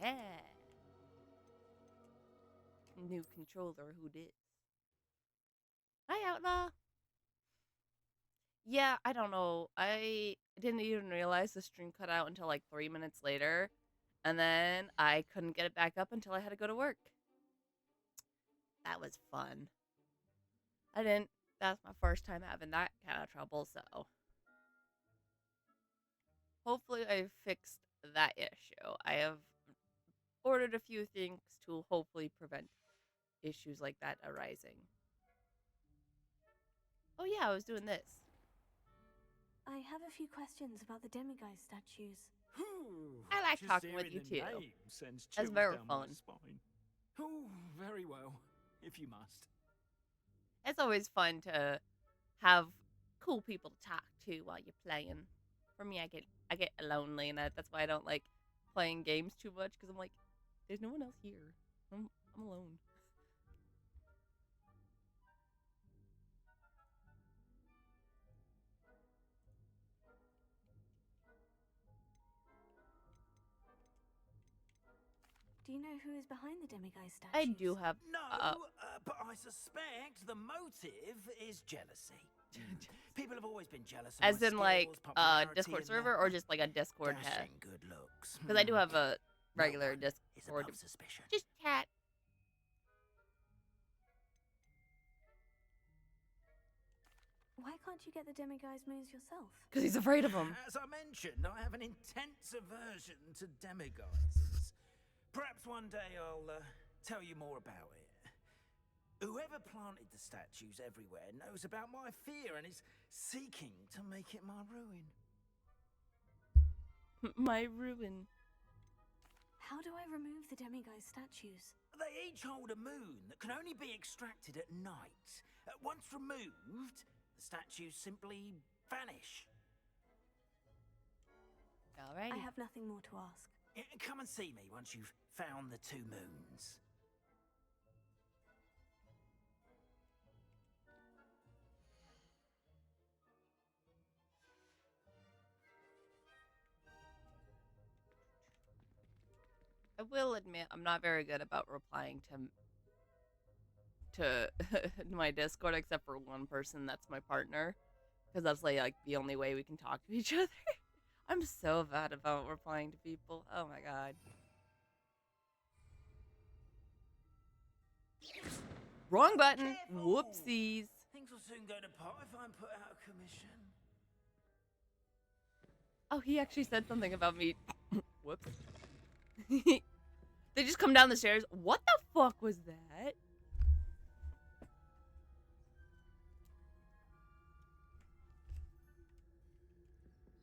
Yeah. New controller, who did? Hi, Outlaw. Yeah, I don't know. I didn't even realize the stream cut out until like 3 minutes later. And then I couldn't get it back up until I had to go to work. That was fun. I didn't. That's my first time having that kind of trouble, so hopefully I fixed that issue. I have ordered a few things to hopefully prevent issues like that arising. Oh yeah, I was doing this. I have a few questions about the demiguise statues. I like Just talking with hearing you the too. name sends That's chills very down my fun. spine. Oh, very well, if you must. It's always fun to have cool people to talk to while you're playing. For me, I get lonely, and that's why I don't like playing games too much because I'm like, there's no one else here. I'm alone. Do you know who is behind the demiguise statues? I do have No, but I suspect the motive is jealousy. People have always been jealous of as my in like skills, popularity, Discord and server or just like a Discord chat. dashing good looks. Because I do have a regular No one is Discord. above suspicion. Just chat. Why can't you get the demiguise moves yourself? Because he's afraid of them. As I mentioned, I have an intense aversion to demiguises. Perhaps one day I'll tell you more about it. Whoever planted the statues everywhere knows about my fear and is seeking to make it my ruin. My ruin. How do I remove the demiguise statues? They each hold a moon that can only be extracted at night. Once removed, the statues simply vanish. Alrighty. I have nothing more to ask. Come and see me once you've found the 2 moons. I will admit I'm not very good about replying to my Discord except for one person, that's my partner, because that's like the only way we can talk to each other. I'm so bad about replying to people. Oh my god. Wrong button. Careful. Whoopsies. Things will soon go to pot if I'm put out of commission. Oh, he actually said something about me. Whoops. They just come down the stairs. What the fuck was that?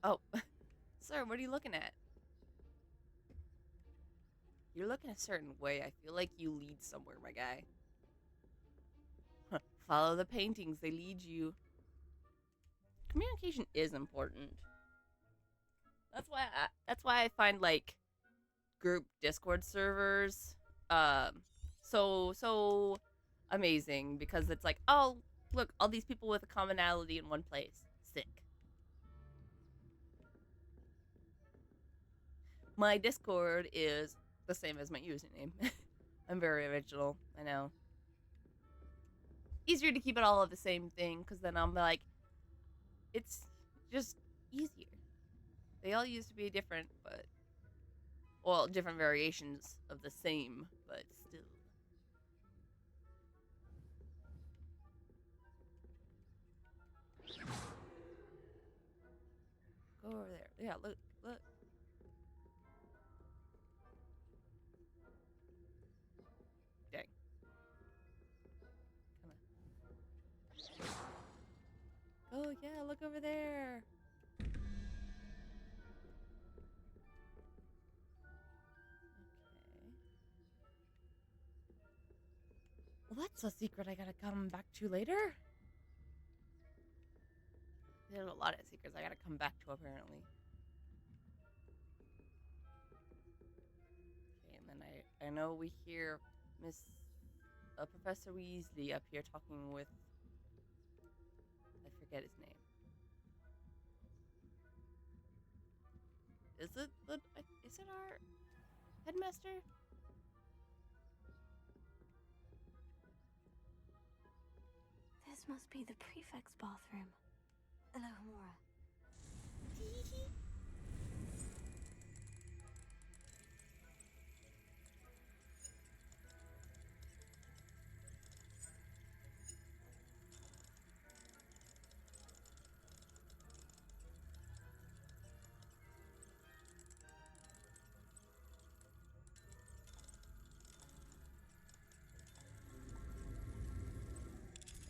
Oh. Sir, what are you looking at? You're looking a certain way. I feel like you lead somewhere, my guy. Follow the paintings. They lead you. Communication is important. That's why I find like group Discord servers so amazing, because it's like, oh, look, all these people with a commonality in one place. Sick. My Discord is the same as my username. I'm very original, I know. Easier to keep it all of the same thing, because then I'm like, it's just easier. They all used to be different, but, well, different variations of the same, but still. Go over there. Yeah, look. Dang. Come on. Oh, yeah, look over there. Well, that's a secret I gotta come back to later. There's a lot of secrets I gotta come back to, apparently. Okay, and then I know we hear Professor Weasley up here talking with, I forget his name. Is it our headmaster? This must be the prefect's bathroom. Alohomora.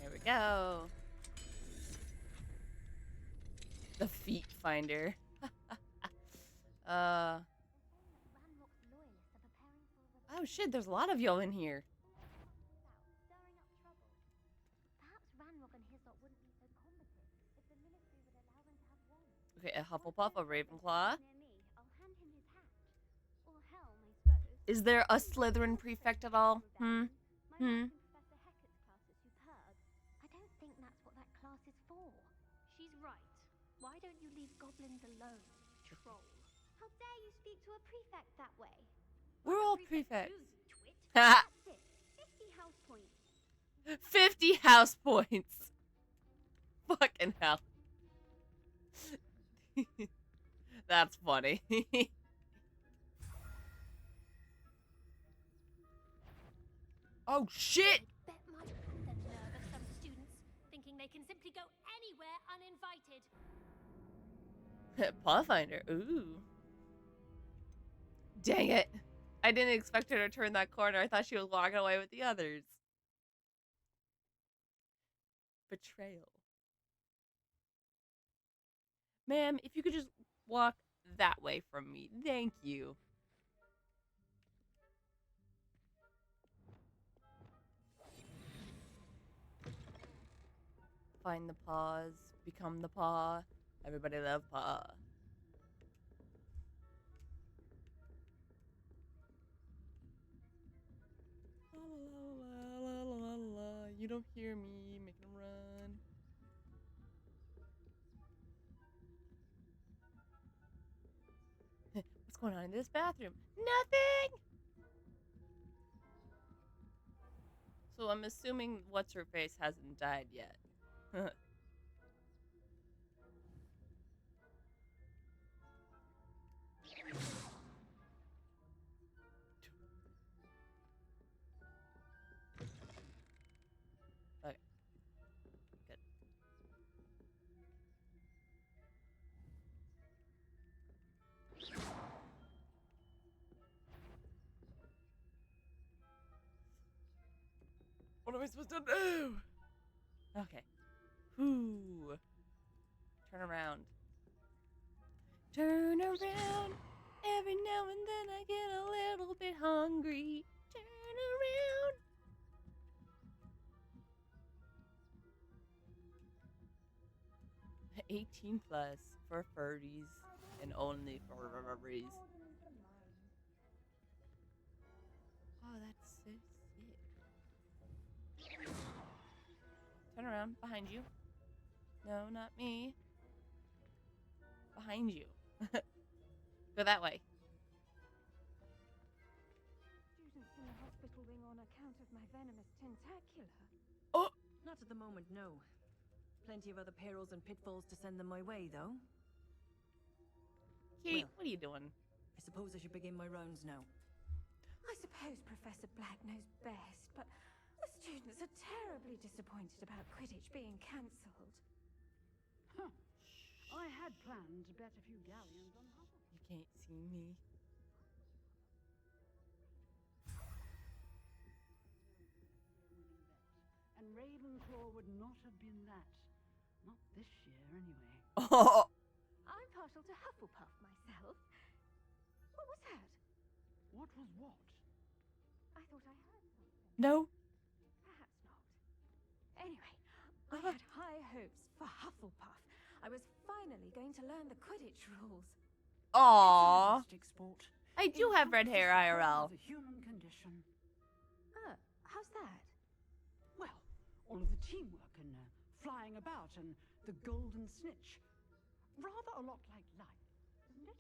There we go. The feet finder. Oh shit, there's a lot of y'all in here. Okay, a Hufflepuff, a Ravenclaw. Is there a Slytherin prefect at all? Hmm? I don't think that's what that class is for. She's right. Why don't you leave goblins alone, troll? How dare you speak to a prefect that way? We're all prefects. Twit. That's it. 50 house points. 50 house points. Fucking hell. That's funny. Oh shit! Bet my the nerve of some students thinking they can simply go anywhere uninvited. Pathfinder. Ooh. Dang it. I didn't expect her to turn that corner. I thought she was walking away with the others. Betrayal. Ma'am, if you could just walk that way from me. Thank you. Find the paws. Become the paw. Everybody love paw. La, la, la, la, la, la. You don't hear me. Make him run. What's going on in this bathroom? Nothing! So I'm assuming what's-her-face hasn't died yet. Okay. Good. What am I supposed to do? Okay. Whoo. Turn around. Turn around. Every now and then I get a little bit hungry. Turn around. +18 for furries and only furries. Oh, that's so sick. Turn around. Behind you. No, not me. Behind you. Go that way. Students in the hospital wing on account of my venomous tentacula. Oh! Not at the moment, no. Plenty of other perils and pitfalls to send them my way, though. Kate, Well. what are you doing? I suppose I should begin my rounds now. I suppose Professor Black knows best, but the students are terribly disappointed about Quidditch being cancelled. Huh. I had planned to bet a few galleons on Hufflepuff. You can't see me. And Ravenclaw would not have been that. Not this year, anyway. Oh! I'm partial to Hufflepuff myself. What was that? What was what? I thought I heard something. No. Perhaps not. Anyway, I had high hopes for Hufflepuff. I was finally going to learn the Quidditch rules. Aww. Fantastic sport. I do have red hair IRL. The human condition. How's that? Well, all of the teamwork and flying about and the golden snitch. Rather a lot like life, isn't it?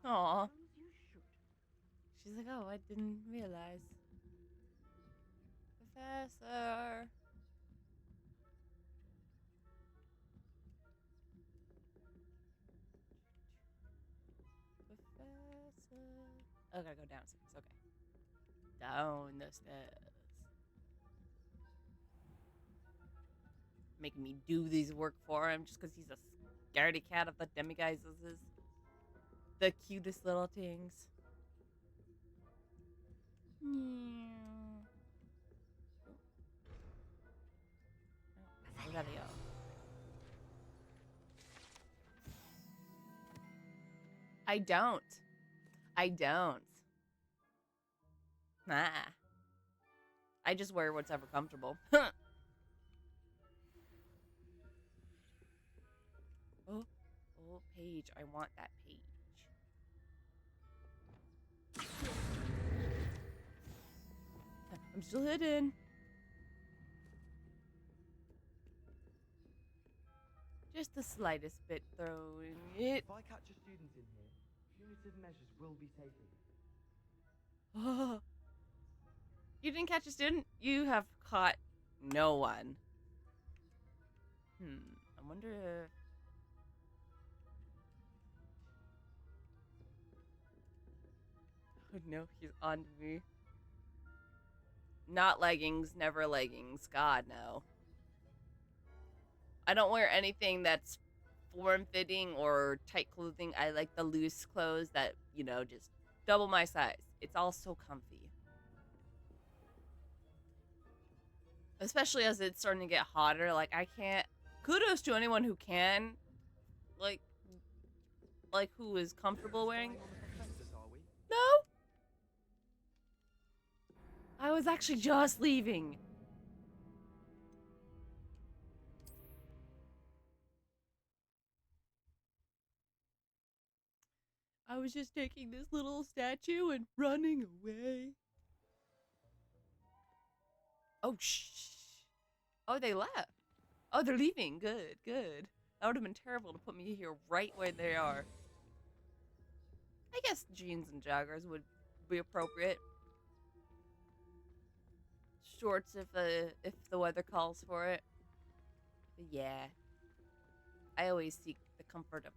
Aw. You should. She's like, oh, I didn't realize. Professor. Professor. Oh, I gotta go downstairs. Okay. Down the stairs. Making me do these work for him just because he's a scaredy cat of the demiguises. The cutest little things. We gotta go. I don't. I don't. Nah. I just wear what's ever comfortable. Oh, page. I want that page. I'm still hidden. Just the slightest bit throwing it. If I catch a student in here, punitive measures will be taken. Oh. You didn't catch a student? You have caught no one. I wonder if... Oh no, he's on to me. Not leggings, never leggings. God, no. I don't wear anything that's form-fitting or tight clothing. I like the loose clothes that, you know, just double my size. It's all so comfy. Especially as it's starting to get hotter. Like, I can't... Kudos to anyone who can. Like who is comfortable wearing... No! I was actually just leaving. I was just taking this little statue and running away. Oh, shh. Oh, they left. Oh, they're leaving. Good, good. That would have been terrible to put me here right where they are. I guess jeans and joggers would be appropriate. Shorts if the weather calls for it. But yeah. I always seek the comfort of...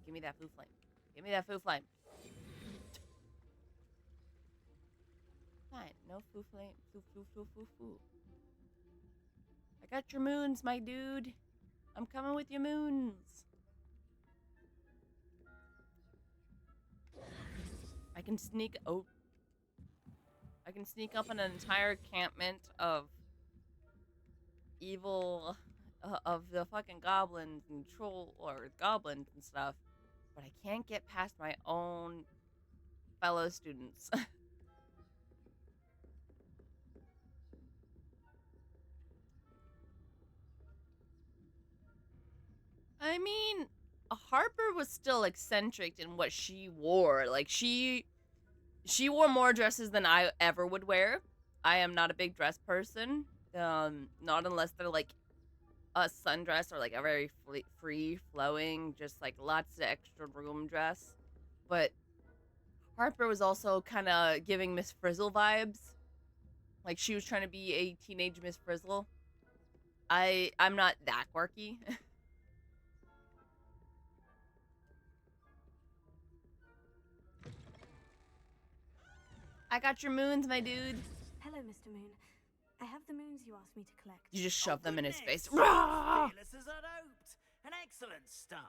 Give me that foo flame. Give me that foo flame. Fine, no foo flame. Foo. I got your moons, my dude. I'm coming with your moons. I can sneak... Oh. I can sneak up an entire encampment of evil... of the fucking goblins and goblins and stuff. But I can't get past my own fellow students. I mean, Harper was still eccentric in what she wore. Like, she wore more dresses than I ever would wear. I am not a big dress person. Not unless they're, like, a sundress or, like, a very free-flowing, just, like, lots of extra room dress. But Harper was also kind of giving Miss Frizzle vibes. Like, she was trying to be a teenage Miss Frizzle. I'm not that quirky. I got your moons, my dude. Hello, Mr. Moon. I have the moons you asked me to collect. You just shove them in his face. Fearless as I'd hoped. An excellent start.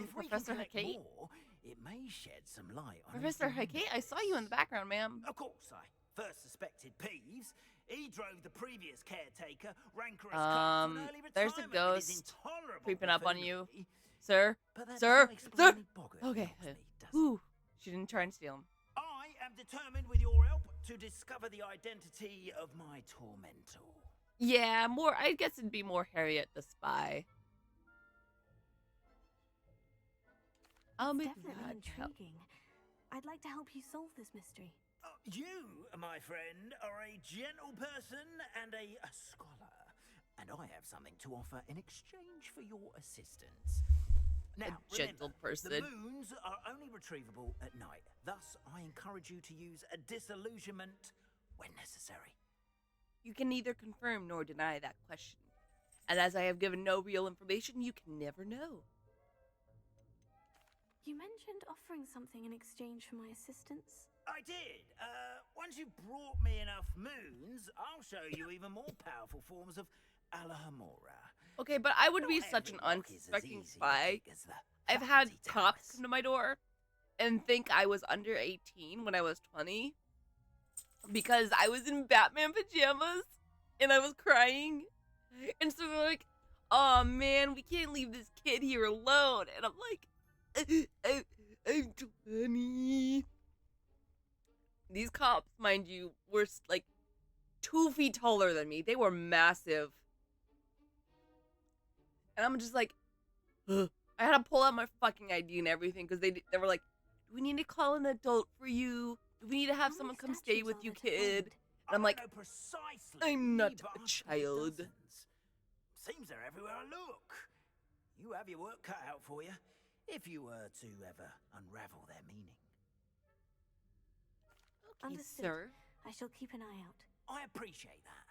If we Professor can collect Hakate? more, it may shed some light on Professor anything- Hakate, I saw you in the background, ma'am. Of course, I first suspected Peeves. He drove the previous caretaker, rancorous cut to an early There's a retirement with his ghost intolerable creeping up on you. buffoonery. Sir? But that Sir? doesn't explain Sir? the boggart Okay. he knocks me, does it? Ooh. She didn't try and steal him. I am determined, with your help, to discover the identity of my tormentor. Yeah, I guess it'd be more Harriet the Spy. I'll be Definitely glad to help. intriguing. I'd like to help you solve this mystery. You, my friend, are a gentle person and a scholar. And I have something to offer in exchange for your assistance. Now, gentle remember, person. the moons are only retrievable at night. Thus, I encourage you to use a disillusionment when necessary. You can neither confirm nor deny that question. And as I have given no real information, you can never know. You mentioned offering something in exchange for my assistance. I did. Once you've brought me enough moons, I'll show you even more powerful forms of Alahamora. Okay, but I would be Not such an every rock is as unsuspecting easy to spy. kick as the I've had faculty cops towers. come to my door and think I was under 18 when I was 20 because I was in Batman pajamas and I was crying. And so they're like, oh man, we can't leave this kid here alone. And I'm like, I'm 20. These cops, mind you, were like 2 feet taller than me. They were massive. And I'm just like, ugh. I had to pull out my fucking ID and everything because they were like, do we need to call an adult for you? Do we need to have How someone many come stay statues with are you, there to kid? find? And I'm I like, don't know precisely, I'm not but a I've child. dozens. Seems they're everywhere I look. You have your work cut out for you, if you were to ever unravel their meaning. Okay, Understood. sir. I shall keep an eye out. I appreciate that.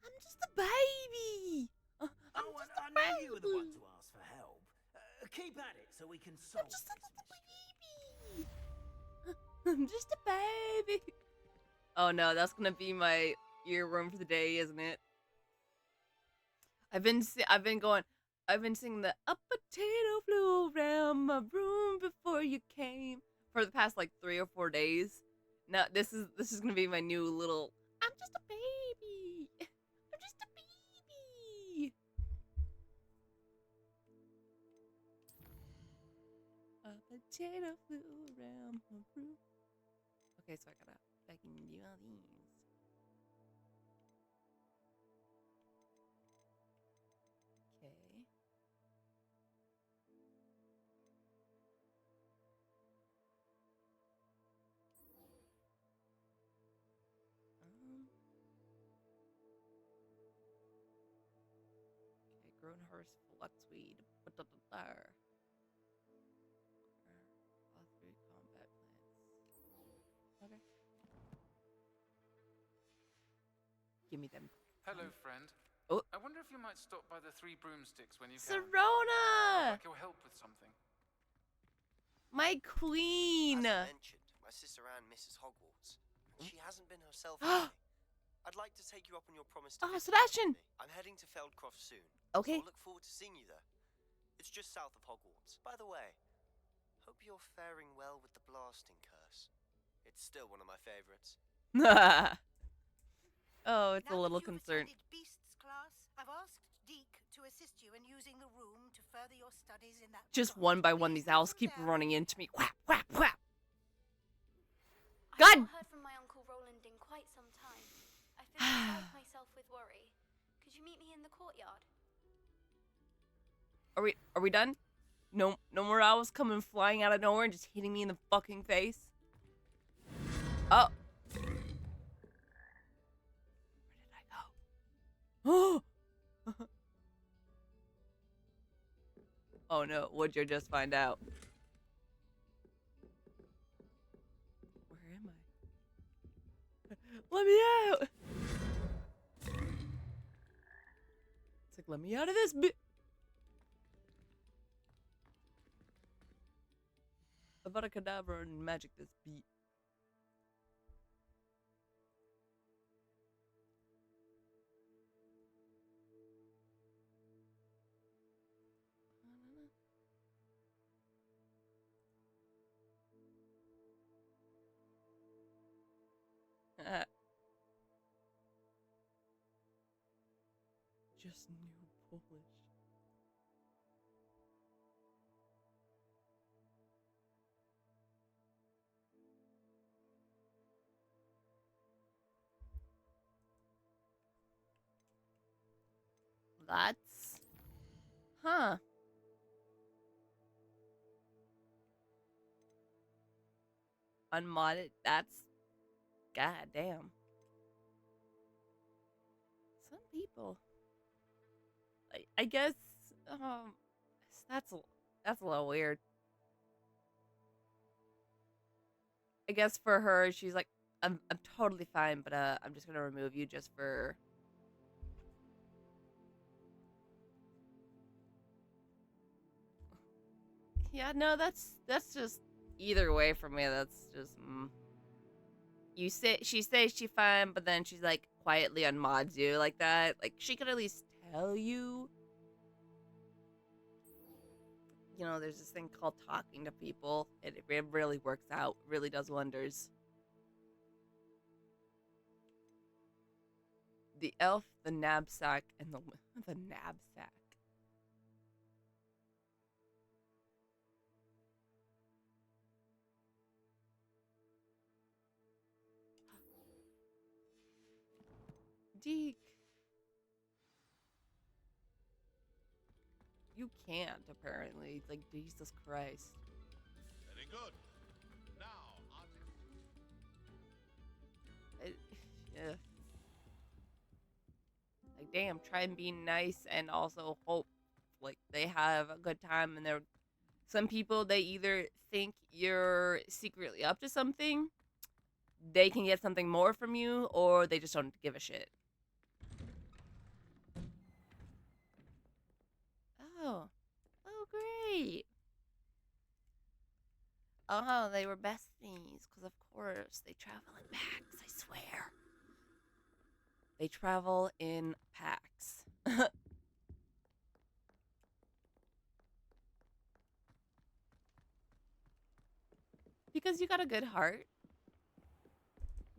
I'm just a baby. I'm just I a know baby. you were the one to ask for help. Keep at it so we can solve I'm just this a mystery. baby. I'm just a baby. Oh no, that's gonna be my earworm for the day, isn't it? I've been singing the "A potato flew around my room before you came" for the past like 3 or 4 days. Now this is gonna be my new little. I'm just a baby. I'm just a baby. A potato flew around my room. Okay, so I gotta fucking do all these. Okay. Okay, grown horse fluxweed. All 3 combat plants. Okay. Give me them. Hello, friend. Oh. I wonder if you might stop by the 3 broomsticks when you can. Serona! I'd like your help with something. My queen! As I mentioned, my sister Anne misses Hogwarts, and she hasn't been herself lately. I'd like to take you up on your promise to visit Sebastian! with me. I'm heading to Feldcroft soon. Okay. So I'll look forward to seeing you there. It's just south of Hogwarts. By the way, hope you're faring well with the blasting curse. It's still one of my favorites. Oh, it's a Now little that you've concerned. attended Beasts class, I've asked Deke to assist you in using the room to further your studies in that Just regard. one by one, these Please owls go keep there. running into me. Whap, whap, whap. I've God! not heard from my Uncle Roland in quite some time. I've been beside myself with worry. Could you meet me in the courtyard? Are we done? No more owls coming flying out of nowhere and just hitting me in the fucking face. Oh. Where did I go? Oh no, what'd you just find out? Where am I? Let me out! It's like, let me out of this bit. About a cadaver and magic this beat. Just new Polish. That's... Huh. Unmodded, that's... God damn. Some people... I guess, That's a little weird. I guess for her, she's like, I'm totally fine, but I'm just gonna remove you just for. Yeah, no, that's just either way for me. That's just she says she's fine, but then she's like quietly unmods you like that. Like she could at least tell you. You know, there's this thing called talking to people. It really works out. Really does wonders. The elf, the knapsack, and the knapsack. Deke. You can't, apparently. It's like, Jesus Christ. Very good. Now, Yeah. Like, damn, try and be nice and also hope, like, they have a good time. And some people, they either think you're secretly up to something, they can get something more from you, or they just don't give a shit. Oh, great. Oh, they were besties, because of course they travel in packs, I swear. They travel in packs. Because you got a good heart.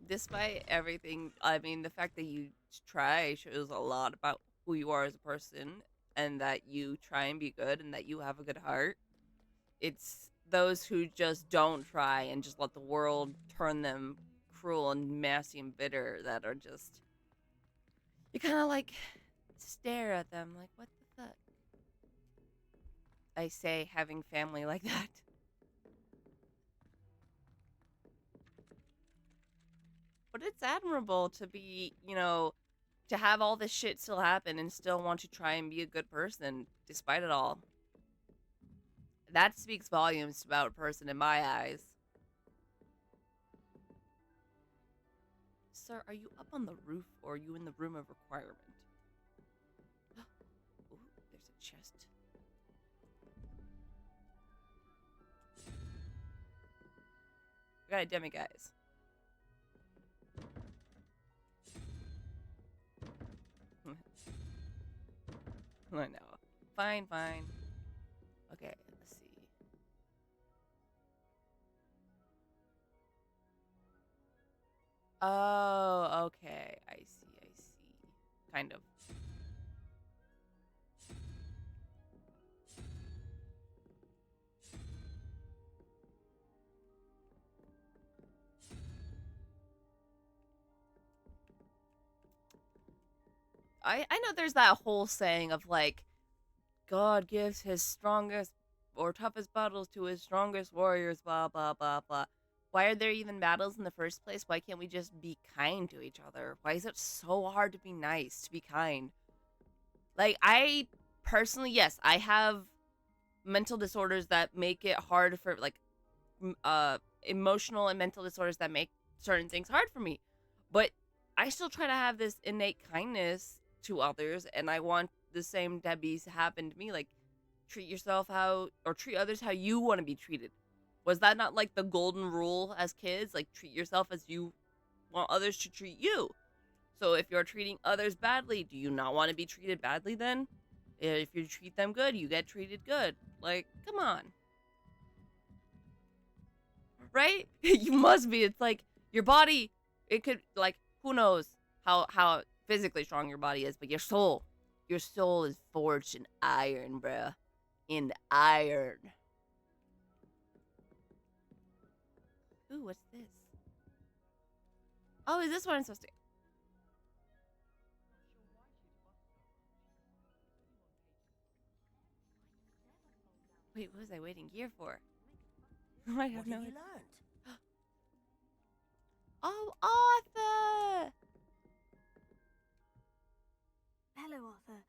Despite everything, I mean, the fact that you try shows a lot about who you are as a person, and that you try and be good, and that you have a good heart. It's those who just don't try and just let the world turn them cruel and messy and bitter that are just... You kind of like stare at them like, what the fuck? I say having family like that. But it's admirable to be, to have all this shit still happen and still want to try and be a good person despite it all. That speaks volumes about a person in my eyes. Sir, are you up on the roof or are you in the room of requirement? Ooh, there's a chest. We got a demiguise. I know. Fine. Okay, let's see. Oh, okay. I see. Kind of. I know there's that whole saying of like, God gives his strongest or toughest battles to his strongest warriors, blah, blah, blah, blah. Why are there even battles in the first place? Why can't we just be kind to each other? Why is it so hard to be nice, to be kind? Like, I personally, yes, I have mental disorders that make it hard for, like, emotional and mental disorders that make certain things hard for me. But I still try to have this innate kindness to others, and I want the same to happen to me. Like, treat others how you want to be treated. Was that not like the golden rule as kids? Like, treat yourself as you want others to treat you. So if you're treating others badly, do you not want to be treated badly then? If you treat them good, you get treated good. Like, come on. Right? You must be. It's like your body, it could, like, who knows how physically strong your body is, but your soul is forged in iron, bruh. In iron. Ooh, what's this? Oh, is this what I'm supposed to... Wait, what was I waiting here for? I have no idea. Oh, Arthur! Hello, Arthur.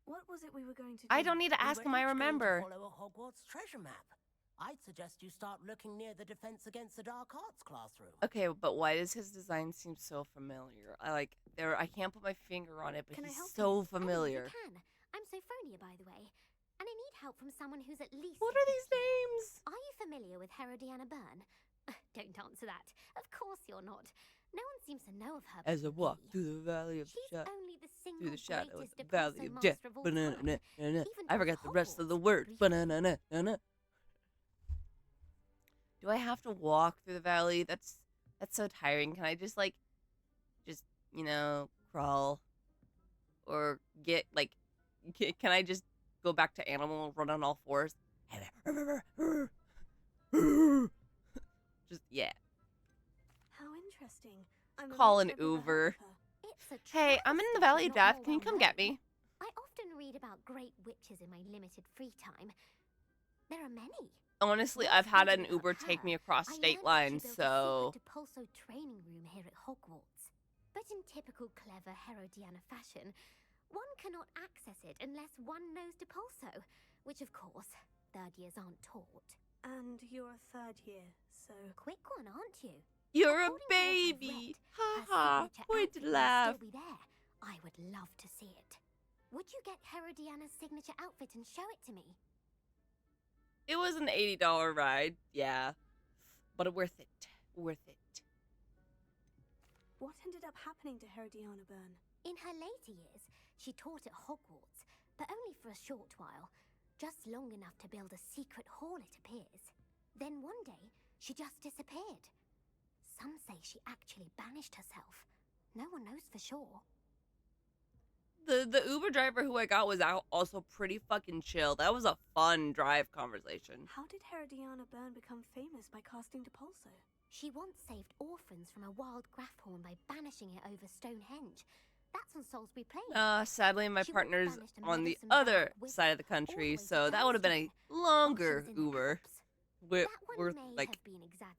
What was it we were going to do? I don't need to ask him, I remember. Follow a Hogwarts treasure map. I'd suggest you start looking near the Defense Against the Dark Arts classroom. Okay, but why does his design seem so familiar? I can't put my finger on it, but he's so familiar. I can. I'm Sophronia, by the way. And I need help from someone who's at least... What are these names? Are you familiar with Herodiana Byrne? Don't answer that. Of course you're not. No one seems to know of her. As I walk through the valley of the She's shadow, only the single through the shadow of greatest the valley of death. master of all time. I forgot the rest of the words. Do I have to walk through the valley? That's so tiring. Can I just crawl? Or can I just go back to animal and run on all fours? Just, yeah. How interesting. Call an Uber. Hey, I'm in the Valley of Death. Can you come get me? I often read about great witches in my limited free time. There are many. Honestly, I've had an Uber take me across state lines, so... Depulso training room here at Hogwarts. But in typical clever Herodiana fashion, one cannot access it unless one knows Depulso, which of course, third years aren't taught. And you're a third year, so... Quick one, aren't you? You're a baby! Ha ha! Point to laugh! Still be there. I would love to see it. Would you get Herodiana's signature outfit and show it to me? It was an $80 ride, yeah. But worth it. Worth it. What ended up happening to Herodiana Byrne? In her later years, she taught at Hogwarts, but only for a short while. Just long enough to build a secret hall, it appears. Then one day, she just disappeared. Some say she actually banished herself. No one knows for sure. The Uber driver who I got was also pretty fucking chill. That was a fun drive conversation. How did Herodiana Byrne become famous by casting Depulso? She once saved orphans from a wild Graphorn by banishing it over Stonehenge. That's on Salisbury Plain. Sadly, my partner's on the other side of the country, so that would have been a longer Uber. Worth, like,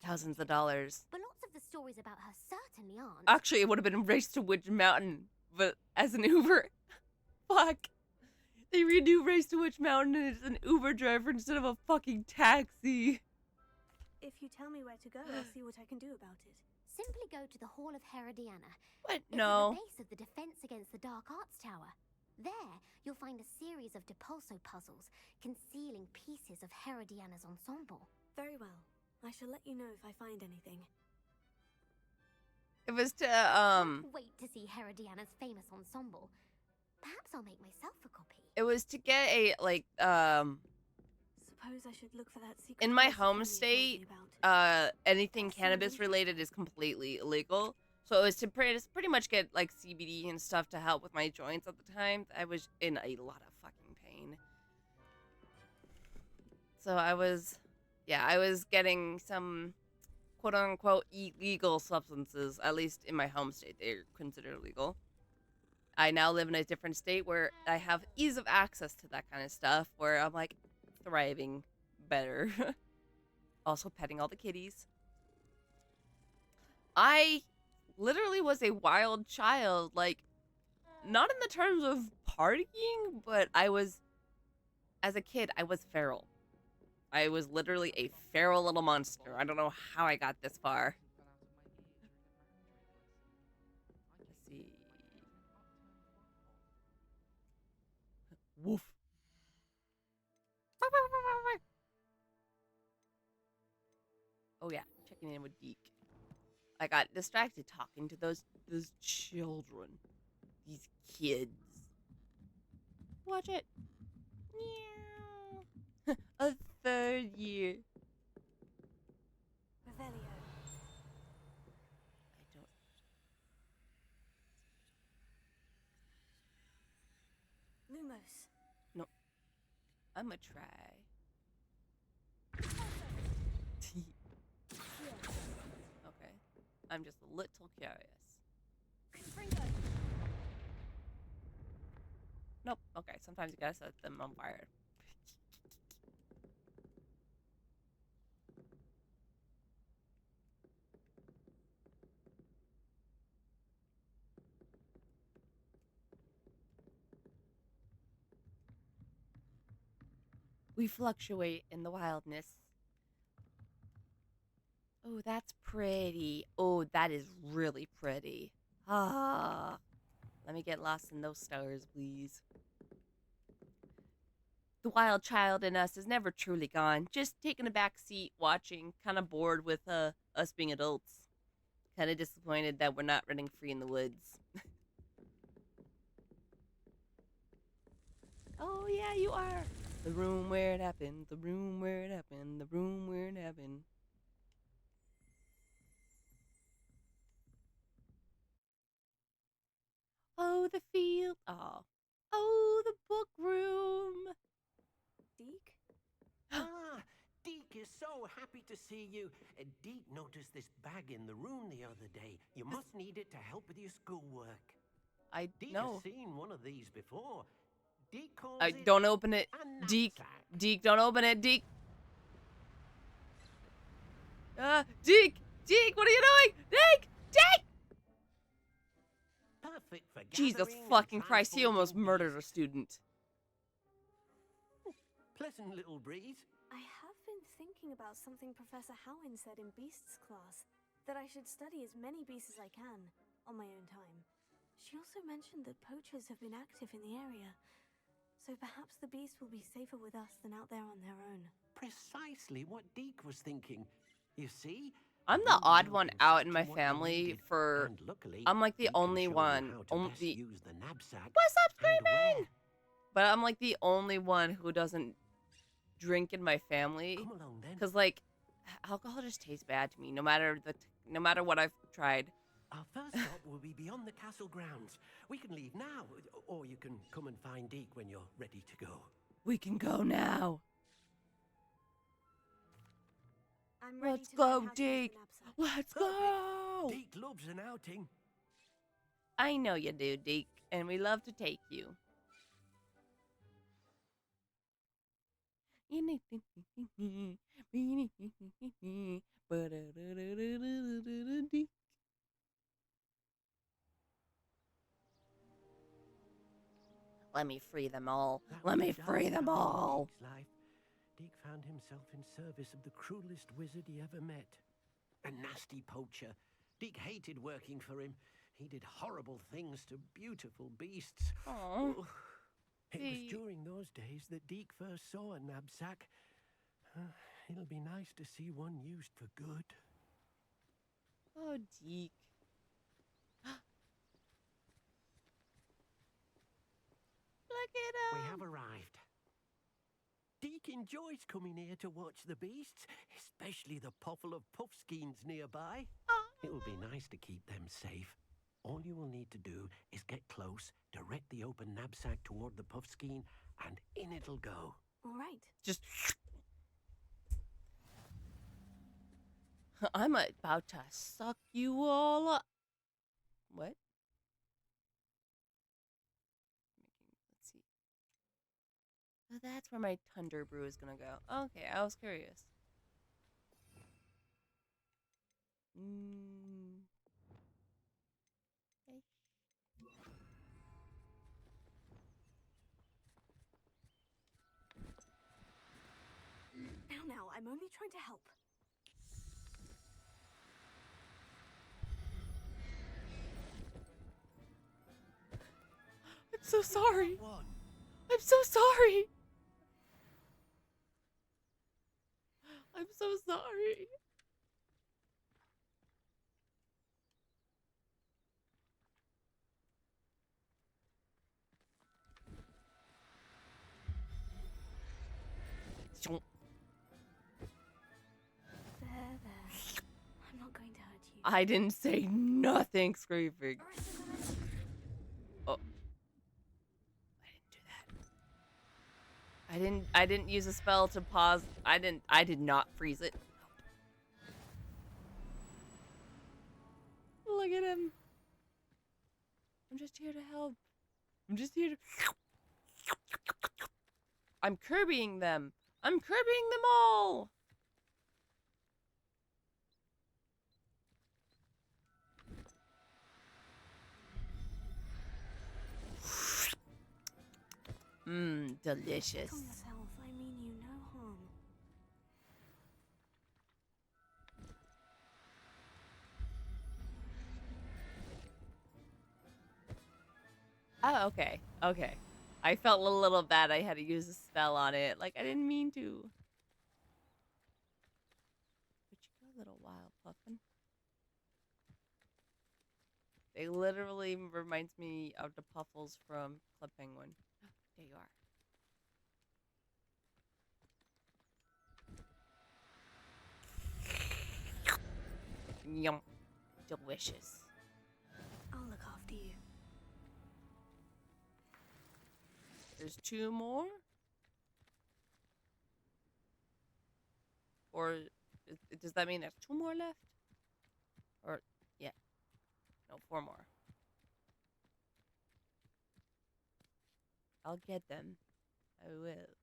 thousands of dollars. But lots of the stories about her certainly aren't. Actually, it would have been Race to Witch Mountain, but as an Uber. Fuck. They redo Race to Witch Mountain and it's an Uber driver instead of a fucking taxi. If you tell me where to go, I'll see what I can do about it. Simply go to the Hall of Herodiana. What? It's No. at the base of the Defense Against the Dark Arts Tower. There, you'll find a series of Depulso puzzles concealing pieces of Herodiana's ensemble. Very well. I shall let you know if I find anything. It was to, Wait to see Herodiana's famous ensemble. Perhaps I'll make myself a copy. It was to get a, like, Suppose I should look for that secret. in my home state, anything cannabis related is completely illegal. So it was to pretty much get, like, CBD and stuff to help with my joints at the time. I was in a lot of fucking pain. So I was getting some quote-unquote illegal substances, at least in my home state. They're considered illegal. I now live in a different state where I have ease of access to that kind of stuff, where I'm, like, thriving better. Also petting all the kitties. I literally was a wild child, like, not in the terms of partying, but as a kid, I was feral. I was literally a feral little monster. I don't know how I got this far. Let's see. Woof. Oh yeah, checking in with Deke. I got distracted talking to those children. These kids. Watch it. Meow. A third year. Revelio. I don't. Lumos. No. I'm a try. Okay. I'm just a little curious. Nope. Okay, sometimes you gotta set them on fire. We fluctuate in the wildness. Oh, that's pretty. Oh, that is really pretty. Ah. Let me get lost in those stars, please. The wild child in us is never truly gone. Just taking a back seat, watching, kind of bored with us being adults. Kind of disappointed that we're not running free in the woods. Oh, yeah, you are. The room where it happened, the room where it happened, the room where it happened. Oh, the field. Oh, the book room. Deke? Ah, Deke is so happy to see you. Deke noticed this bag in the room the other day. You must need it to help with your schoolwork. Deke know. has seen one of these before. Deke calls it Don't open it. a Deke. knapsack. Deke, don't open it. Deke. Deke. Deke, what are you doing? Deke. Deke. Perfect for Jesus gathering and fucking Christ, he almost transporting murdered a beasts. student. Pleasant little breeze. I have been thinking about something Professor Howin said in Beasts class, that I should study as many beasts as I can, on my own time. She also mentioned that poachers have been active in the area, so perhaps the beasts will be safer with us than out there on their own. Precisely what Deke was thinking. You see? I'm the odd one out in my family for. I'm like the only one. Use the knapsack. What's up, screaming? But I'm like the only one who doesn't drink in my family. Come along then. Cause like, alcohol just tastes bad to me. No matter what I've tried. Our first stop will be beyond the castle grounds. We can leave now, or you can come and find Deke when you're ready to go. We can go now. I'm ready Let's to learn go, how to use Deke. the knapsack. Let's go. Deke loves an outing. I know you do, Deke, and we love to take you. Let me free them all. Let me free them all. Deke's life. Deke found himself in service of the cruelest wizard he ever met. A nasty poacher. Deke hated working for him. He did horrible things to beautiful beasts. Oh, it was during those days that Deke first saw a knapsack. It'll be nice to see one used for good. Oh, Deke. Look at him. We have arrived. Deke enjoys coming here to watch the beasts, especially the puffle of puffskeins nearby. It will be nice to keep them safe. All you will need to do is get close, direct the open knapsack toward the puffskein, and in it'll go. All right. Just. I'm about to suck you all up. What? Let's see. Oh, that's where my Thunder Brew is gonna go. Okay, I was curious. Okay. Now, I'm only trying to help. I'm so sorry. I'm so sorry. I'm so sorry. There. I'm not going to hurt you. I didn't say nothing, Screaming. Oh. I didn't use a spell to pause. I did not freeze it. Look at him. I'm just here to help. I'm just here to... I'm Kirbying them. I'm Kirbying them all. Delicious. Calm yourself. I mean, you know. Oh, okay. Okay. I felt a little bad I had to use a spell on it. Like, I didn't mean to. But you go a little while, Puffin. They literally reminds me of the Puffles from Club Penguin. There you are. Yum. Delicious. I'll look after you. There's 2 more? Or does that mean there's 2 more left? Or, yeah. No, 4 more. I'll get them. I will.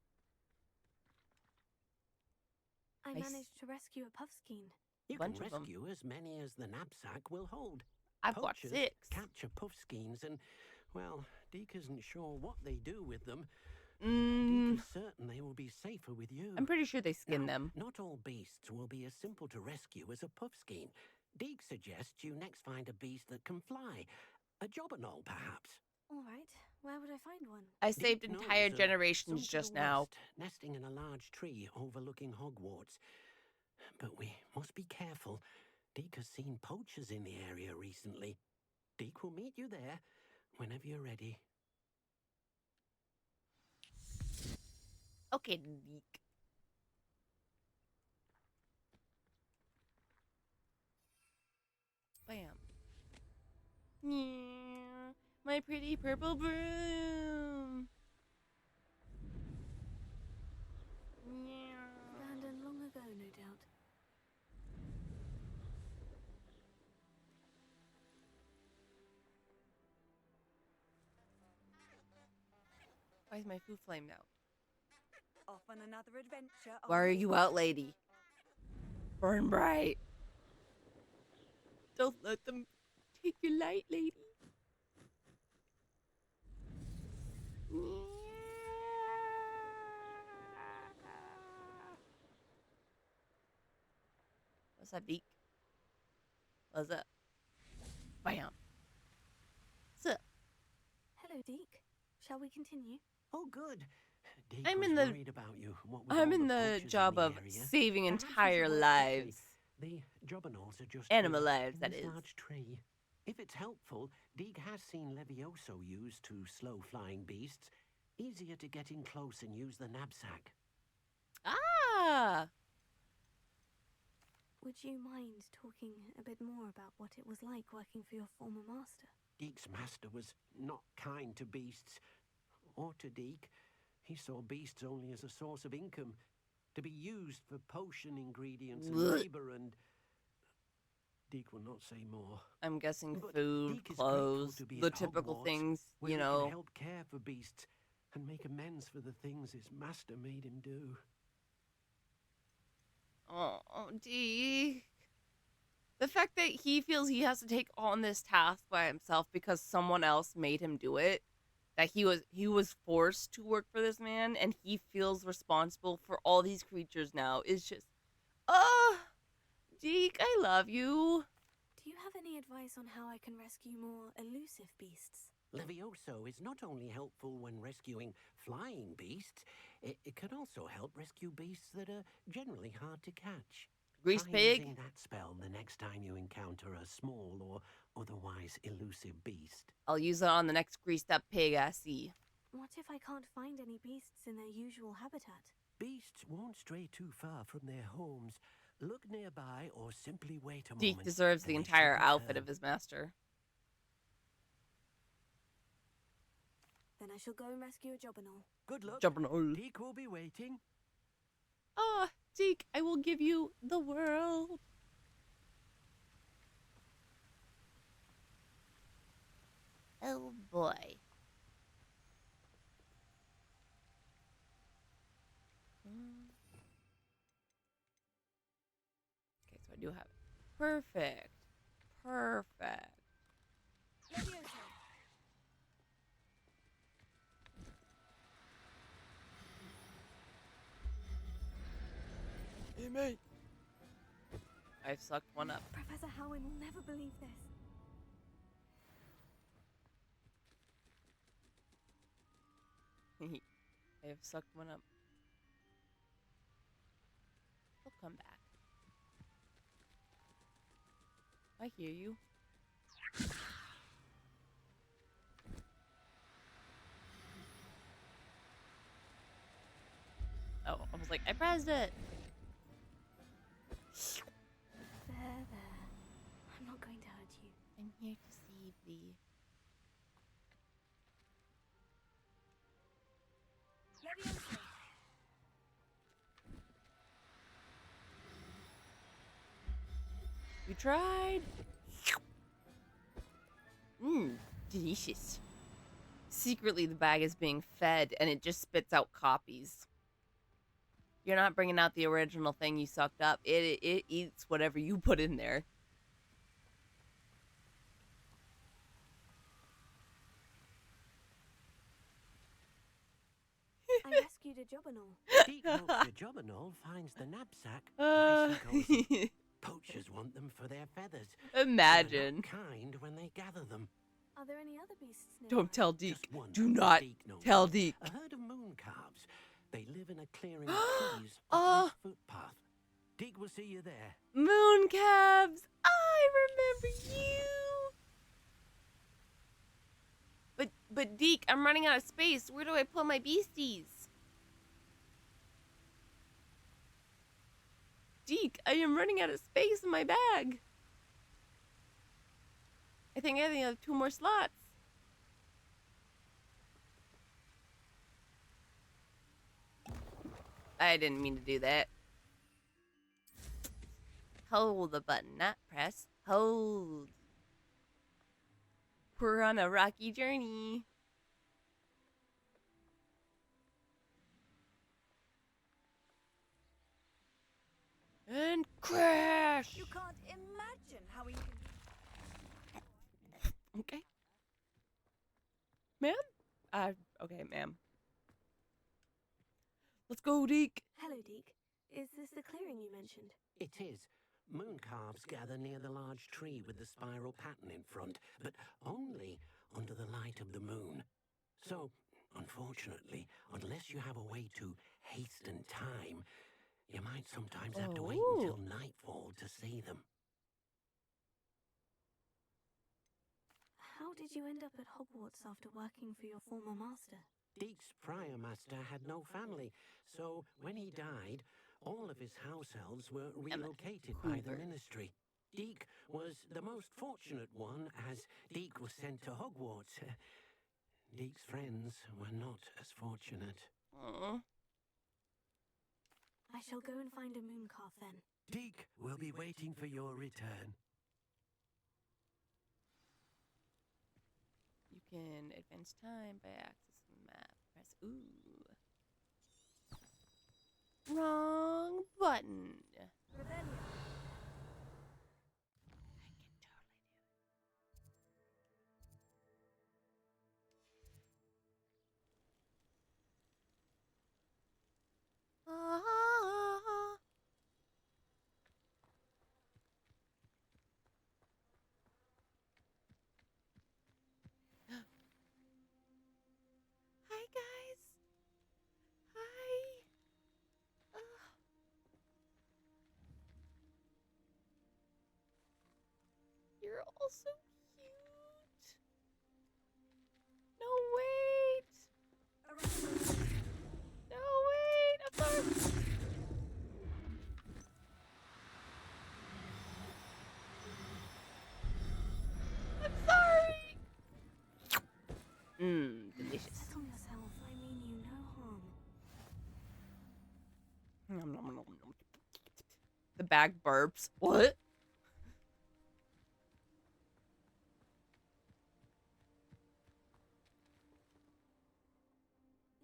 I managed to rescue a puffskein. You can rescue as many as the knapsack will hold. I've got Poachers 6. Capture puffskeins and, well, Deke isn't sure what they do with them. Mm. Deke is certain they will be safer with you. I'm pretty sure they skin them. Not all beasts will be as simple to rescue as a puffskein. Deke suggests you next find a beast that can fly. A jobberknoll, perhaps. All right. Where would I find one? I saved entire generations just now. Nesting in a large tree overlooking Hogwarts. But we must be careful. Deke has seen poachers in the area recently. Deke will meet you there whenever you're ready. Okay, Deke. Bam. Yeah, my pretty purple broom. Yeah. Abandoned long ago, no doubt. Why is my food flamed out? Off on another adventure. Why are you out, lady? Burn bright. Don't let them take your light, lady. What's up, Deke? What's up? Bam. What's up? Hello, Deke. Shall we continue? Oh, good. Deke I'm was in the worried about you. What with I'm all in the poachers job the of area. saving Perhaps we entire should work lives. quickly. The jobbernolls are just Animal here, lives, in that this is. large tree. If it's helpful, Deke has seen Levioso used to slow flying beasts. Easier to get in close and use the knapsack. Ah! Would you mind talking a bit more about what it was like working for your former master? Deke's master was not kind to beasts, or to Deke. He saw beasts only as a source of income, to be used for potion ingredients and labor, and Deke will not say more. I'm guessing But food, Deke is clothes, grateful to be the at typical Hogwarts, things, where you he know. can help care for beasts and make amends for the things his master made him do. Oh, Deke. The fact that he feels he has to take on this task by himself because someone else made him do it, that he was forced to work for this man, and he feels responsible for all these creatures now, is just, Deke, I love you. Do you have any advice on how I can rescue more elusive beasts? Levioso is not only helpful when rescuing flying beasts, it can also help rescue beasts that are generally hard to catch. Grease Try pig? using that spell the next time you encounter a small or otherwise elusive beast. I'll use it on the next greased up pig I see. What if I can't find any beasts in their usual habitat? Beasts won't stray too far from their homes. Look nearby or simply wait a Deke moment. deserves the and they entire should outfit return. of his master. Then I shall go and rescue a jobberknoll. Good luck. Jobberknoll. Deke will be waiting. Oh, Deke, I will give you the world. Oh boy. Okay, so I do have it. Perfect. Perfect. Hey, mate. I've sucked one up. Professor Howin will never believe this. I have sucked one up. They'll come back. I hear you. Oh, I was like, I pressed it. There. I'm not going to hurt you. I'm here to save thee. We tried. Mmm, delicious. Secretly, the bag is being fed, and it just spits out copies. You're not bringing out the original thing you sucked up. It eats whatever you put in there. I rescued a Jobberknoll. Deek hopes your Jobberknoll finds the knapsack nice and cozy. Poachers want them for their feathers. Imagine. They're not kind when they gather them. Are there any other beasts nearby? Don't tell Deke. One Do not tell Deke. A herd of moon calves. They live in a clearing of trees off this footpath. Deke will see you there. Moon calves. I remember you. But Deke, I'm running out of space. Where do I put my beasties? Deke, I am running out of space in my bag. I think I only have 2 more slots. I didn't mean to do that. Hold the button, not press. Hold. We're on a rocky journey. And crash! You can't imagine how we... Okay. Ma'am? Okay, ma'am. Let's go, Deke. Hello, Deke. Is this the clearing you mentioned? It is. Moon calves gather near the large tree with the spiral pattern in front, but only under the light of the moon. So, unfortunately, unless you have a way to hasten time, you might sometimes have to wait until nightfall to see them. How did you end up at Hogwarts after working for your former master? Deke's prior master had no family, so when he died, all of his house elves were relocated by the ministry. Deke was the most fortunate one, as Deke was sent to Hogwarts. Deke's friends were not as fortunate. I shall go and find a moon calf then. Deke will be waiting for your return. You can advance time by accessing the map. Press wrong button. Rebellion. Hi, guys. Hi. You're all so cute. No, wait. No, wait. I'm sorry. I'm sorry. Delicious. Settle yourself. I mean you no harm. Nom, nom, nom, nom. The bag burps. What?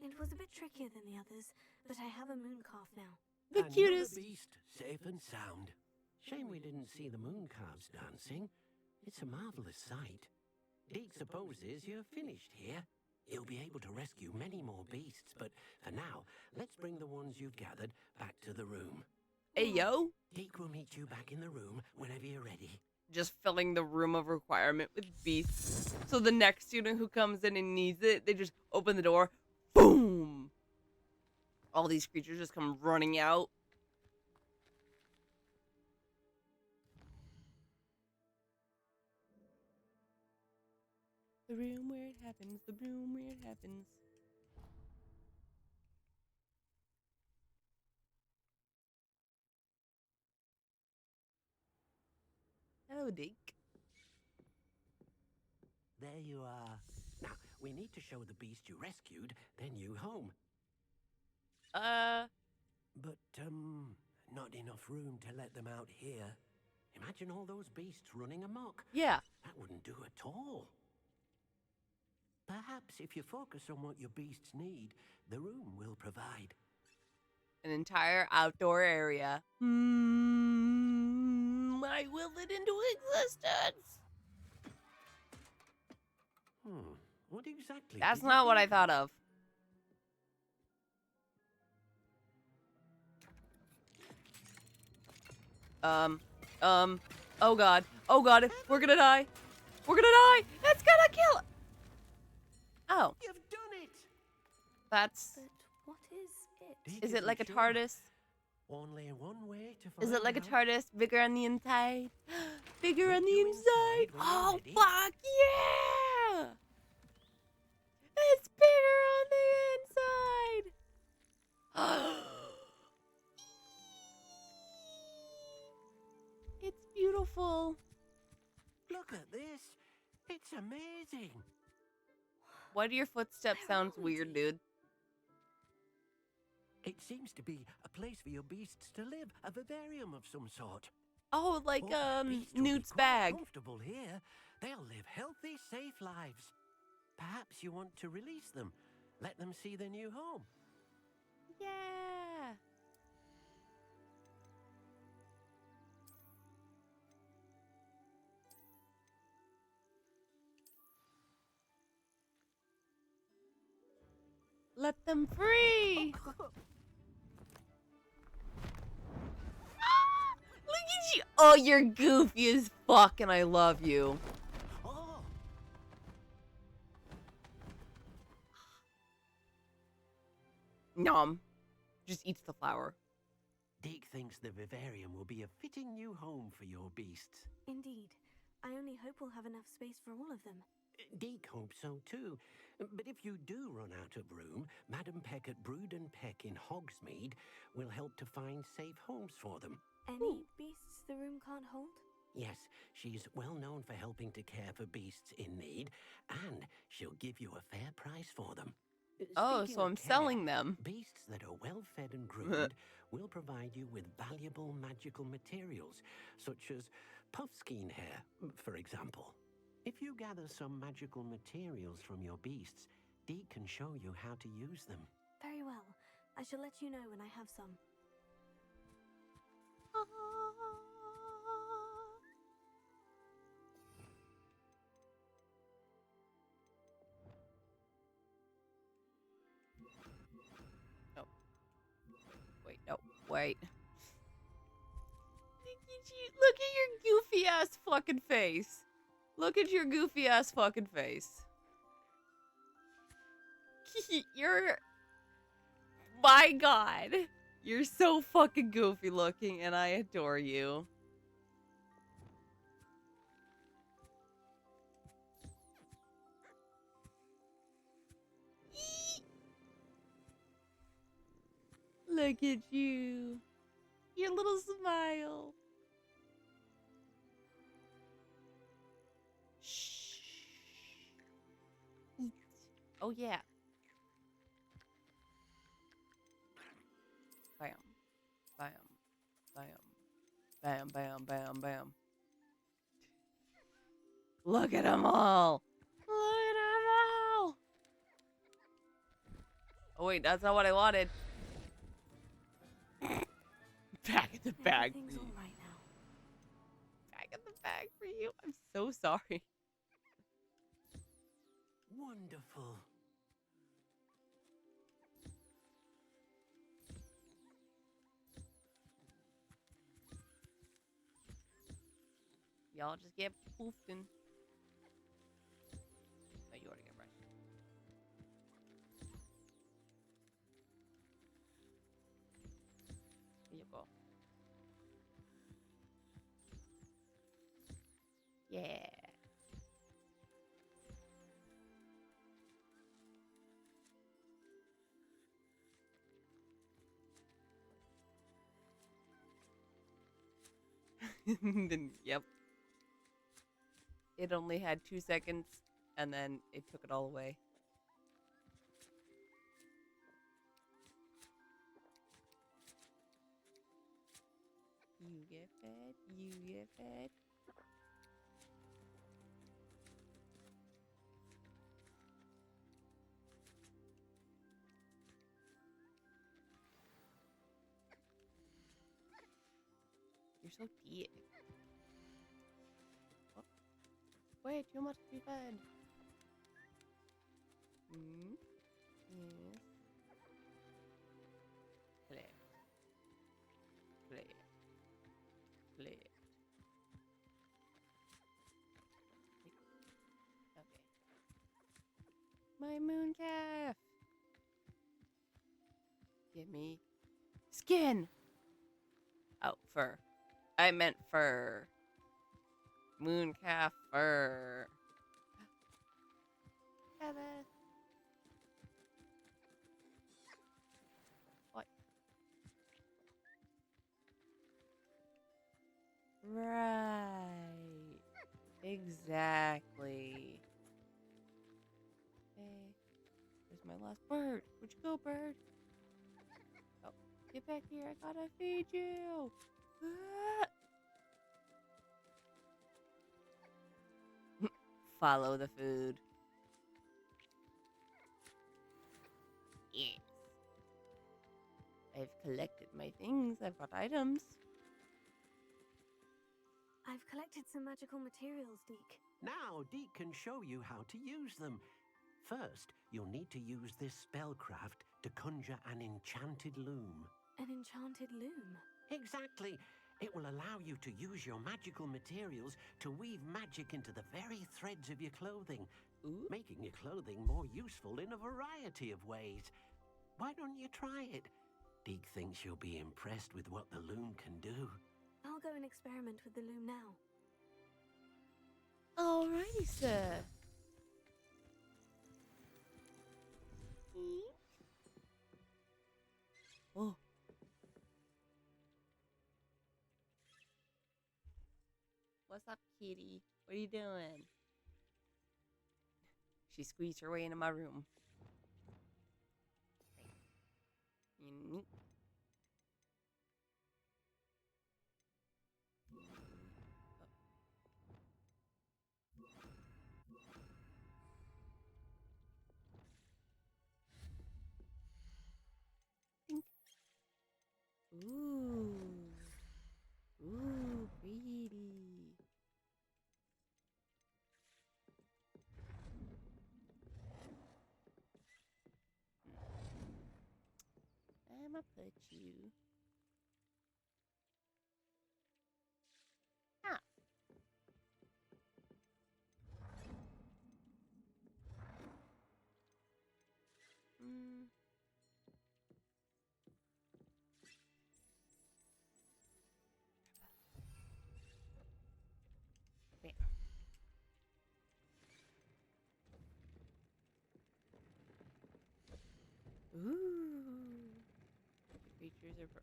It was a bit trickier than the others, but I have a moon calf now. The cutest. Another beast, safe and sound. Shame we didn't see the moon calves dancing. It's a marvelous sight. Deke supposes you're finished here. He'll be able to rescue many more beasts, but for now, let's bring the ones you've gathered back to the room. Hey, yo. Deke will meet you back in the room whenever you're ready. Just filling the room of requirement with beasts. So the next student who comes in and needs it, they just open the door. Boom! All these creatures just come running out. The room where it happens, the room where it happens. Hello, Deke. There you are. Now, we need to show the beast you rescued their new home. But, not enough room to let them out here. Imagine all those beasts running amok. Yeah. That wouldn't do at all. Perhaps if you focus on what your beasts need, the room will provide. An entire outdoor area. I willed it into existence. What exactly? That's not what I thought of. Oh god. Oh god, we're gonna die. We're gonna die. It's gonna kill. Oh. You've done it. But what is it? Is it like a TARDIS? Only one way to find Is it like a out. TARDIS? Bigger on the inside? Bigger on the inside? Oh, fuck yeah! It's bigger on the inside! It's beautiful. Look at this. It's amazing. Why do your footsteps sound weird, dude? It seems to be a place for your beasts to live, a vivarium of some sort. Oh, like, beasts will be Newt's quite bag. comfortable here. They'll live healthy, safe lives. Perhaps you want to release them. Let them see their new home. Yeah. Let them free. Look at you. Oh, you're goofy as fuck, and I love you. Nom. Just eats the flower. Deke thinks the vivarium will be a fitting new home for your beasts. Indeed. I only hope we'll have enough space for all of them. Deke hopes so too. But if you do run out of room, Madam Peck at Brood and Peck in Hogsmeade will help to find safe homes for them. Any beasts the room can't hold? Yes, she's well known for helping to care for beasts in need, and she'll give you a fair price for them. Oh, Speaking so of I'm care, selling them. Beasts that are well fed and groomed will provide you with valuable magical materials, such as puffskein hair, for example. If you gather some magical materials from your beasts, Deke can show you how to use them. Very well. I shall let you know when I have some. No. Wait, no. Wait. Look at your goofy ass fucking face. Look at your goofy ass fucking face. You're... My god. You're so fucking goofy looking, and I adore you. Look at you. Your little smile. Shh. Eat. Oh, yeah. Bam. Bam. Bam. Bam, bam, bam, bam. Look at them all. Look at them all. Oh, wait, that's not what I wanted. Back in the bag. Everything's all right now. Back in the bag for you. I'm so sorry. Wonderful. Y'all just get poofed and... No, you already get brushed. cool. Yeah. Then, yep. It only had 2 seconds, and then it took it all away. You get fed, you get fed. You're so big. Oh, way too much to be fed. Hmm. Yes. Play. Play. Play. Okay. My moon calf. Give me skin. Oh, fur. I meant fur. Moon calf fur. Heather. What? Right. Exactly. Hey, where's my last bird? Where'd you go, bird? Oh, get back here. I gotta feed you. Ah! Follow the food. Yes. I've collected my things. I've got items. I've collected some magical materials, Deke. Now, Deke can show you how to use them. First, you'll need to use this spellcraft to conjure an enchanted loom. An enchanted loom? Exactly. It will allow you to use your magical materials to weave magic into the very threads of your clothing, making your clothing more useful in a variety of ways. Why don't you try it? Deke thinks you'll be impressed with what the loom can do. I'll go and experiment with the loom now. Alrighty, sir. Oh. What's up, kitty? What are you doing? She squeezed her way into my room. Right. Ooh. Ooh, pretty. I'ma put you. Ah. Mm. There. Ooh. Creatures are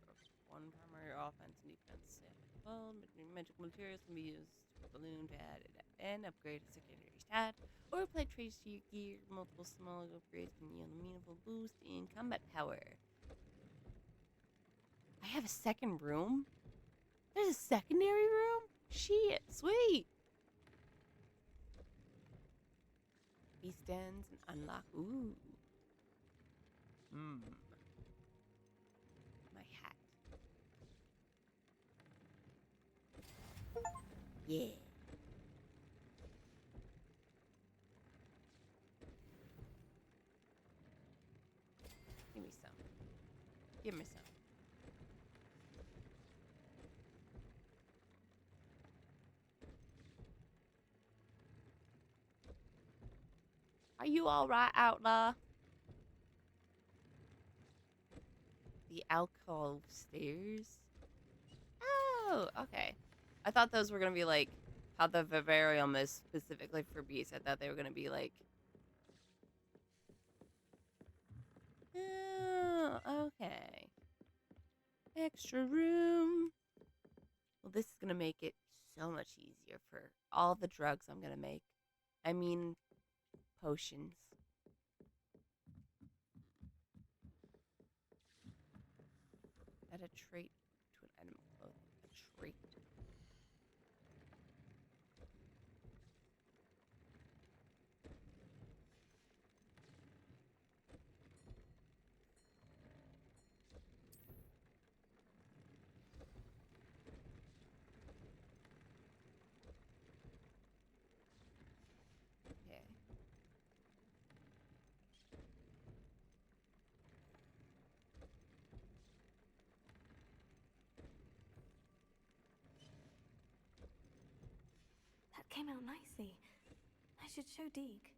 one primary offense and defense. Well, magical materials can be used to balloon pad and upgrade a secondary stat, or apply traits to your gear. Multiple small upgrades can yield a meaningful boost in combat power. I have a second room? There's a secondary room? Shit, sweet! Beast dens and unlock. Ooh. Hmm. My hat. Yeah. Give me some. Give me some. Are you alright, outlaw? The alcove stairs. Oh, okay. I thought those were gonna be like how the vivarium is specifically for bees. I thought they were gonna be like. Oh, okay. Extra room. Well, this is gonna make it so much easier for all the drugs I'm gonna make. I mean, potions. Add a trait to an item of clothing. A trait. Okay. That came out nicely. I should show Deke.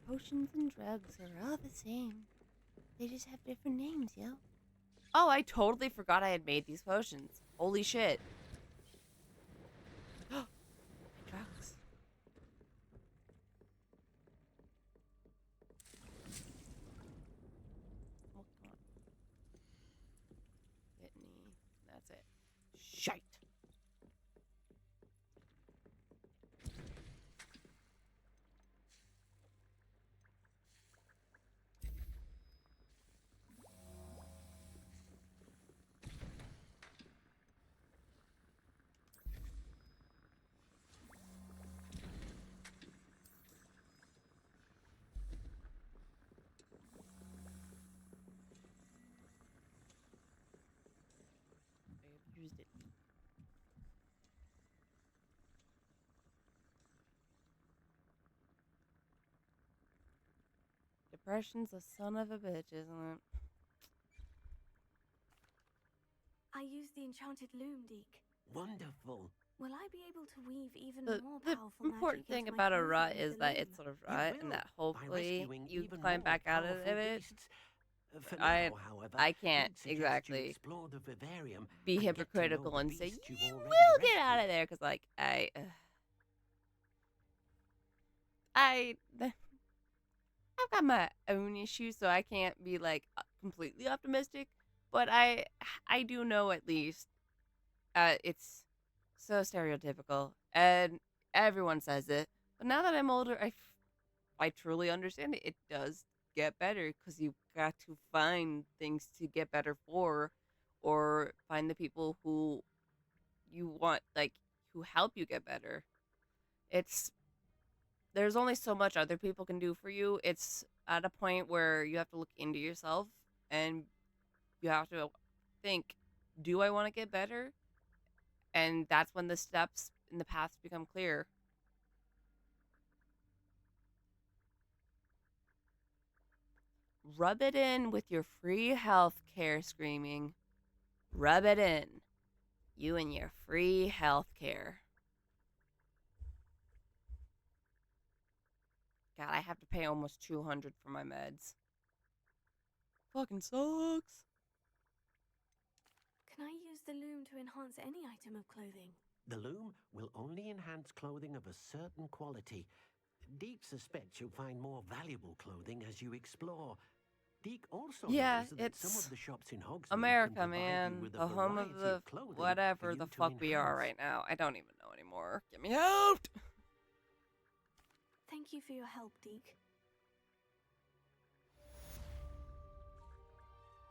Potions and drugs are all the same. They just have different names, yo. Oh, I totally forgot I had made these potions. Holy shit. Drugs. Oh, come on. Whitney. That's it. Shite. I used it. Depression's a son of a bitch, isn't it? I used the enchanted loom, Deke. Wonderful. Will I be able to weave even The more powerful important magic thing into my about a clothing rut with is the that loom? it's sort of You rut will, and that by hopefully rescuing you even climb more back out of powerful it. beasts. For I now, however, I can't I'd suggest you exactly explore the vivarium be and get to know hypocritical the and say beasts you've you already will get out rescued. of there because like I've got my own issues, so I can't be like completely optimistic. But I do know at least it's so stereotypical, and everyone says it. But now that I'm older, I truly understand it. It does get better because you've got to find things to get better for, or find the people who you want, like who help you get better. It's there's only so much other people can do for you. It's at a point where you have to look into yourself and you have to think, do I want to get better? And that's when the steps in the paths become clear. Rub it in with your free health care screaming. Rub it in. You and your free health care. God, I have to pay almost 200 for my meds. Fucking sucks. Can I use the loom to enhance any item of clothing? The loom will only enhance clothing of a certain quality. Deke suspects you'll find more valuable clothing as you explore. Deke also Yeah, knows that some it's of the shops in Hogsmeade America, can provide man. you with a The home of variety the of clothing for whatever you the to fuck we are enhance. right now. I don't even know anymore. Get me out! Thank you for your help, Deke.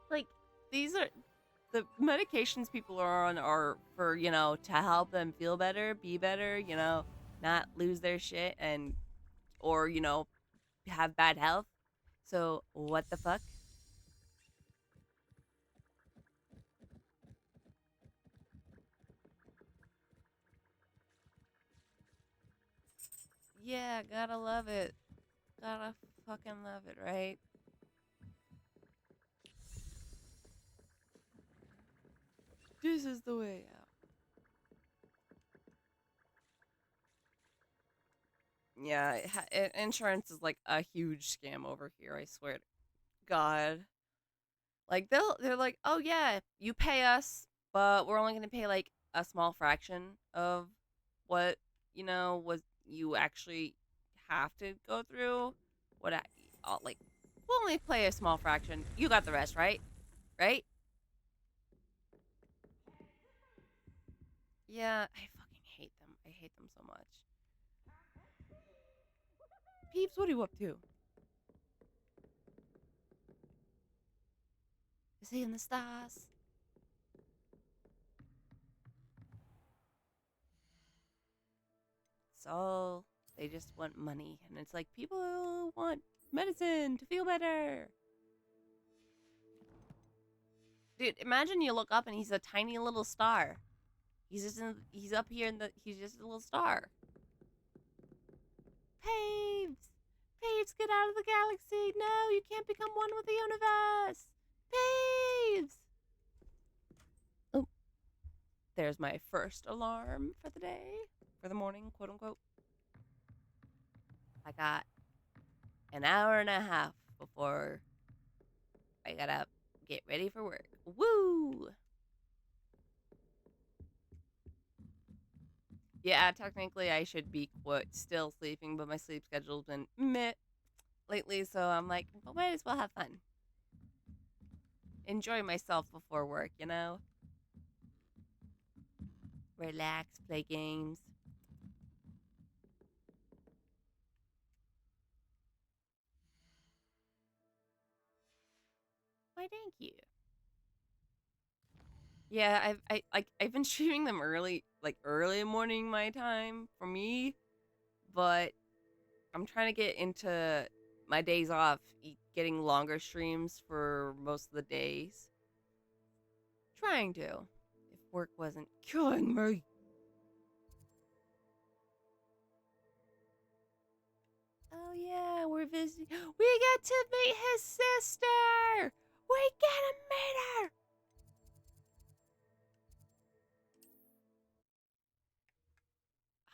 Like, these are the medications people are on are for, to help them feel better, be better, not lose their shit and or, have bad health. So, what the fuck? Yeah, gotta love it. Gotta fucking love it, right? This is the way out. Yeah, insurance is like a huge scam over here. I swear to God. Like they're like, oh yeah, you pay us, but we're only gonna pay like a small fraction of what was you actually have to go through. Like we'll only pay a small fraction. You got the rest, right? Right? Yeah, I fucking hate them. I hate them so much. Peeps, what are you up to? Is he in the stars? So they just want money, and it's like people want medicine to feel better. Dude, imagine you look up and he's a tiny little star. He's up here he's just a little star. Paves! Paves, get out of the galaxy! No, you can't become one with the universe! Paves! Oh. There's my first alarm for the day. For the morning, quote unquote. I got an hour and a half before I gotta get ready for work. Woo! Yeah, technically I should be still sleeping, but my sleep schedule's been meh lately, so I'm like, well, might as well have fun. Enjoy myself before work, you know? Relax, play games. Why, thank you. Yeah, I've been streaming them early morning my time for me, but I'm trying to get into my days off, getting longer streams for most of the days. Trying to, if work wasn't killing me. Oh yeah, we're visiting. We get to meet his sister. We get to meet her.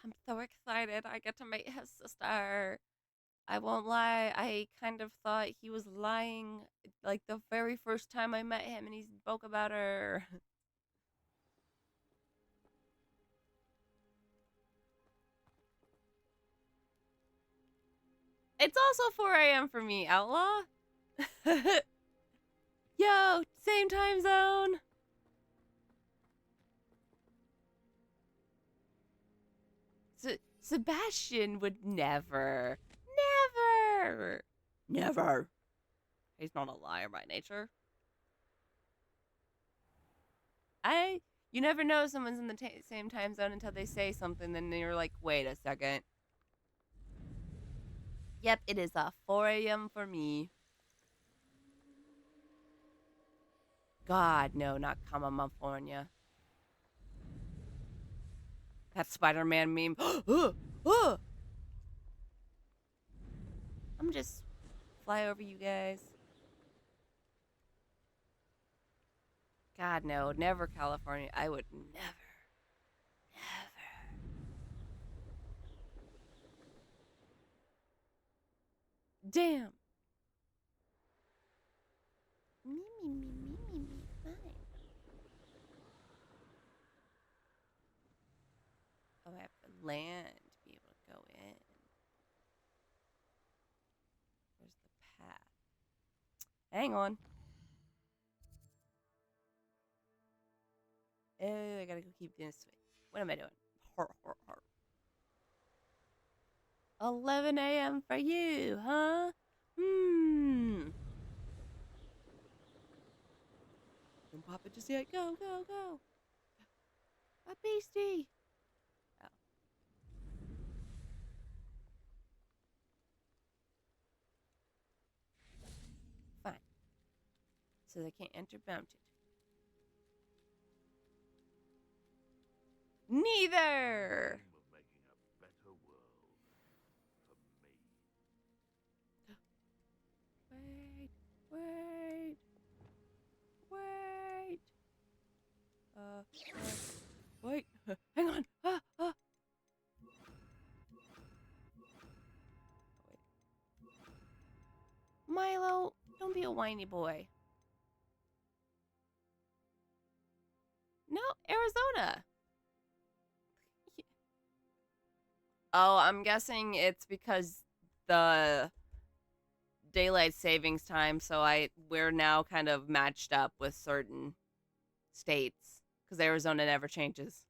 I'm so excited. I get to meet his sister. I won't lie, I kind of thought he was lying like the very first time I met him and he spoke about her. It's also 4 a.m. for me, Outlaw. Yo, same time zone. Sebastian would never. Never. He's not a liar by nature. You never know someone's in the same time zone until they say something, then you're like, wait a second. Yep, it is 4 a.m. for me. God, no, not California. That Spider-Man meme. I'm just fly over you guys. God, no, never California. I would never. Damn. Me, fine. Oh, I have to land to be able to go in. Where's the path? Hang on. Oh, I gotta go keep this way. What am I doing? 11 a.m. for you, huh? Don't pop it just yet. Go, go, go. A beastie. Oh. Fine. So they can't enter mounted. Neither. Wait. Wait. Hang on. Milo, don't be a whiny boy. No, Arizona. Oh, I'm guessing it's because the daylight savings time, so we're now kind of matched up with certain states because Arizona never changes.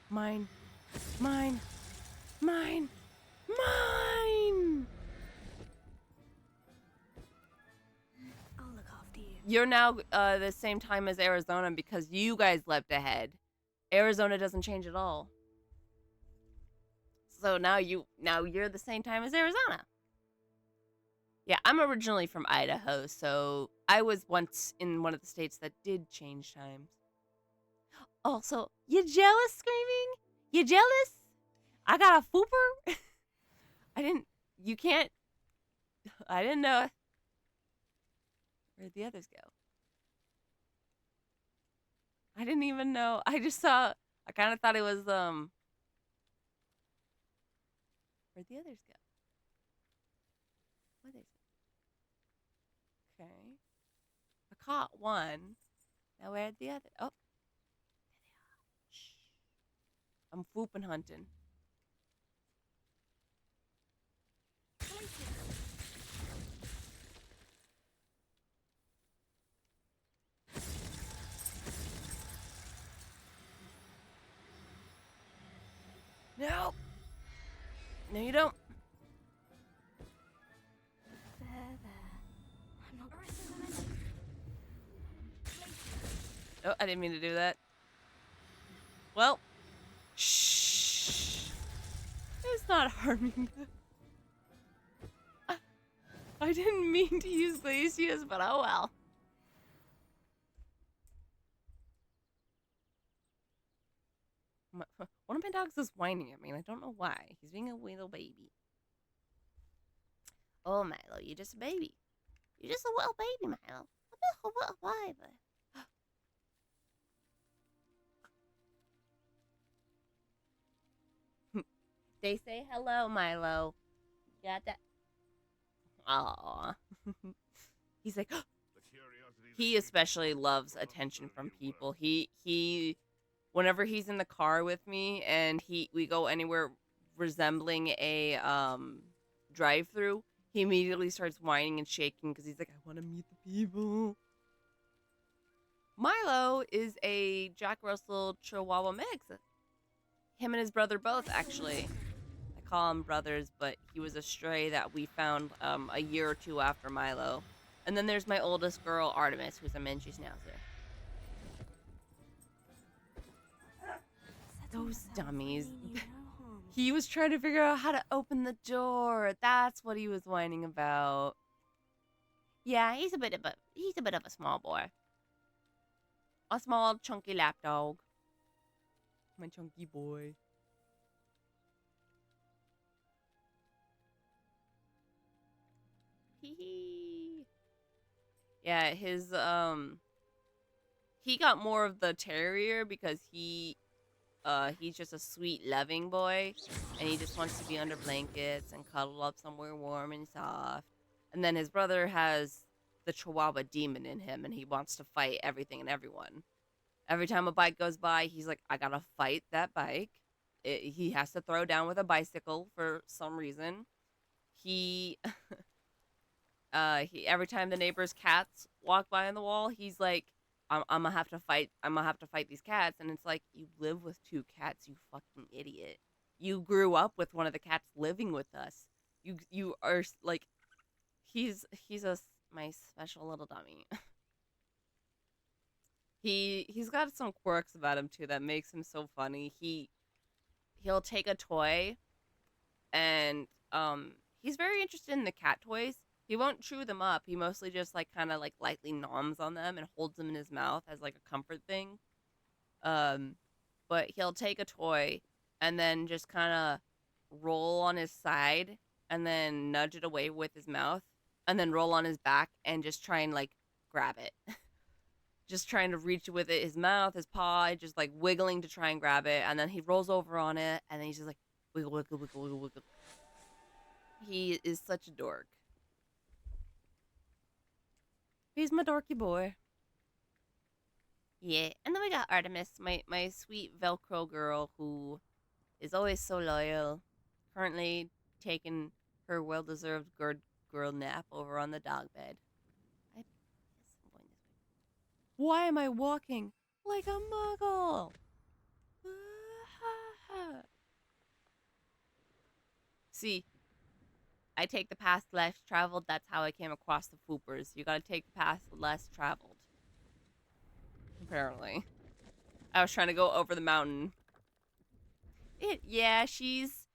Mine. Mine. Mine. Mine! I'll look after you. You're now the same time as Arizona because you guys leapt ahead. Arizona doesn't change at all. So now you're the same time as Arizona. Yeah, I'm originally from Idaho, so I was once in one of the states that did change times. Also, you jealous, Screaming? You jealous? I got a fooper? I didn't know. Where'd the others go? I didn't even know. I just saw, I kind of thought it was, where'd the others go? What is it? Okay. I caught one. Now where'd the other? Oh. There they are. Shh. I'm fooping hunting. No. No, you don't. I'm not. Oh, I didn't mean to do that. Well. Shh. It's not harming them. I didn't mean to use glaciers, but oh well. One of my dogs is whining at me, and I don't know why. He's being a little baby. Oh, Milo, you're just a baby. You're just a little baby, Milo. A little baby. They say hello, Milo. Got that? Aww. He's like, he especially loves attention from people. He, whenever he's in the car with me and we go anywhere resembling a drive-through, he immediately starts whining and shaking because he's like, I want to meet the people. Milo is a Jack Russell Chihuahua mix. Him and his brother both, actually. I call them brothers, but he was a stray that we found a year or two after Milo. And then there's my oldest girl, Artemis, who's a Manchu Schnauzer. Those dummies. He was trying to figure out how to open the door. That's what he was whining about. Yeah, he's a bit of a small boy. A small, chunky lapdog. My chunky boy. Hee. Yeah, his he got more of the terrier because he's just a sweet, loving boy, and he just wants to be under blankets and cuddle up somewhere warm and soft. And then his brother has the Chihuahua demon in him, and he wants to fight everything and everyone. Every time a bike goes by, he's like, I gotta fight that bike. He has to throw down with a bicycle for some reason. He every time the neighbor's cats walk by on the wall, he's like, I'm gonna have to fight these cats. And it's like, you live with two cats, you fucking idiot. You grew up with one of the cats living with us. You are like, he's my special little dummy. He's got some quirks about him too that makes him so funny. He'll take a toy and he's very interested in the cat toys. He won't chew them up. He mostly just like kind of like lightly noms on them and holds them in his mouth as like a comfort thing. But he'll take a toy and then just kind of roll on his side and then nudge it away with his mouth and then roll on his back and just try and like grab it. Just trying to reach with it, his mouth, his paw, just like wiggling to try and grab it. And then he rolls over on it, and then he's just like, wiggle, wiggle, wiggle, wiggle, wiggle. He is such a dork. He's my dorky boy. Yeah, and then we got Artemis, my sweet Velcro girl who is always so loyal. Currently taking her well-deserved good girl nap over on the dog bed. Why am I walking like a muggle? See, I take the path less traveled. That's how I came across the Foopers. You gotta take the path less traveled. Apparently. I was trying to go over the mountain. Yeah, she's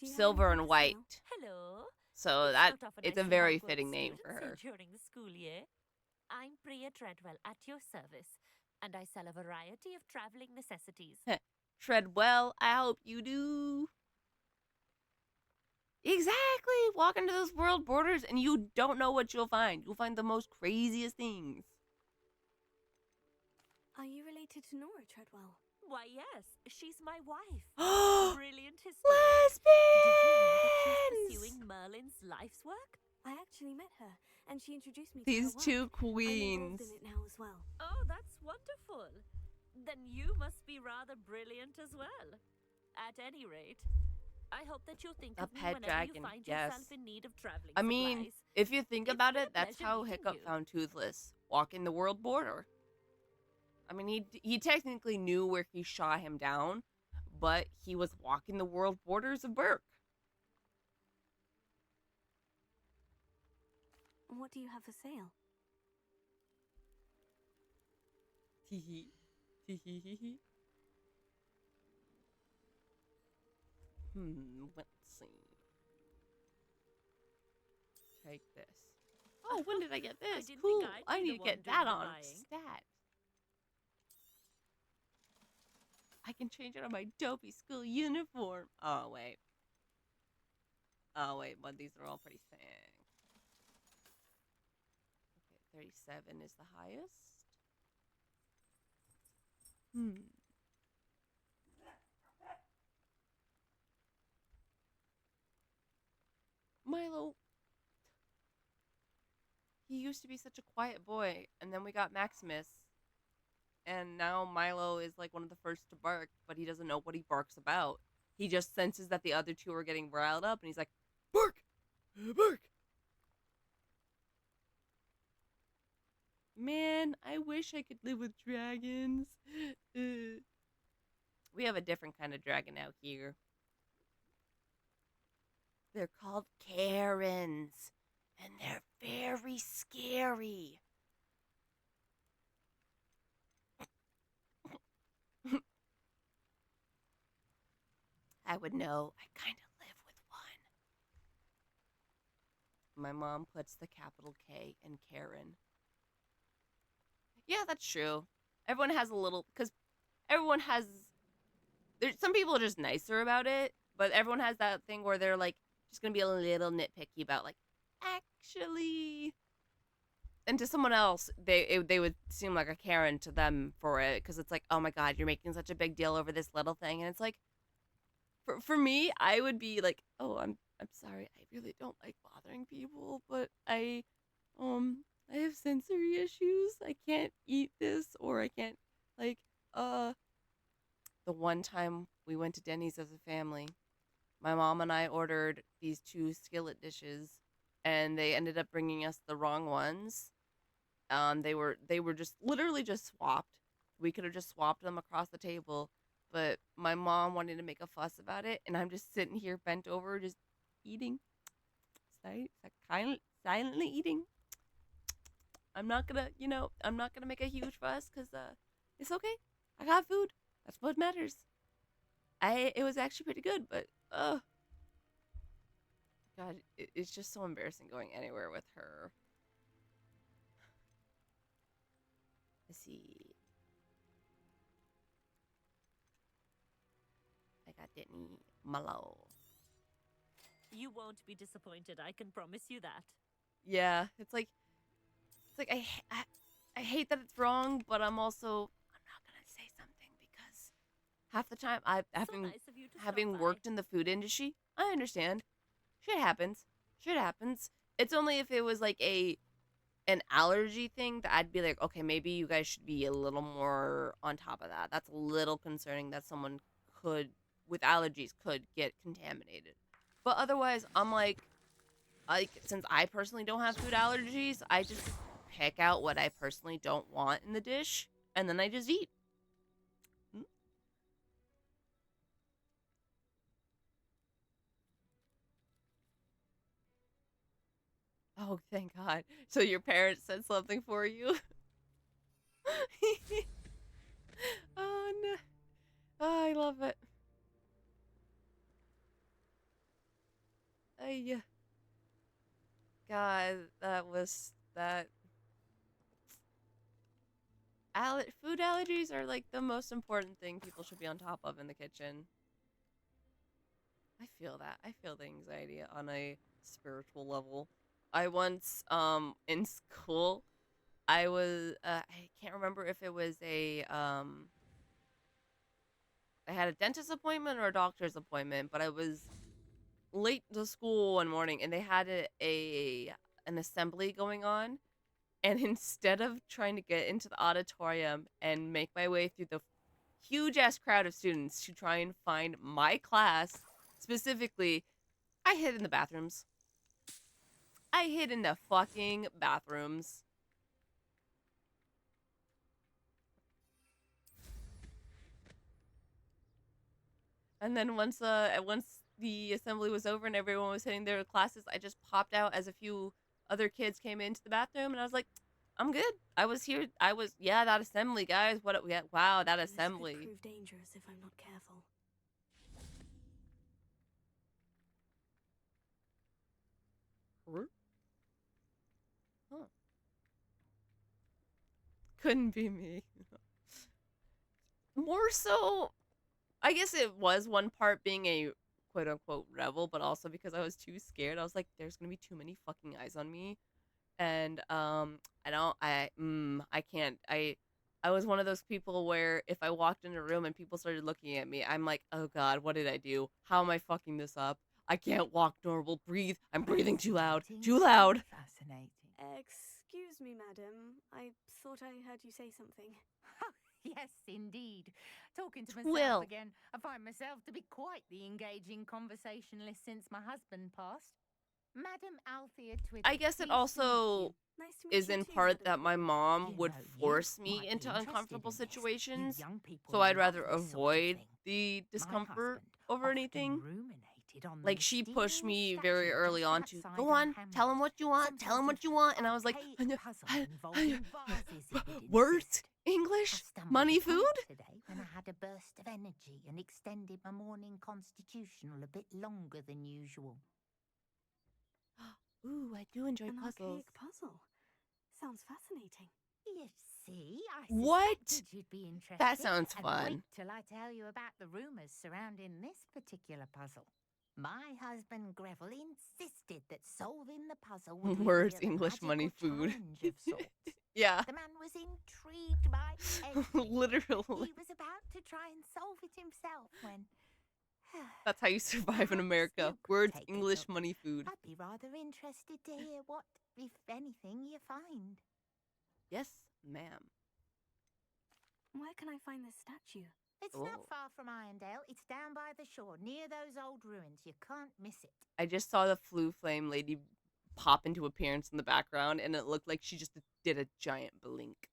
silver and white. Hello. So it's a very fitting name for her. During the school year. I'm Priya Treadwell at your service, and I sell a variety of traveling necessities. Treadwell, I hope you do. Exactly. Walk into those world borders and you don't know what you'll find. You'll find the most craziest things. Are you related to Nora Treadwell? Why, yes. She's my wife. Brilliant history. Lesbians! Did you know that she's pursuing Merlin's life's work? I actually met her, and she introduced me to These her work. two I'm queens. involved in it now as well. Oh, that's wonderful. Then you must be rather brilliant as well. At any rate, I hope that you'll think A of me pet whenever dragon, you find yes. yourself in need of traveling I mean, supplies. if you think It's about been it, a that's pleasure how meeting Hiccup you. found Toothless, walking the world border. I mean, he technically knew where he shot him down, but he was walking the world borders of Burke. What do you have for sale? Tee hee. Let's see. Take this. Oh, when did I get this? didn't Cool. think I'd I be need the to one get doing that the on buying. stat. I can change it on my dopey school uniform. Oh, wait. But these are all pretty sick. Okay, 37 is the highest. Milo. He used to be such a quiet boy, and then we got Maximus. And now Milo is like one of the first to bark, but he doesn't know what he barks about. He just senses that the other two are getting riled up, and he's like, bark! Bark! Man, I wish I could live with dragons. We have a different kind of dragon out here. They're called Karens, and they're very scary. I would know. I kind of live with one. My mom puts the capital K in Karen. Yeah, that's true. Everyone has a little, because everyone has, there's some people are just nicer about it, but everyone has that thing where they're like, just going to be a little nitpicky about like, actually, and to someone else, they would seem like a Karen to them for it, because it's like, oh my god, you're making such a big deal over this little thing, and it's like, for me, I would be like, oh, I'm sorry, I really don't like bothering people, but I have sensory issues. I can't eat this, or I can't, like, the one time we went to Denny's as a family, my mom and I ordered these 2 skillet dishes, and they ended up bringing us the wrong ones. They were just literally just swapped. We could have just swapped them across the table, but my mom wanted to make a fuss about it, and I'm just sitting here bent over, just eating, silently eating. I'm not gonna make a huge fuss, because it's okay. I got food. That's what matters. It was actually pretty good, but God, it's just so embarrassing going anywhere with her. Let's see. I got Denny Malo. You won't be disappointed, I can promise you that. Yeah, it's like, It's like I hate that it's wrong, but I'm not gonna say something because half the time having worked in the food industry, I understand. Shit happens. Shit happens. It's only if it was like an allergy thing that I'd be like, okay, maybe you guys should be a little more on top of that. That's a little concerning that someone could with allergies could get contaminated. But otherwise, I'm like since I personally don't have food allergies, I just pick out what I personally don't want in the dish and then I just eat. Oh, thank God. So your parents said something for you? Oh, no. Oh, I love it. God, that was that. Food allergies are like the most important thing people should be on top of in the kitchen. I feel that. I feel the anxiety on a spiritual level. I once, in school, I can't remember if it was I had a dentist appointment or a doctor's appointment, but I was late to school one morning and they had an assembly going on. And instead of trying to get into the auditorium and make my way through the huge ass crowd of students to try and find my class specifically, I hid in the bathrooms. I hid in the fucking bathrooms. And then once the assembly was over and everyone was hitting their classes, I just popped out as a few other kids came into the bathroom, and I was like, I'm good. I was here. That assembly, guys. Wow, that assembly. This could prove dangerous if I'm not careful. Huh. Couldn't be me. More so, I guess it was one part being a quote unquote rebel, but also because I was too scared. I was like, there's gonna be too many fucking eyes on me. And I can't. I was one of those people where if I walked in a room and people started looking at me, I'm like, oh God, what did I do? How am I fucking this up? I can't walk normal. Breathe. I'm breathing too loud. Too loud. Fascinating. Excuse me, madam. I thought I heard you say something. Yes, indeed. Talking to Twill. myself again. I find myself to be quite the engaging conversationalist since my husband passed. Madam Althea Twiddle. I guess it also is in part that my mom would force me into uncomfortable situations, so I'd rather avoid the discomfort over anything. Like, she pushed me very early on to, go on, tell him what you want, and I was like, words, English, money, food? Today when I had a burst of energy and extended my morning constitutional a bit longer than usual. Ooh, I do enjoy An puzzles. archaic puzzle. Sounds fascinating. You see, I What? suspected you'd be interested. That sounds And fun. wait till I tell you about the rumors surrounding this particular puzzle. My husband Greville insisted that solving the puzzle would Words, reveal a English, money, magical food. challenge of sorts. Yeah. The man was intrigued by everything. Literally. He was about to try and solve it himself when That's how you survive in America. Words, English, money, food. I'd be rather interested to hear what, if anything, you find. Yes, ma'am. Where can I find this statue? It's not far from Irondale. It's down by the shore, near those old ruins. You can't miss it. I just saw the Flu Flame lady pop into appearance in the background, and it looked like she just did a giant blink.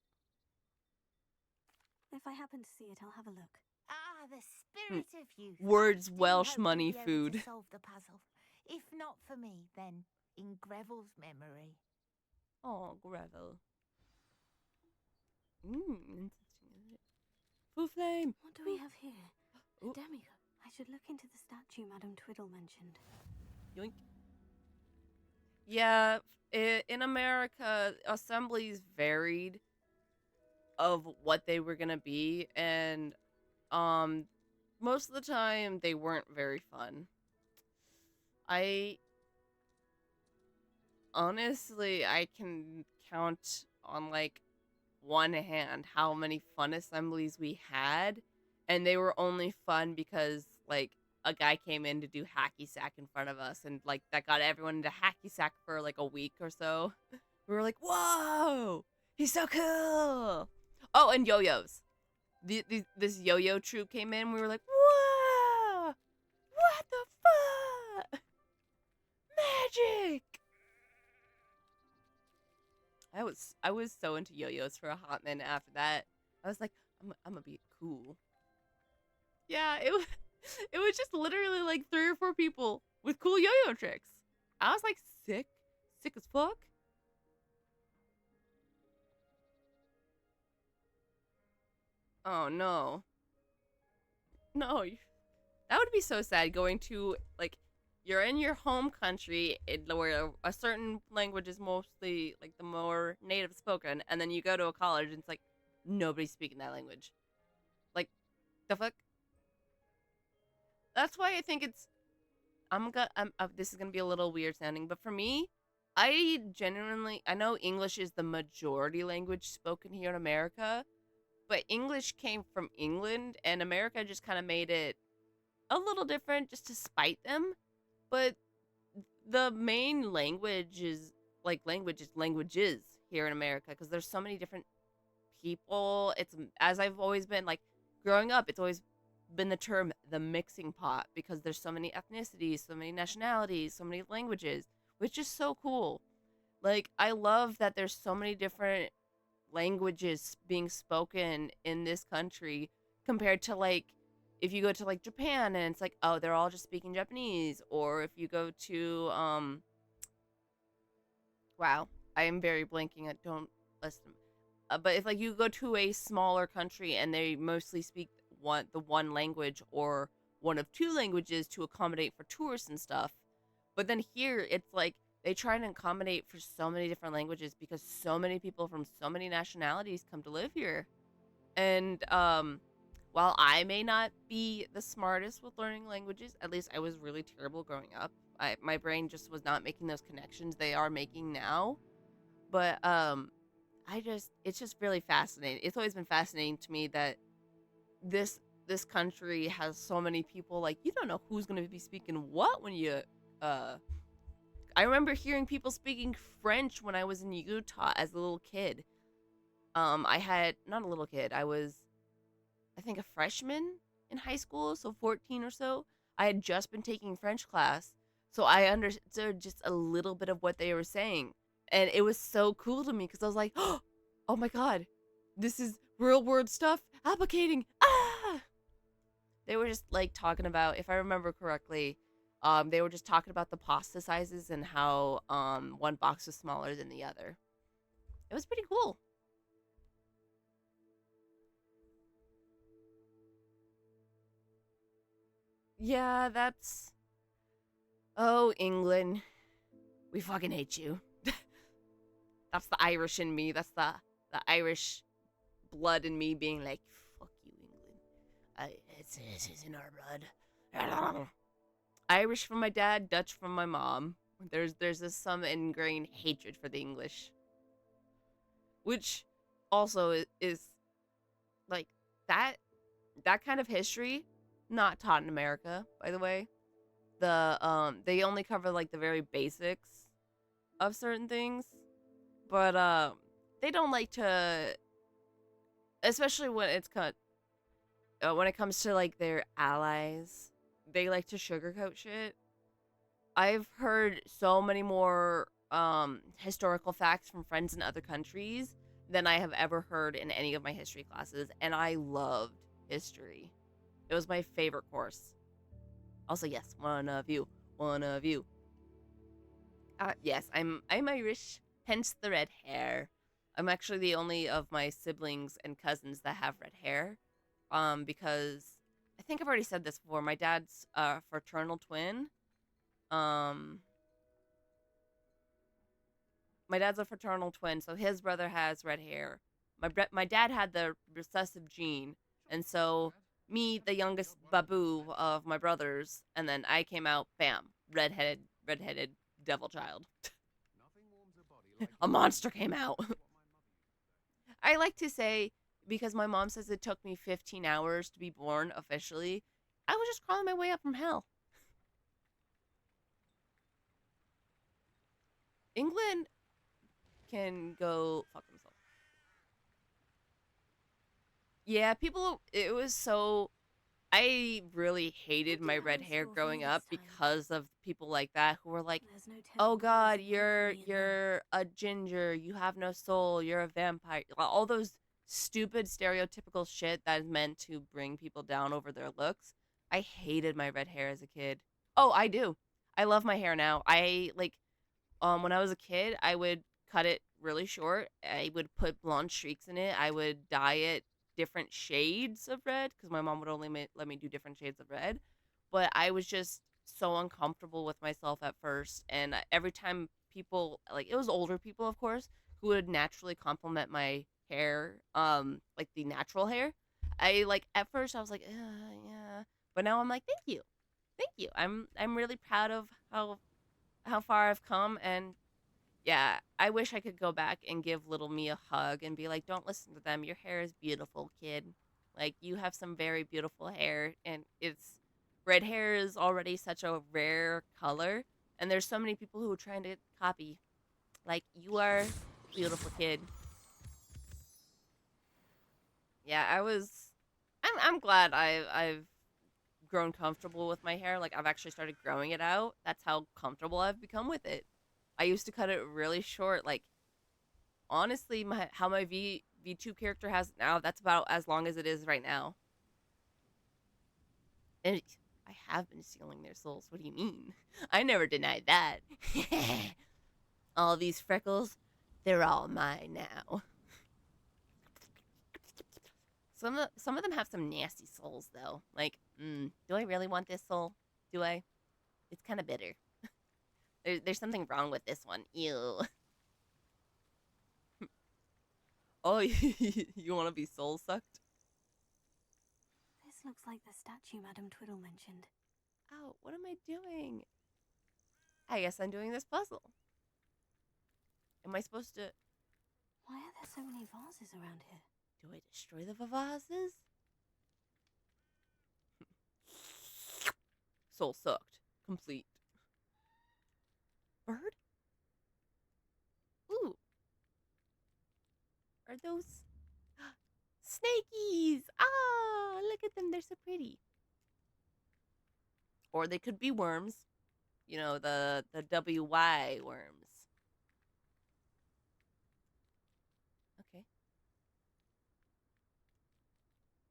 If I happen to see it, I'll have a look. Ah, the spirit of youth. Words, I do Welsh, hope to money, be able food. to solve the puzzle. If not for me, then in Greville's memory. Oh, Greville. Interesting, isn't it? Flu Flame. What do we have here? A demigod. I should look into the statue Madame Twiddle mentioned. Yoink. Yeah, in America, assemblies varied of what they were gonna be, and most of the time they weren't very fun. Honestly, I can count on like one hand how many fun assemblies we had, and they were only fun because like a guy came in to do hacky sack in front of us, and like that got everyone into hacky sack for like a week or so. We were like, "Whoa, he's so cool!" Oh, and yo-yos. This yo-yo troupe came in. We were like, "Whoa, what the fuck, magic!" I was so into yo-yos for a hot minute after that. I was like, I'm gonna be cool. Yeah, it was just literally like 3 or 4 people with cool yo-yo tricks. I was like sick as fuck. Oh no, no, that would be so sad. Going to like, you're in your home country where a certain language is mostly like the more native spoken, and then you go to a college and it's like nobody's speaking that language. Like, the fuck? That's why I think it's this is gonna be a little weird sounding, but for me, I know English is the majority language spoken here in America, but English came from England, and America just kind of made it a little different just to spite them. But the main language is like languages here in America, because there's so many different people. It's, as I've always been like growing up, it's always been the term the mixing pot, because there's so many ethnicities, so many nationalities, so many languages, which is so cool. Like, I love that there's so many different languages being spoken in this country, compared to like if you go to like Japan and it's like, oh, they're all just speaking Japanese. Or if you go to wow, I am very blanking. I don't listen. But if like you go to a smaller country and they mostly speak the one language or one of 2 languages to accommodate for tourists and stuff. But then here it's like they try and accommodate for so many different languages, because so many people from so many nationalities come to live here. And while I may not be the smartest with learning languages, at least I was really terrible growing up. My brain just was not making those connections they are making now. But it's just really fascinating. It's always been fascinating to me that this country has so many people. Like, you don't know who's going to be speaking what when you I remember hearing people speaking French when I was in Utah as a little kid. I had, not a little kid, I was, I think, a freshman in high school, so 14 or so. I had just been taking French class, so I understood just a little bit of what they were saying. And it was so cool to me, because I was like, oh my god, this is real world stuff applicating. Ah! They were just like talking about, if I remember correctly, they were just talking about the pasta sizes and how one box was smaller than the other. It was pretty cool. Yeah, that's... Oh, England. We fucking hate you. That's the Irish in me. That's the Irish blood in me being like, fuck you, England. It's in our blood. Irish from my dad, Dutch from my mom. There's some ingrained hatred for the English, which also is like that kind of history not taught in America, by the way. They only cover like the very basics of certain things, but they don't like to, especially when when it comes to like their allies. They like to sugarcoat shit. I've heard so many more historical facts from friends in other countries than I have ever heard in any of my history classes, and I loved history. It was my favorite course. Also, yes, one of you. Yes, I'm Irish, hence the red hair. I'm actually the only of my siblings and cousins that have red hair, because I think I've already said this before. My dad's fraternal twin. Um, my dad's a fraternal twin, so his brother has red hair. My dad had the recessive gene, and so me, the youngest babu of my brothers, and then I came out, bam, redheaded devil child. A monster came out. I like to say, because my mom says it took me 15 hours to be born officially, I was just crawling my way up from hell. England can go fuck themselves. Yeah, it was so. I really hated my red hair growing up because of people like that who were like, "Oh God, you're a ginger. You have no soul. You're a vampire." All those stupid stereotypical shit that is meant to bring people down over their looks. I hated my red hair as a kid. Oh, I do. I love my hair now. I like when I was a kid, I would cut it really short. I would put blonde streaks in it. I would dye it different shades of red because my mom would only let me do different shades of red. But I was just so uncomfortable with myself at first, and every time people like it was older people, of course, who would naturally compliment my hair, like the natural hair. I like at first I was like, yeah, but now I'm like, thank you. I'm really proud of how far I've come, and yeah, I wish I could go back and give little me a hug and be like, "Don't listen to them. Your hair is beautiful, kid. Like you have some very beautiful hair, and it's red hair is already such a rare color, and there's so many people who are trying to copy. Like you are beautiful, kid." Yeah, I'm glad I've grown comfortable with my hair. Like I've actually started growing it out. That's how comfortable I've become with it. I used to cut it really short. Like honestly, how my V2 character has it now, that's about as long as it is right now. And I have been stealing their souls. What do you mean? I never denied that. All these freckles, they're all mine now. Some of them have some nasty souls though. Like, do I really want this soul? Do I? It's kind of bitter. There's something wrong with this one. Ew. Oh, you want to be soul sucked? This looks like the statue Madame Twiddle mentioned. Oh, what am I doing? I guess I'm doing this puzzle. Am I supposed to... Why are there so many vases around here? Do I destroy the vases? Soul sucked. Complete. Bird? Ooh. Are those... Snakies! Ah, look at them. They're so pretty. Or they could be worms. You know, the WY worms. Okay.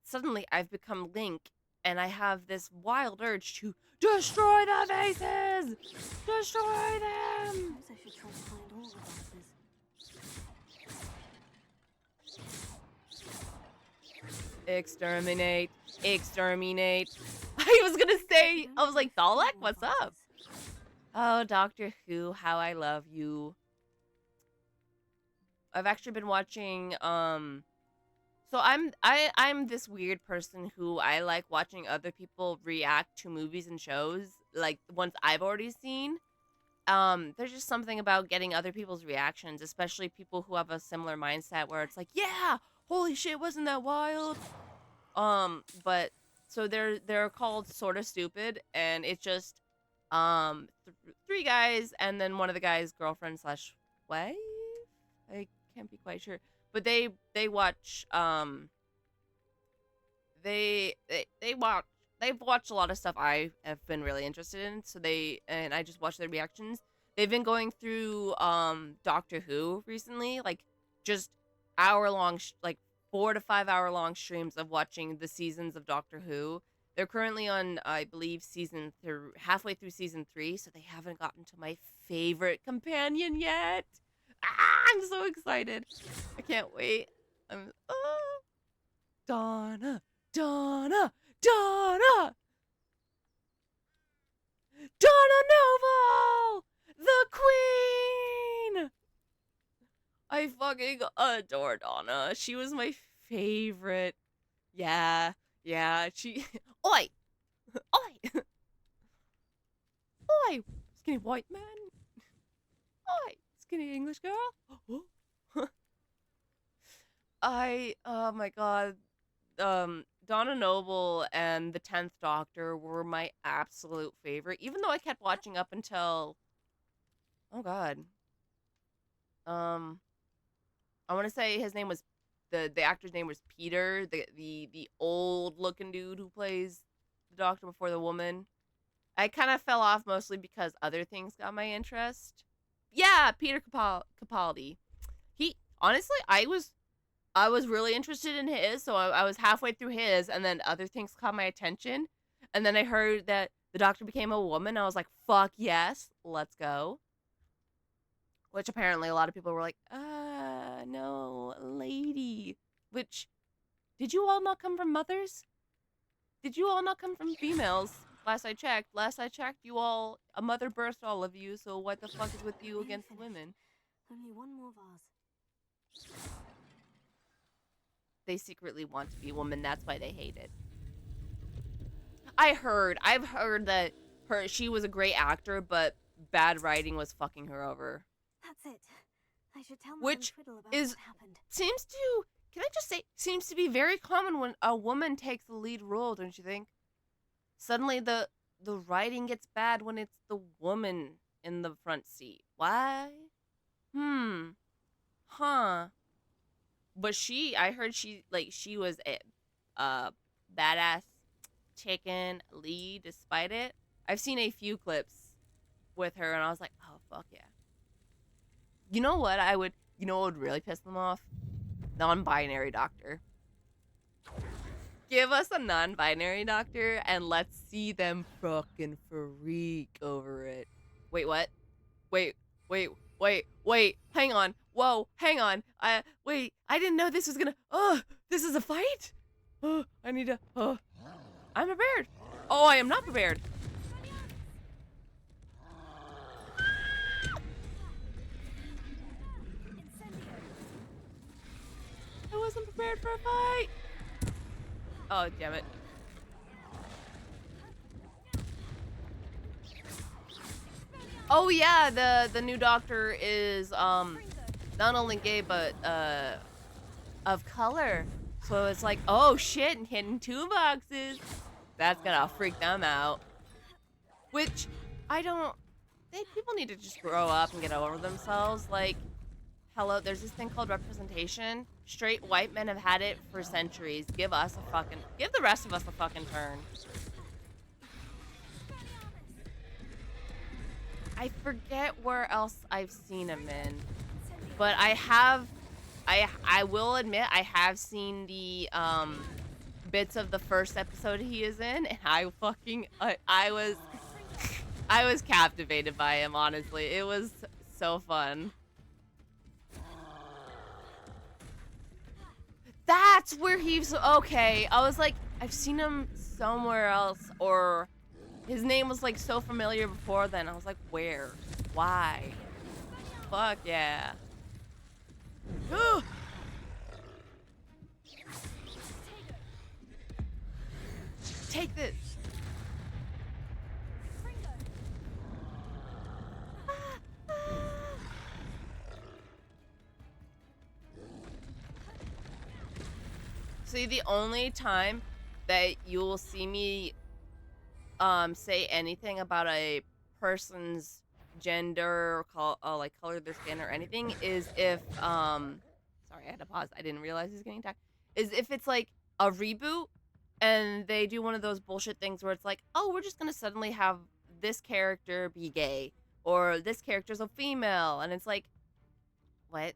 Suddenly, I've become Link, and I have this wild urge to destroy the vases! Destroy them! Suppose I should try to find all the vases. Exterminate. Exterminate. I was gonna say, I was like, Dalek, what's up? Oh, Doctor Who, how I love you. I've actually been watching, so I'm this weird person who I like watching other people react to movies and shows, like ones I've already seen. There's just something about getting other people's reactions, especially people who have a similar mindset where it's like, yeah, holy shit, wasn't that wild? But so they're called Sorta Stupid, and it's just three guys and then one of the guys' girlfriend slash wife. I can't be quite sure, but they watch they've watched a lot of stuff I have been really interested in, so I just watch their reactions. They've been going through Doctor Who recently, like just hour long like 4 to 5 hour long streams of watching the seasons of Doctor Who. They're currently on, I believe, halfway through season 3, so they haven't gotten to my favorite companion yet. I'm so excited. I can't wait. Donna, Donna, Donna! Donna Noble! The Queen! I fucking adore Donna. She was my favorite. Yeah, she... Oi! Oi! Oi! Skinny white man! Oi! skinny English girl. Oh my god. Donna Noble and the 10th Doctor were my absolute favorite, even though I kept watching up until, oh god. I want to say his name was, the actor's name was Peter, the old looking dude who plays the Doctor before the woman. I kind of fell off mostly because other things got my interest. Yeah, Peter Capaldi. He, honestly, I was really interested in his, so I was halfway through his, and then other things caught my attention. And then I heard that the Doctor became a woman. I was like, fuck yes, let's go. Which apparently a lot of people were like, no, lady. Which, did you all not come from mothers? Did you all not come from females? Last I checked, you all, a mother birthed all of you, so what the fuck is with you against women? Only one more vase. They secretly want to be women, that's why they hate it. I've heard that she was a great actor, but bad writing was fucking her over. That's it. I should tell Which Twiddle about is, what happened. can I just say, seems to be very common when a woman takes the lead role, don't you think? Suddenly the writing gets bad when it's the woman in the front seat. Why? Huh. But I heard she was a badass chicken lead despite it. I've seen a few clips with her and I was like, oh, fuck yeah. You know what would really piss them off? Non-binary Doctor. Give us a non-binary Doctor and let's see them fucking freak over it. Wait, what? Wait. Hang on. Whoa, hang on. Wait, I didn't know this was gonna, this is a fight? I need to, I'm prepared. Oh, I am not prepared. I wasn't prepared for a fight. Oh, damn it. Oh yeah, the new Doctor is not only gay but of color. So it's like, oh shit, and hitting 2 boxes. That's gonna freak them out. Which people need to just grow up and get over themselves. Like, hello, there's this thing called representation. Straight white men have had it for centuries. Give the rest of us a fucking turn. I forget where else I've seen him in, but I will admit I have seen the bits of the first episode he is in, and I was captivated by him, honestly. It was so fun. That's where he's okay. I was like, I've seen him somewhere else, or his name was like so familiar before then. I was like, where? Why? Fuck yeah. Take this. See, the only time that you will see me say anything about a person's gender or like color of their skin or anything is if sorry, I had to pause. I didn't realize he was getting attacked. Is if it's like a reboot and they do one of those bullshit things where it's like, oh, we're just gonna suddenly have this character be gay or this character's a female, and it's like, what?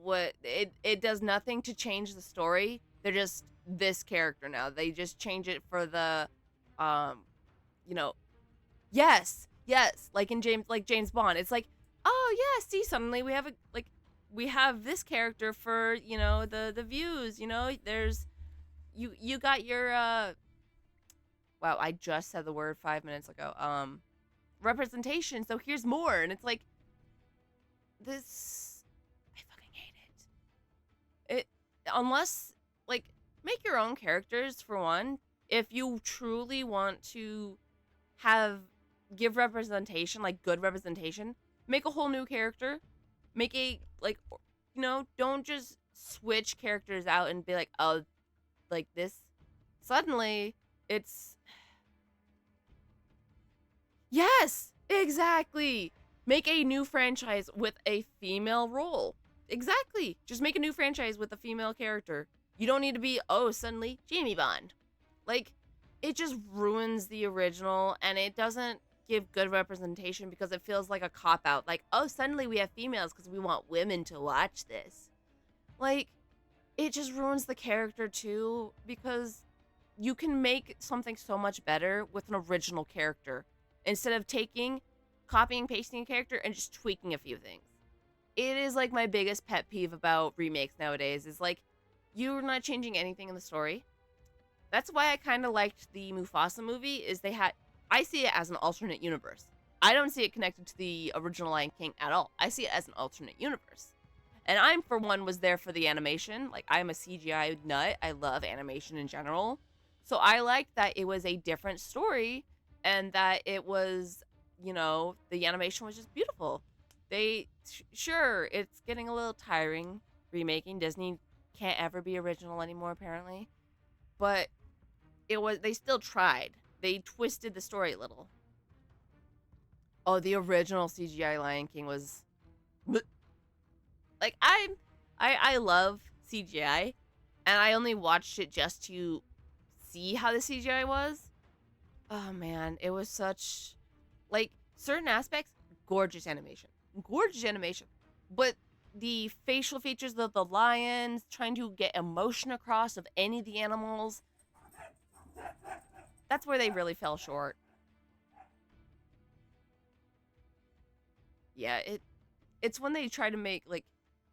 It does nothing to change the story. They're just this character now. They just change it for the, yes, like in James Bond. It's like, oh yeah, see, suddenly we have this character for, the views, there's, you got your, wow, I just said the word 5 minutes ago, representation, so here's more, and it's like, this, I fucking hate it. Unless, like, make your own characters, for one. If you truly want to give representation, like good representation, make a whole new character. Make a, like, don't just switch characters out and be like, oh, like this. Suddenly, it's... Yes, exactly. Make a new franchise with a female role. Exactly. Just make a new franchise with a female character. You don't need to be, oh, suddenly Jamie Bond. Like, it just ruins the original, and it doesn't give good representation because it feels like a cop-out. Like, oh, suddenly we have females because we want women to watch this. Like, it just ruins the character, too, because you can make something so much better with an original character instead of copying, pasting a character, and just tweaking a few things. It is, like, my biggest pet peeve about remakes nowadays is, like, you're not changing anything in the story. That's why I kind of liked the Mufasa movie, is I see it as an alternate universe. I don't see it connected to the original Lion King at all. I see it as an alternate universe. And I, for one, was there for the animation. Like, I'm a CGI nut. I love animation in general. So I liked that it was a different story and that it was, the animation was just beautiful. Sure, it's getting a little tiring remaking. Disney can't ever be original anymore, apparently. But they still tried. They twisted the story a little. Oh, the original CGI Lion King was... Like, I love CGI, and I only watched it just to see how the CGI was. Oh, man, it was such... Like, certain aspects, gorgeous animation. Gorgeous animation. But the facial features of the lions, trying to get emotion across of any of the animals, that's where they really fell short. Yeah, it's when they try to make, like,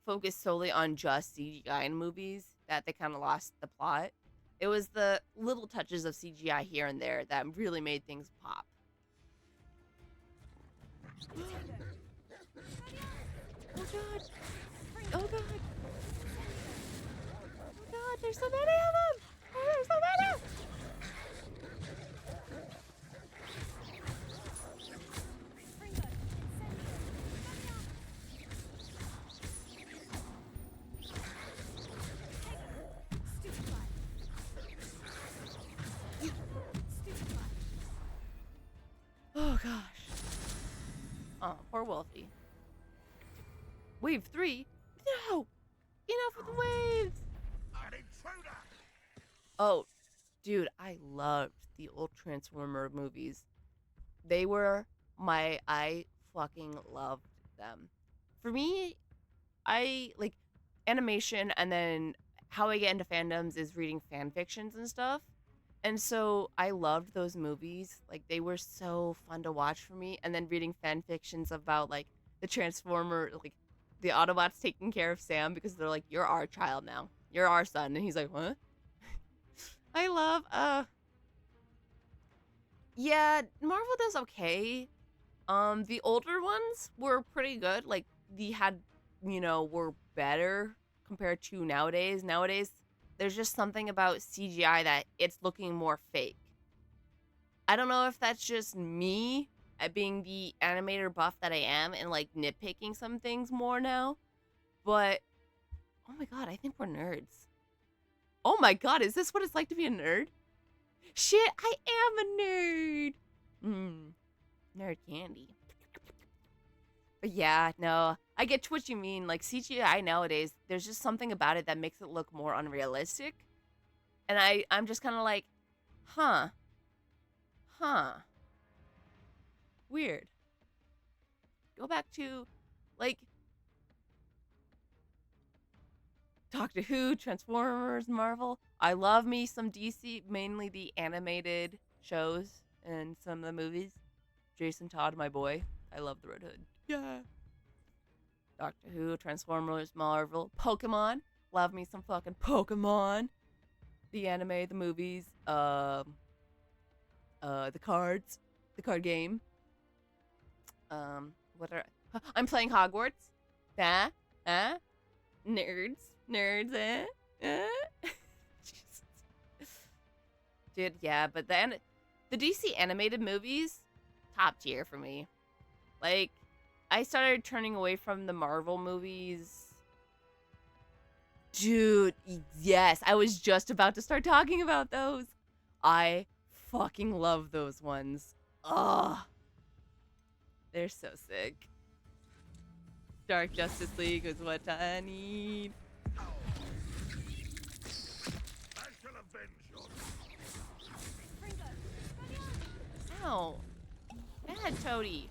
focus solely on just CGI in movies that they kind of lost the plot. It was the little touches of CGI here and there that really made things pop. Oh god! Oh god! Oh god, there's so many of them! Oh, there's so many! Oh gosh. Oh, poor Wolfie. Wave 3? No! Enough with the waves! An intruder! Oh, dude, I loved the old Transformer movies. I fucking loved them. For me, I like animation, and then how I get into fandoms is reading fan fictions and stuff. And so I loved those movies. Like, they were so fun to watch for me. And then reading fan fictions about, like, the Transformer, like, the Autobots taking care of Sam because they're like, you're our child now. You're our son. And he's like, what? I love, yeah, Marvel does okay. The older ones were pretty good. Like, were better compared to nowadays. Nowadays, there's just something about CGI that it's looking more fake. I don't know if that's just me at being the animator buff that I am and, like, nitpicking some things more now. But, oh my god, I think we're nerds. Oh my god, is this what it's like to be a nerd? Shit, I am a nerd! Nerd candy. But yeah, no, I get what you mean. Like, CGI nowadays, there's just something about it that makes it look more unrealistic. And I'm just kind of like, huh. Weird. Go back to, like, Doctor Who, Transformers, Marvel. I love me some DC, mainly the animated shows and some of the movies. Jason Todd, my boy. I love the Red Hood. Yeah. Doctor Who, Transformers, Marvel, Pokemon. Love me some fucking Pokemon. The anime, the movies, the cards, the card game. I'm playing Hogwarts. Nerds, Dude, yeah, but the DC animated movies, top tier for me. Like, I started turning away from the Marvel movies. Dude, yes. I was just about to start talking about those. I fucking love those ones. Ugh. They're so sick. Dark Justice League is what I need. Ow. Bad Toady.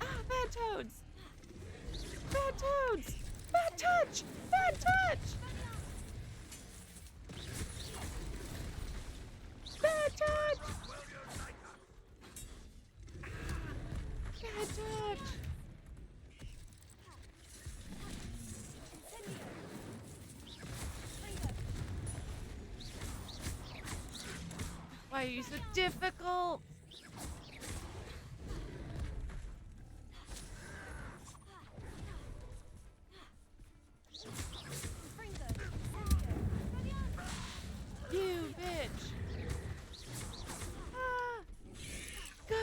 Ah, bad toads. Bad toads. Bad touch. Bad touch. Bad touch. Bad touch. Why are you so difficult? You bitch. Ah. Go.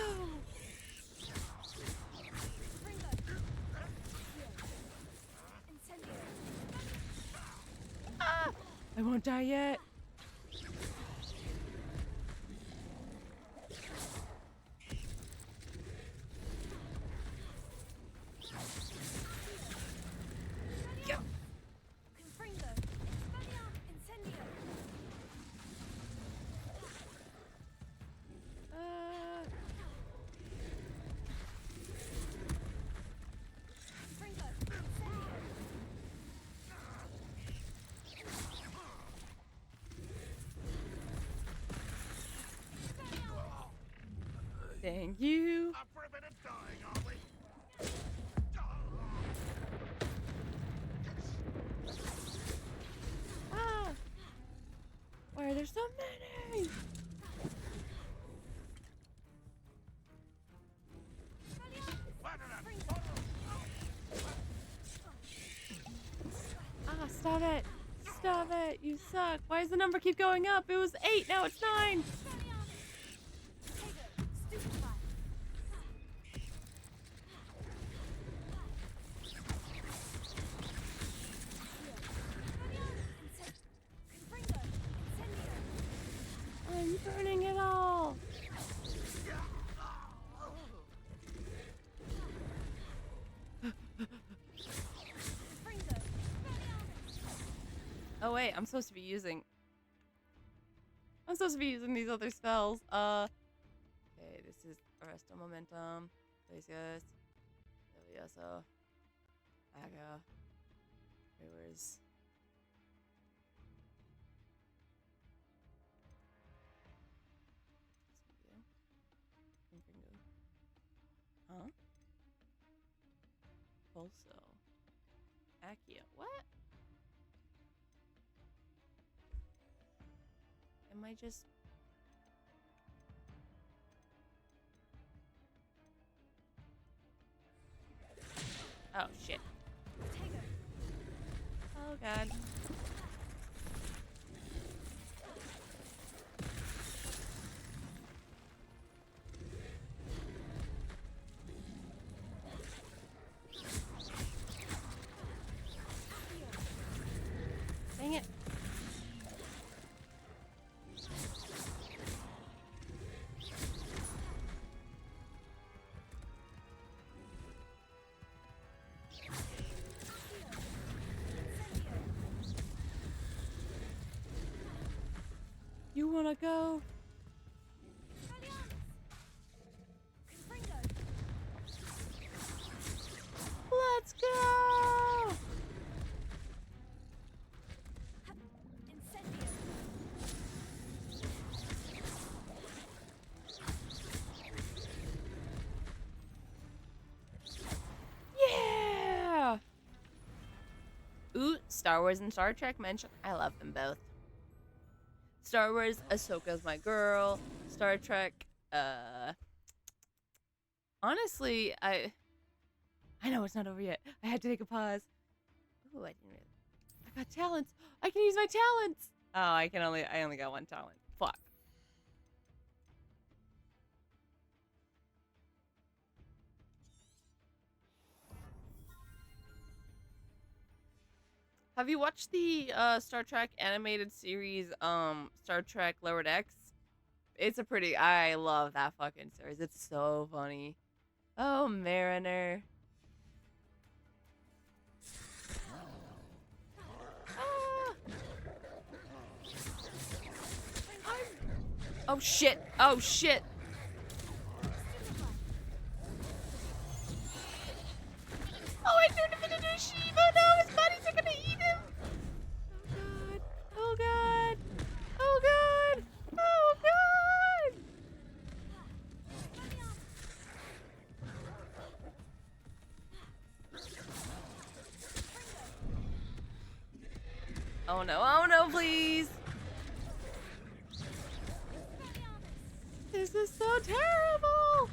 Ah. I won't die yet. Thank you. Up for a bit of dying, are we? Ah! Why are there so many? Ah, stop it. Stop it. You suck. Why does the number keep going up? It was 8, now it's 9. I'm burning it all. Oh wait, I'm supposed to be using these other spells. Okay, this is Arresto Momentum. Glacius. Levioso. Aga. Wait, where's... Huh? Pulso. Accio. What? Am I just... Oh, shit. Oh, God. Dang it. You wanna go? Let's go! Yeah! Ooh, Star Wars and Star Trek mention. I love them both. Star Wars, Ahsoka's my girl. Star Trek, honestly, I know it's not over yet. I had to take a pause. Ooh, I got talents. I can use my talents. Oh, I only got one talent. Fuck. Have you watched the Star Trek animated series, Star Trek Lower Decks? It's a pretty. I love that fucking series. It's so funny. Oh, Mariner. Ah! Oh shit! Oh shit! Oh, I turned him into a sheep! Oh no, his buddies are gonna eat him! Oh god! Oh god! Oh god! Oh no, oh no, please! This is so terrible!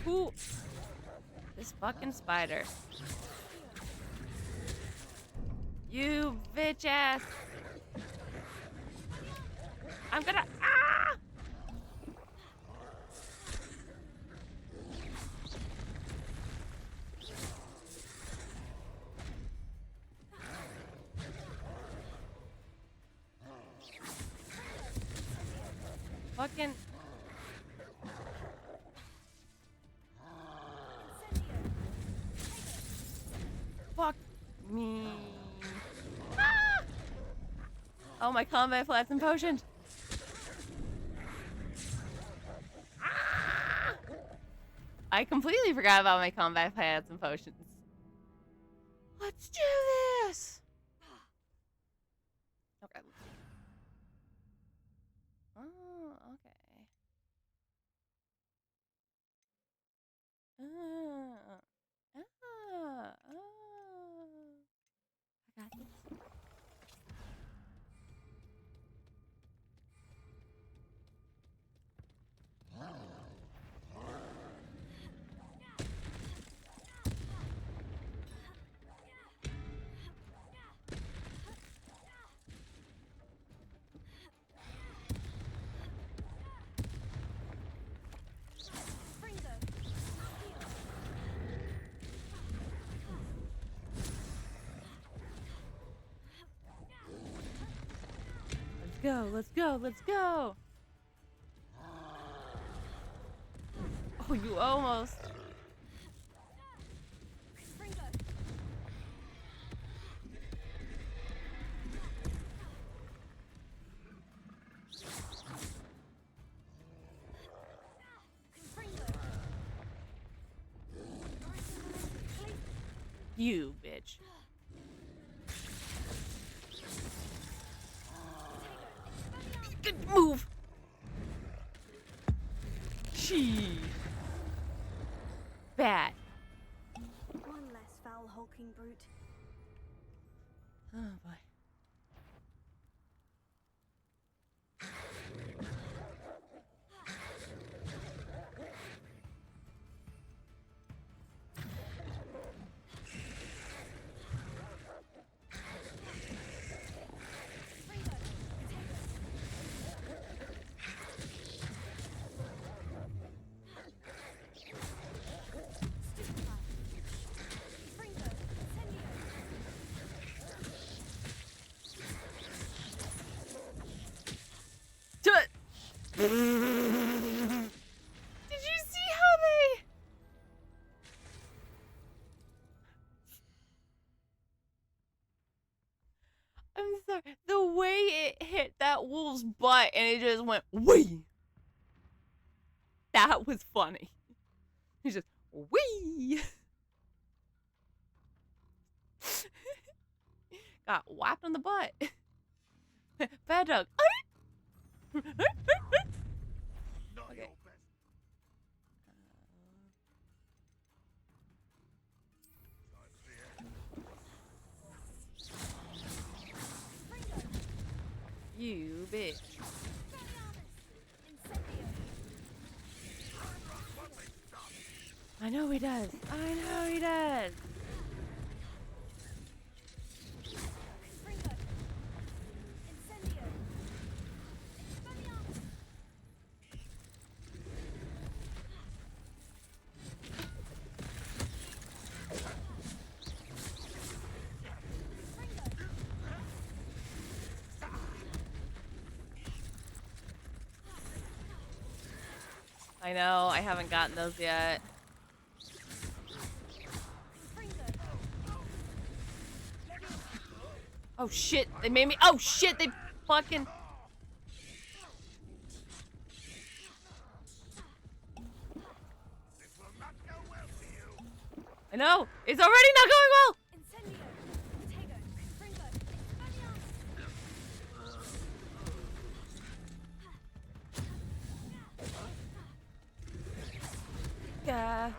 Who? This fucking spider. You bitch ass! I'm gonna. Ah! Fucking. Fuck me. Ah! Oh, my combat flats and potions. Ah! I completely forgot about my combat flats and potions. Let's do this. Okay. Oh, okay. I got this. Go, let's go, let's go. Oh, you almost. You bitch. Good move. She. Bad. One less foul hulking brute. Oh boy. Do it. Did you see how they? I'm sorry. The way it hit that wolf's butt and it just went wee. That was funny. He just wee. Got whacked on the butt. Bad dog. Okay. You bitch. I know he does. I know he does. I know, I haven't gotten those yet. Oh shit, they made me. Oh shit, they fucking. I know, it's already not going well. Yeah.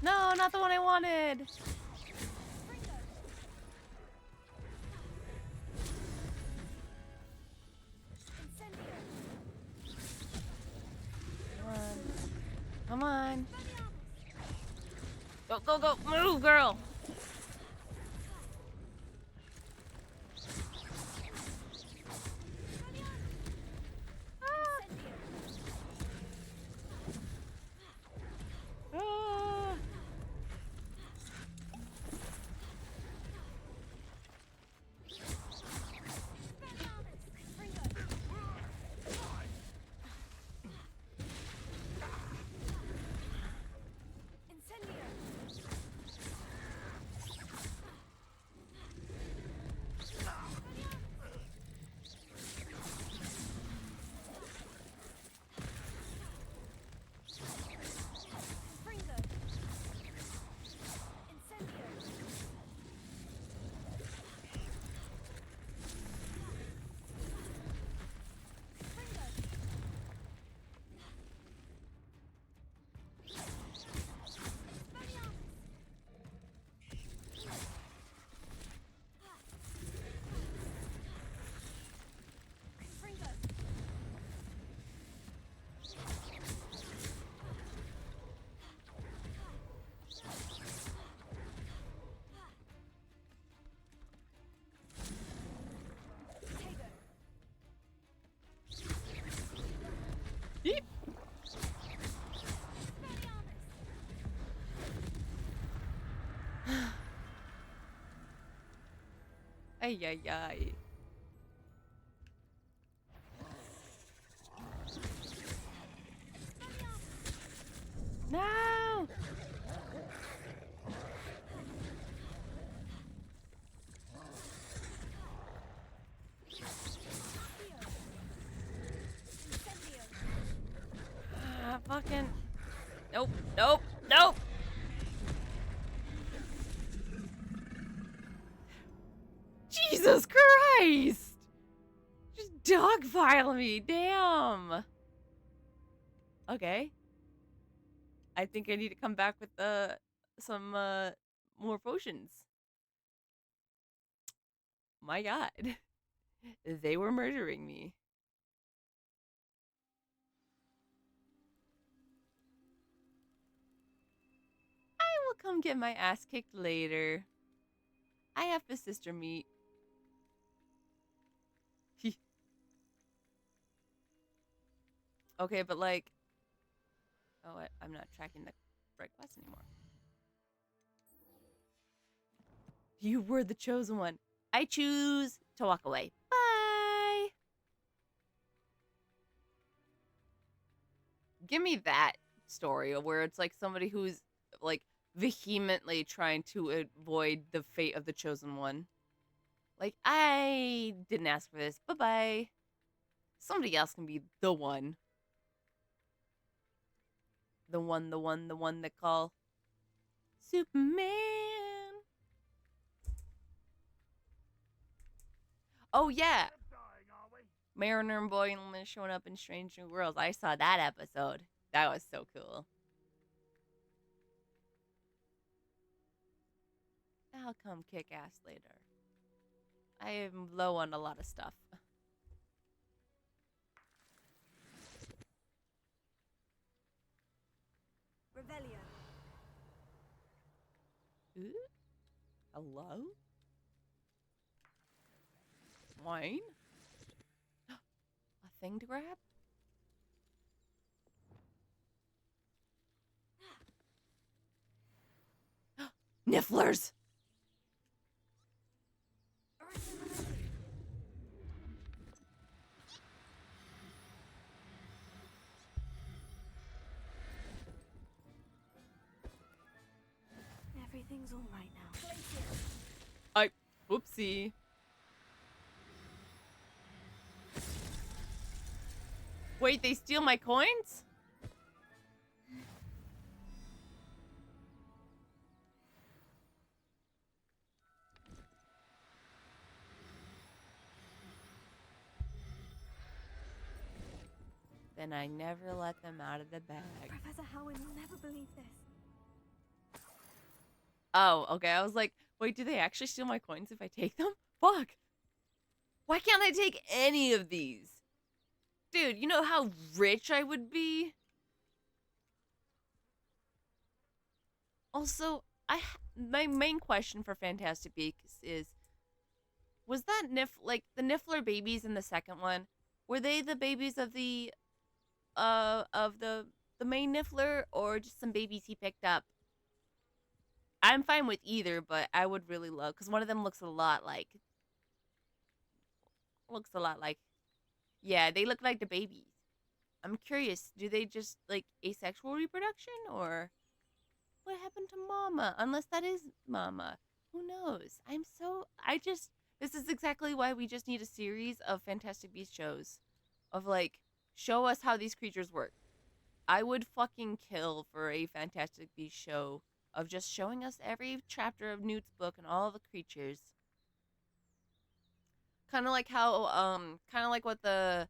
No, not the one I wanted. Come on. Go, go, go. Move, girl. Ah. Yeep. Ay, ay, ay. No! Fucking. Nope, nope, nope! Jesus Christ! Just dogpile me, damn! Okay. I think I need to come back with some more potions. My god. They were murdering me. I will come get my ass kicked later. I have to sister meet. Okay, but like... Oh, I'm not tracking the right quest anymore. You were the chosen one. I choose to walk away. Bye! Give me that story where it's like somebody who's like vehemently trying to avoid the fate of the chosen one. Like, I didn't ask for this. Bye-bye. Somebody else can be the one. The one they call Superman. Oh, yeah. Mariner and Boylan showing up in Strange New Worlds. I saw that episode. That was so cool. I'll come kick ass later. I am low on a lot of stuff. Revelio. Ooh. Hello? Wine? thing to grab? Nifflers! Everything's all right now. Oopsie. Wait, they steal my coins? Then I never let them out of the bag. Professor Howin will never believe this. Oh, okay. I was like, wait, do they actually steal my coins if I take them? Fuck. Why can't I take any of these? Dude, you know how rich I would be? Also, my main question for Fantastic Beasts is, was that like the Niffler babies in the second one? Were they the babies of the main Niffler, or just some babies he picked up? I'm fine with either, but I would really love, because one of them looks a lot like, yeah, they look like the babies. I'm curious, do they just like asexual reproduction, or what happened to Mama? Unless that is Mama. Who knows? This is exactly why we just need a series of Fantastic Beasts shows. Of like, show us how these creatures work. I would fucking kill for a Fantastic Beasts show of just showing us every chapter of Newt's book and all the creatures. Kind of like what the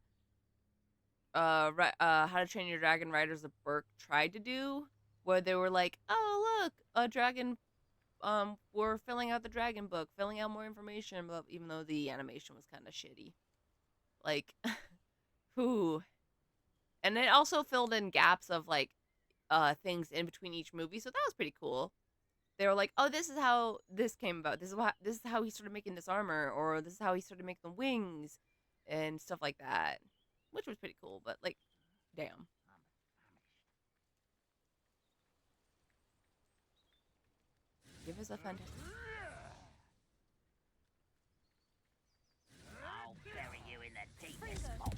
How to Train Your Dragon Riders of Berk tried to do, where they were like, oh look, a dragon, we're filling out the dragon book, filling out more information, but even though the animation was kind of shitty. Like, who? And it also filled in gaps of like things in between each movie, so that was pretty cool. They were like, oh, this is how this came about. This is how he started making this armor, or this is how he started making the wings and stuff like that, which was pretty cool. But like, damn. Give us a fantastic. I'll bury you in the deepest hole.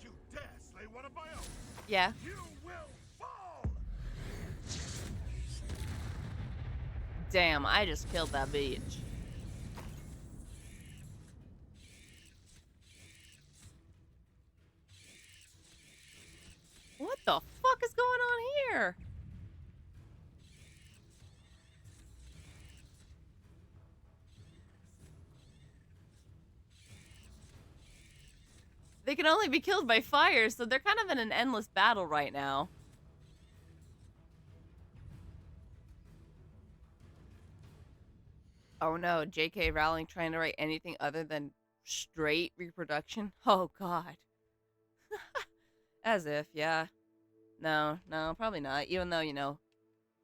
You dare slay one of my own? Yeah. You will fall. Damn, I just killed that bitch. What the fuck is going on here? They can only be killed by fire, so they're kind of in an endless battle right now. Oh no, J.K. Rowling trying to write anything other than straight reproduction? Oh god. As if, yeah. No, probably not. Even though, you know,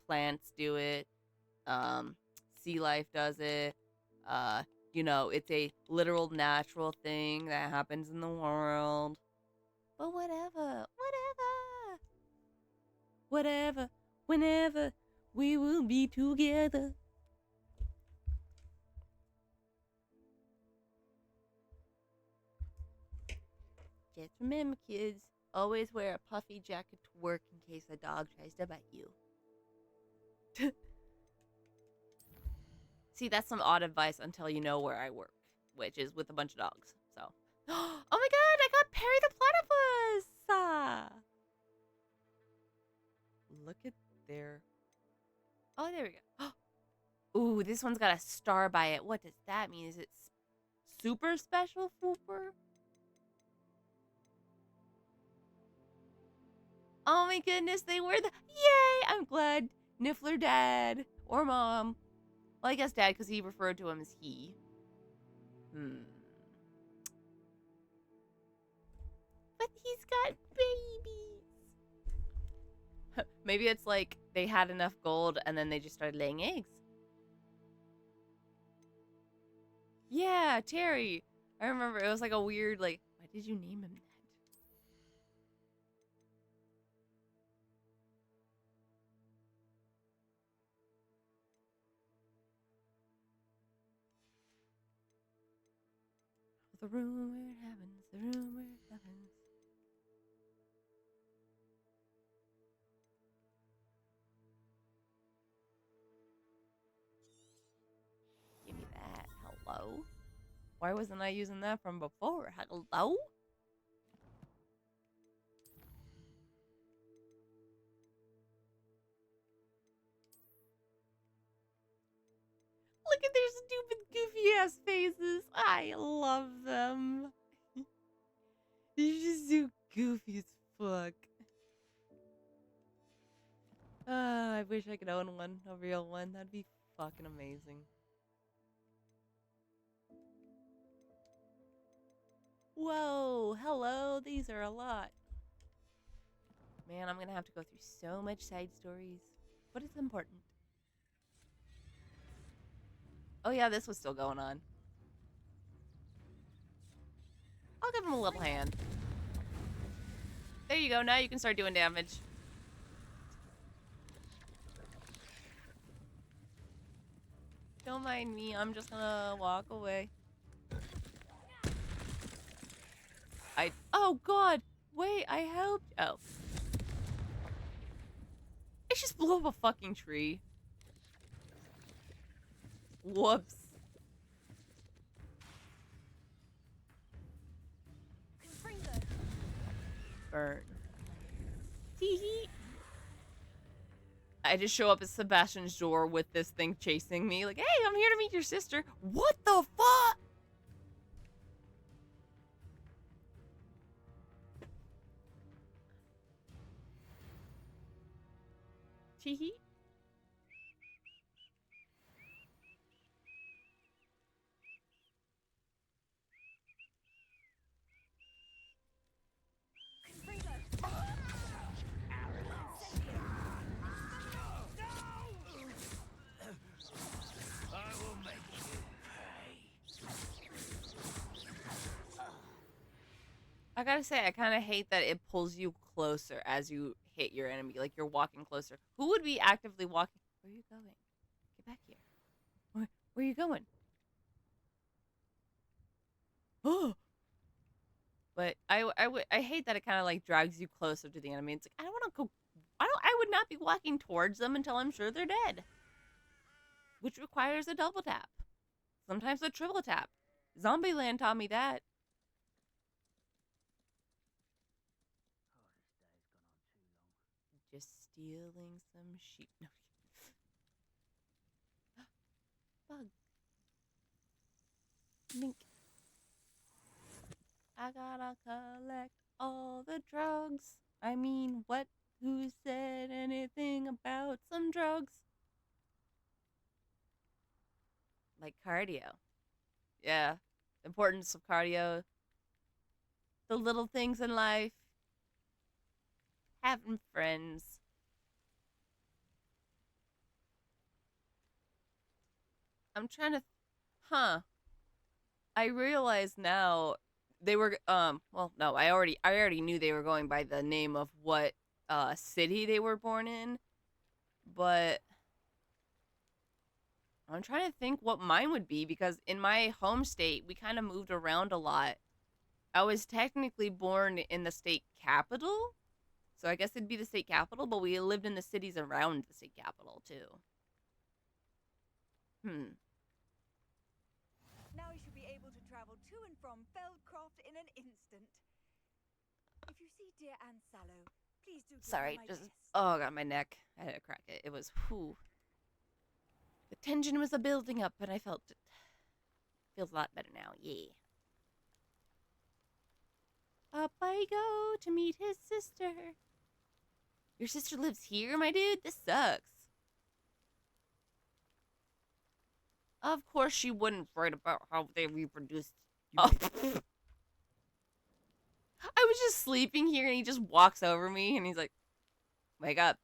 plants do it, sea life does it, you know, it's a literal natural thing that happens in the world. But whatever, whenever we will be together. Just remember, kids, always wear a puffy jacket to work in case a dog tries to bite you. See, that's some odd advice until you know where I work, which is with a bunch of dogs. So, oh my god, I got Perry the Platypus! Look at there. Oh, there we go. Ooh, this one's got a star by it. What does that mean? Is it super special, Fooper? Oh my goodness, they were the... Yay! I'm glad Niffler dad or mom Well, I guess Dad, because he referred to him as he. But he's got babies. Maybe it's like they had enough gold and then they just started laying eggs. Yeah, Terry. I remember it was like a weird, like, why did you name him that? The room where it happens, the room where it happens. Give me that. Hello? Why wasn't I using that from before? Hello? Look at their stupid goofy ass faces. I love them. They're just so goofy as fuck. I wish I could own one, a real one. That'd be fucking amazing. Whoa, hello. These are a lot. Man, I'm gonna have to go through so much side stories. But it's important. Oh yeah, this was still going on. I'll give him a little hand. There you go. Now you can start doing damage. Don't mind me. I'm just gonna walk away. Oh god! Wait, I helped. Oh. I just blew up a fucking tree. Whoops. Burn. Tee-hee. I just show up at Sebastian's door with this thing chasing me. Like, hey, I'm here to meet your sister. What the fuck? Tee-hee. I gotta say, I kind of hate that it pulls you closer as you hit your enemy. Like, you're walking closer. Who would be actively walking? Where are you going? Get back here. Where are you going? Oh! But I hate that it kind of, like, drags you closer to the enemy. It's like, I don't want to go... I would not be walking towards them until I'm sure they're dead. Which requires a double tap. Sometimes a triple tap. Zombieland taught me that. Just stealing some sheep. No. Bug. Mink. I gotta collect all the drugs. I mean, what? Who said anything about some drugs? Like cardio. Yeah. Importance of cardio. The little things in life. Having friends. I'm trying to... Huh. I realize now they were... well, no, I already knew they were going by the name of what city they were born in. But... I'm trying to think what mine would be, because in my home state, we kind of moved around a lot. I was technically born in the state capital, so I guess it'd be the state capital, but we lived in the cities around the state capital, too. Now you should be able to travel to and from Feldcroft in an instant. If you see dear Anne Sallow, please do give Sorry, her my just... best. Oh, God, my neck. I had to crack it. It was... Whew. The tension was building up, and I felt it. Feels a lot better now, yeah. Up I go to meet his sister. Your sister lives here, my dude? This sucks. Of course she wouldn't write about how they reproduced. Oh. I was just sleeping here and he just walks over me and he's like, wake up.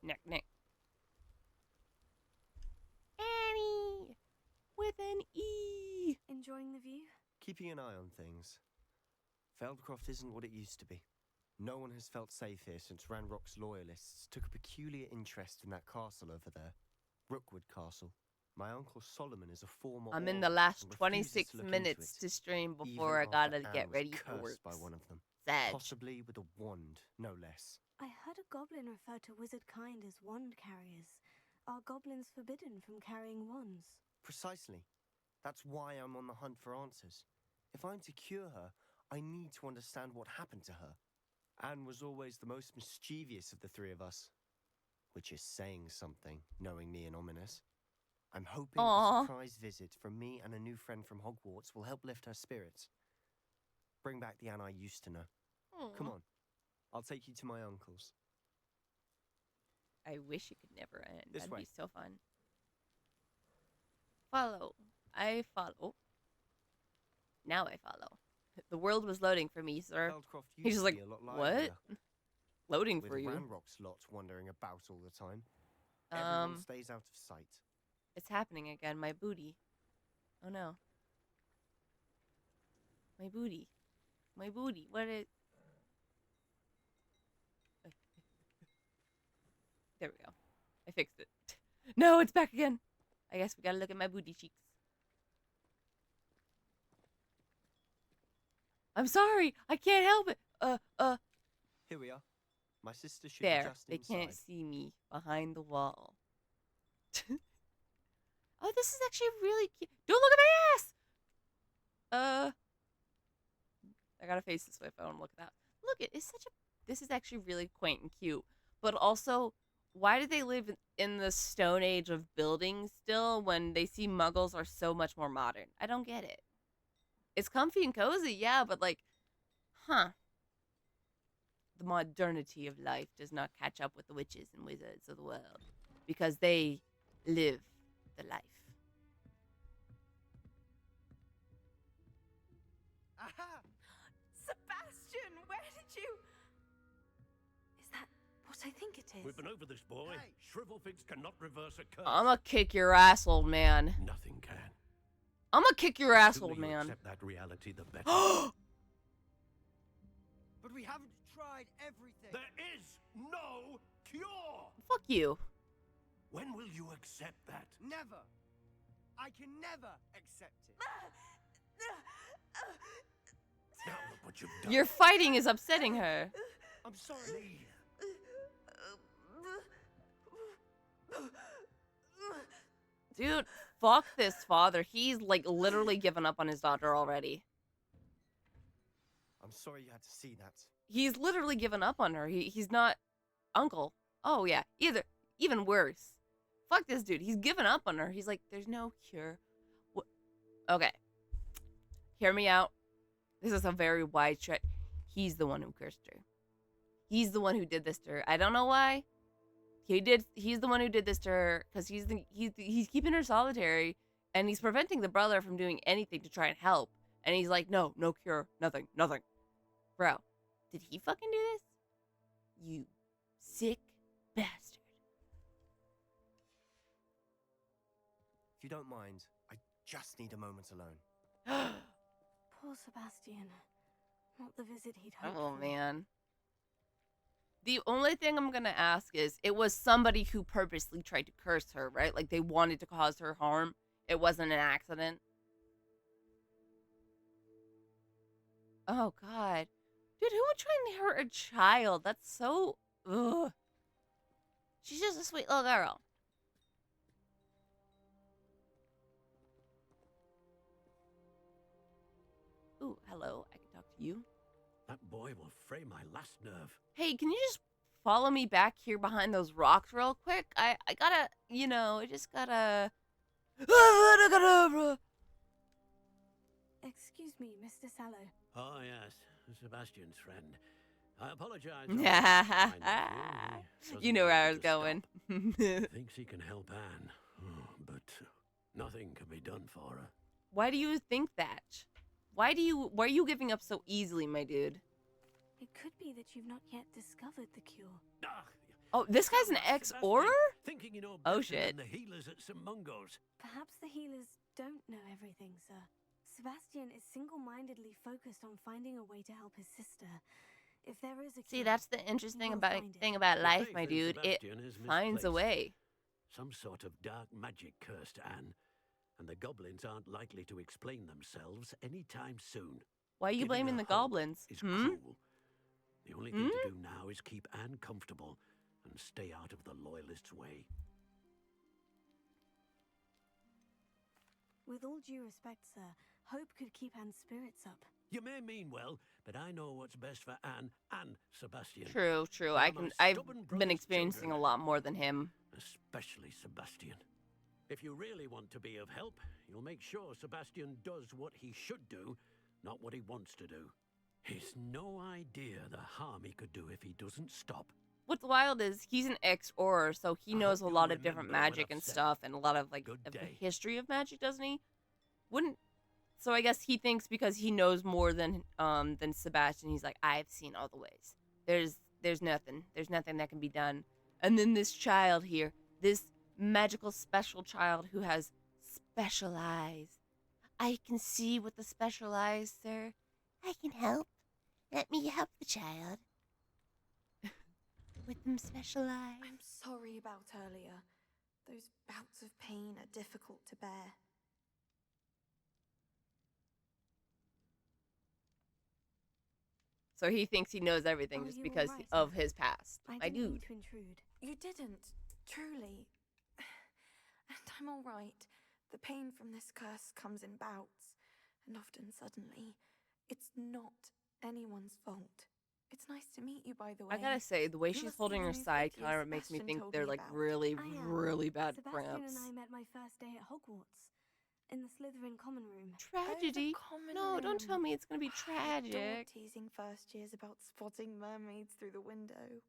Nick, Nick. Annie! With an E! Enjoying the view? Keeping an eye on things. Feldcroft isn't what it used to be. No one has felt safe here since Ranrock's loyalists took a peculiar interest in that castle over there. Rookwood Castle. My uncle Solomon is a former I'm in the Auror last and refuses 26 to look minutes into it, to stream even before I after gotta Anne get was ready for cursed work. by one of them. Sag. Possibly with a wand, no less. I heard a goblin refer to wizard kind as wand carriers. Are goblins forbidden from carrying wands? Precisely. That's why I'm on the hunt for answers. If I'm to cure her, I need to understand what happened to her. Anne was always the most mischievous of the three of us. Which is saying something, knowing me and Ominous. I'm hoping a surprise visit from me and a new friend from Hogwarts will help lift her spirits. Bring back the Anne I used to know. Come on. I'll take you to my uncle's. I wish it could never end. This That'd way. be so fun. Follow. I follow. Now I follow. The world was loading for me, sir. Feldcroft He's used just to like, be a lot what? livelier. Loading With for you. Ranrock's lot wandering about all the time. Everyone stays out of sight. It's happening again. My booty. Oh no. My booty. My booty. What is... There we go. I fixed it. No, it's back again. I guess we gotta look at my booty cheeks. I'm sorry. I can't help it. Here we are. My sister should There. be just They inside. can't see me behind the wall. Oh, this is actually really cute. Don't look at my ass! I gotta face this way if I want to look at that. Look, it's such a... This is actually really quaint and cute. But also, why do they live in the Stone Age of buildings still when they see Muggles are so much more modern? I don't get it. It's comfy and cozy, yeah, but like, huh. The modernity of life does not catch up with the witches and wizards of the world. Because they live the life. Aha! Sebastian, where did you... Is that what I think it is? We've been over this, boy. Shrivelfigs cannot reverse a curse. I'ma kick your ass, old man. Nothing can. I'ma kick your ass, The old sooner you man. accept that reality, the better. But we haven't tried everything. There is no cure. Fuck you. When will you accept that? Never. I can never accept it. Now look what you've done. Your fighting is upsetting her. I'm sorry. Dude, fuck this father. He's like literally given up on his daughter already. I'm sorry you had to see that. He's literally given up on her. He's not uncle. Oh yeah, even worse. Fuck this dude. He's given up on her. He's like, there's no cure. Okay. Hear me out. This is a very wide stretch. He's the one who cursed her. He's the one who did this to her. I don't know why. He's the one who did this to her because he's keeping her solitary and he's preventing the brother from doing anything to try and help. And he's like, no cure, nothing. Bro, did he fucking do this? You sick bastard. If you don't mind, I just need a moment alone. Poor Sebastian. Not the visit he'd hoped Oh, for. man. The only thing I'm going to ask is, it was somebody who purposely tried to curse her, right? Like, they wanted to cause her harm. It wasn't an accident. Oh, God. Dude, who would try and hurt a child? That's so... Ugh. She's just a sweet little girl. Ooh, hello. I can talk to you. That boy will fray my last nerve. Hey, can you just follow me back here behind those rocks real quick? I gotta, I just gotta... Excuse me, Mr. Sallow. Oh, yes. Sebastian's friend. I apologize. You know where I was going. Thinks he can help Anne. Oh, but Nothing can be done for her. Why do you think that? Why are you giving up so easily, my dude? It could be that you've not yet discovered the cure. Oh, this guy's an ex-Auror? Thinking you know Oh, better shit. than the healers at St. Mungo's. Perhaps the healers don't know everything, sir. Sebastian is single-mindedly focused on finding a way to help his sister. If there is a See, cure, that's the interesting thing about The life, faith my in dude. It Sebastian is finds a misplaced. way. Some sort of dark magic cursed Anne, and the goblins aren't likely to explain themselves anytime soon. Why are you Giving blaming her the hope goblins? is cruel. The only thing to do now is keep Anne comfortable and stay out of the Loyalists' way. With all due respect, sir, hope could keep Anne's spirits up. You may mean well, but I know what's best for Anne and Sebastian. True. They are my I've stubborn been brother's experiencing children, a lot more than him. especially Sebastian. If you really want to be of help, you'll make sure Sebastian does what he should do, not what he wants to do. He's no idea the harm he could do if he doesn't stop. What's wild is he's an ex-Auror, so he knows a hope lot you'll of different remember what magic I've and said. stuff, and a lot of like Good of the day. history of magic, doesn't he? So I guess he thinks because he knows more than Sebastian, he's like, I've seen all the ways. There's nothing that can be done. And then this child here, this magical special child who has special eyes. I can see with the special eyes, sir. I can help. Let me help the child. With them special eyes. I'm sorry about earlier. Those bouts of pain are difficult to bear. So he thinks he knows everything Are just you because all right, of sir? his past. I My didn't mean dude. to intrude. You didn't, truly. And I'm all right. The pain from this curse comes in bouts, and often suddenly. It's not anyone's fault. It's nice to meet you, by the way. I gotta say, the way You she's must be holding the her new side Faith kind of makes me Sebastian think told they're me like about. really, I am. really bad Sebastian cramps. and I met my first day at Hogwarts, in the Slytherin common room. Tragedy? common No, don't room. tell me it's gonna be I adore tragic. teasing first years about spotting mermaids through the window.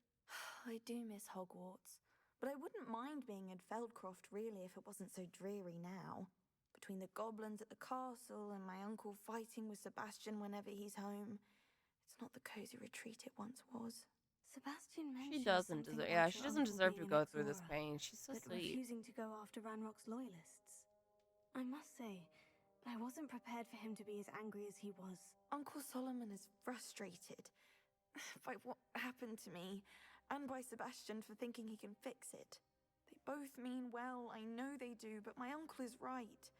I do miss Hogwarts, but I wouldn't mind being in Feldcroft really if it wasn't so dreary now. Between the goblins at the castle and my uncle fighting with Sebastian whenever he's home, it's not the cozy retreat it once was. Sebastian mentioned She doesn't something deserve. about Yeah, your she doesn't uncle deserve to being go an through this ex-Auror, pain. She's so but sweet. refusing to go after Ranrock's loyalists. I must say, I wasn't prepared for him to be as angry as he was. Uncle Solomon is frustrated by what happened to me, and by Sebastian for thinking he can fix it. They both mean well, I know they do, but my uncle is right.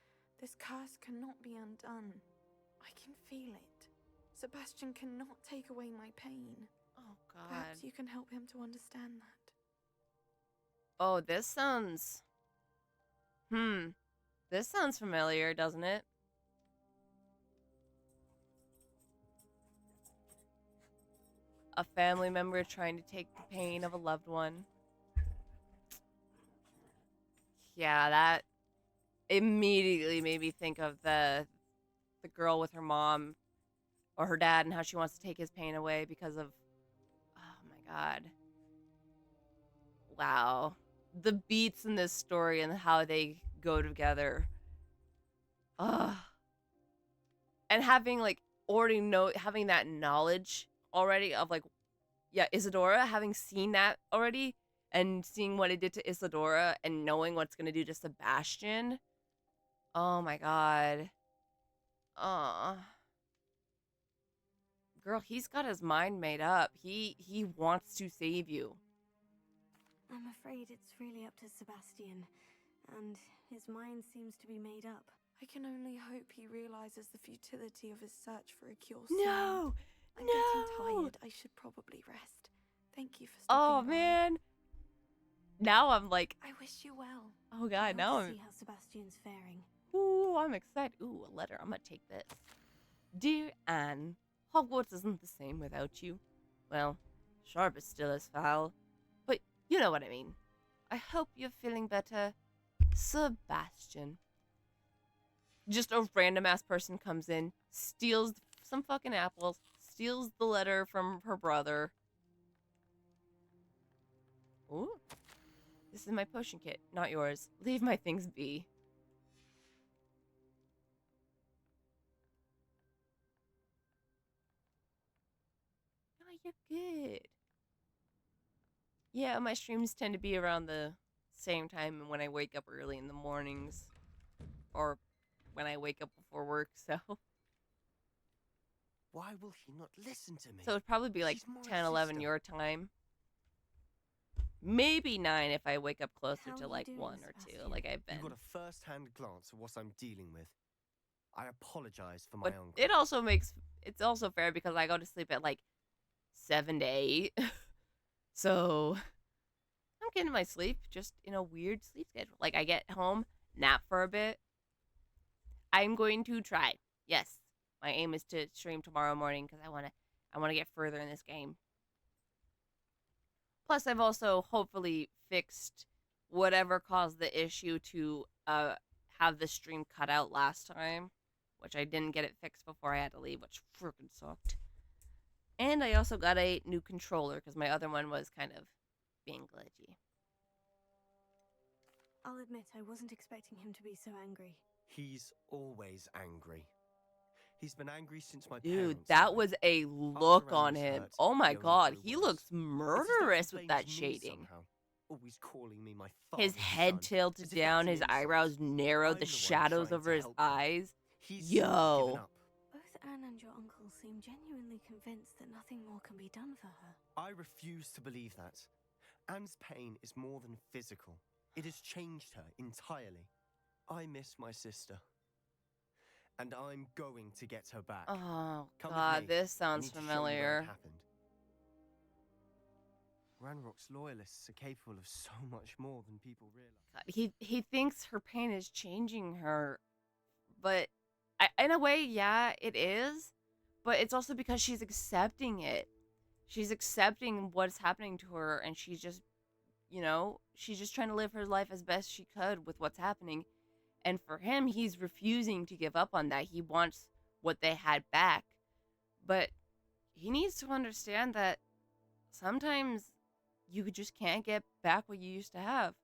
This curse cannot be undone. I can feel it. Sebastian cannot take away my pain. Oh, God. Perhaps you can help him to understand that. Oh, this sounds... This sounds familiar, doesn't it? A family member trying to take the pain of a loved one. Yeah, that immediately made me think of the girl with her mom or her dad and how she wants to take his pain away because of... Oh, my God. Wow. The beats in this story and how they go together. Ugh. And having having that knowledge already of Isadora, having seen that already and seeing what it did to Isadora and knowing what's gonna do to Sebastian. Oh my God. Girl, he's got his mind made up. He wants to save you. I'm afraid it's really up to Sebastian, and his mind seems to be made up. I can only hope he realizes the futility of his search for a cure soon. No! I'm No! getting tired. I should probably rest. Thank you for stopping Oh, by. man. Now I'm like, I wish you well. oh God, now Let's I'm... see how Sebastian's faring. Ooh, I'm excited. Ooh, a letter. I'm gonna take this. Dear Anne, Hogwarts isn't the same without you. Well, Sharp is still as foul, but you know what I mean. I hope you're feeling better. Sebastian. Just a random ass person comes in, steals some fucking apples, steals the letter from her brother. Ooh. This is my potion kit, not yours. Leave my things be. Yeah, my streams tend to be around the same time when I wake up early in the mornings, or when I wake up before work. So Why will he not listen to me? it'd probably be like She's my 10, 11 sister. your time. Maybe 9 if I wake up closer How to are you like doing, 1 or 2, Sebastian? like I've been. You got a first-hand glance at what I'm dealing with. I apologize for my But uncle. it's also fair because I go to sleep at like 7 to 8. So I'm getting my sleep just in a weird sleep schedule. Like I get home, nap for a bit. I'm going to try. Yes, my aim is to stream tomorrow morning because I want to get further in this game. Plus, I've also hopefully fixed whatever caused the issue to have the stream cut out last time, which I didn't get it fixed before I had to leave, which freaking sucked. And I also got a new controller because my other one was kind of being glitchy. I'll admit I wasn't expecting him to be so angry. He's always angry. He's been angry since my Dude, parents that died. was a look After on Annie's him. hurt, Oh my he only god, grew he worse. looks It's as though he murderous with blames that me shading. somehow, always calling me my His father's head son, tilted as if down, that's his an insult. eyebrows narrowed, I'm the the one shadows trying over to his help him. eyes. He's given Yo. up. Both Anne and your uncle seem genuinely convinced that nothing more can be done for her. I refuse to believe that. Anne's pain is more than physical. It has changed her entirely. I miss my sister. And I'm going to get her back. Oh Come god, with me. this I sounds need to show you where it familiar. happened. Ranrock's loyalists are capable of so much more than people realize. God, he thinks her pain is changing her, but in a way, yeah, it is. But it's also because she's accepting it. She's accepting what's happening to her, and she's just, she's just trying to live her life as best she could with what's happening. And for him, he's refusing to give up on that. He wants what they had back. But he needs to understand that sometimes you just can't get back what you used to have.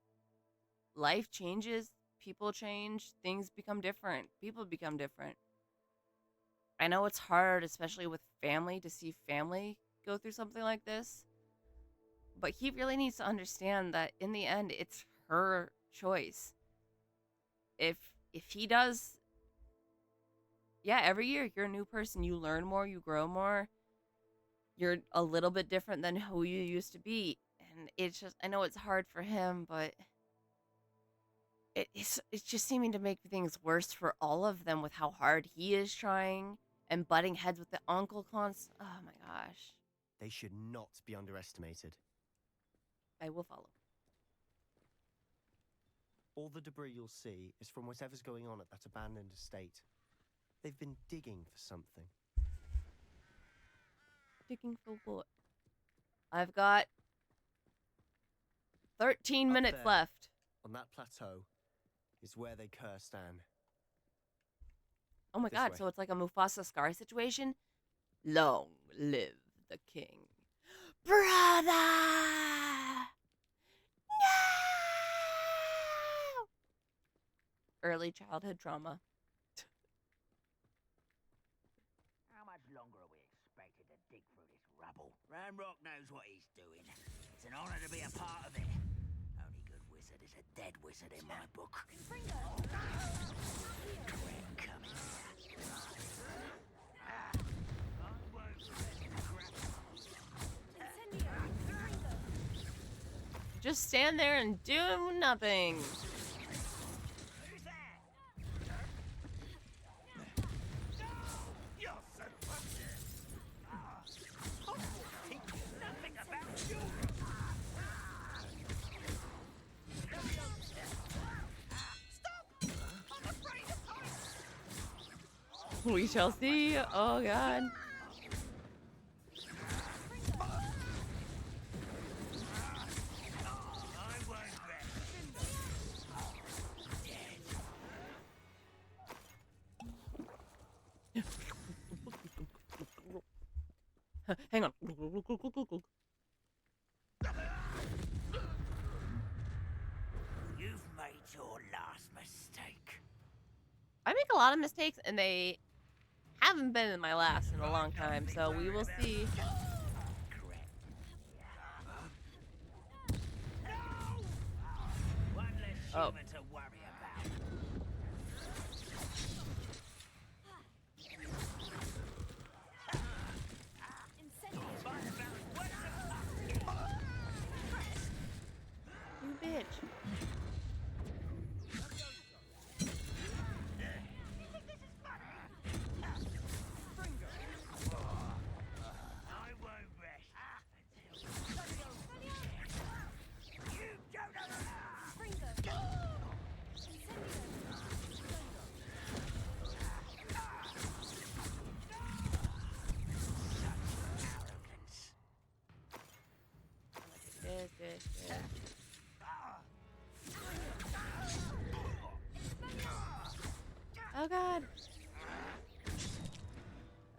Life changes, people change, things become different, people become different. I know it's hard, especially with family, to see family go through something like this. But he really needs to understand that in the end, it's her choice. If he does, yeah, every year you're a new person. You learn more, you grow more. You're a little bit different than who you used to be. And it's just, I know it's hard for him, but it's just seeming to make things worse for all of them with how hard he is trying and butting heads with the uncle cons. Oh my gosh. They should not be underestimated. I will follow. All the debris you'll see is from whatever's going on at that abandoned estate. They've been digging for something. Digging for what? I've got 13 minutes there, left. On that plateau is where they cursed Anne. Oh my This god, way. so it's like a Mufasa Scar situation? Long live the king. Brother! No! Early childhood trauma. How much longer are we expected to dig through this rubble? Ranrock knows what he's doing. It's an honor to be a part of it. Only good wizard is a dead wizard in my book. Come Just stand there and do nothing. We shall see. Oh god. Hang on. You've made your last mistake. I make a lot of mistakes, and they haven't been in my last in a long time, so we will see. Oh. human to worry about. You bitch. I won't rest until you This. Oh god.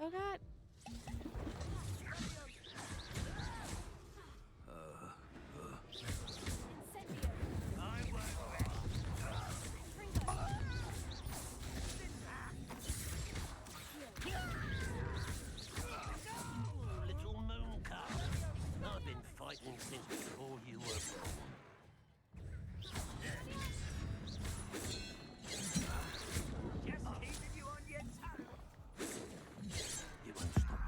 Oh god. Little moon calf. I've been fighting since before you were born. just keeping you on your toes. You won't stop.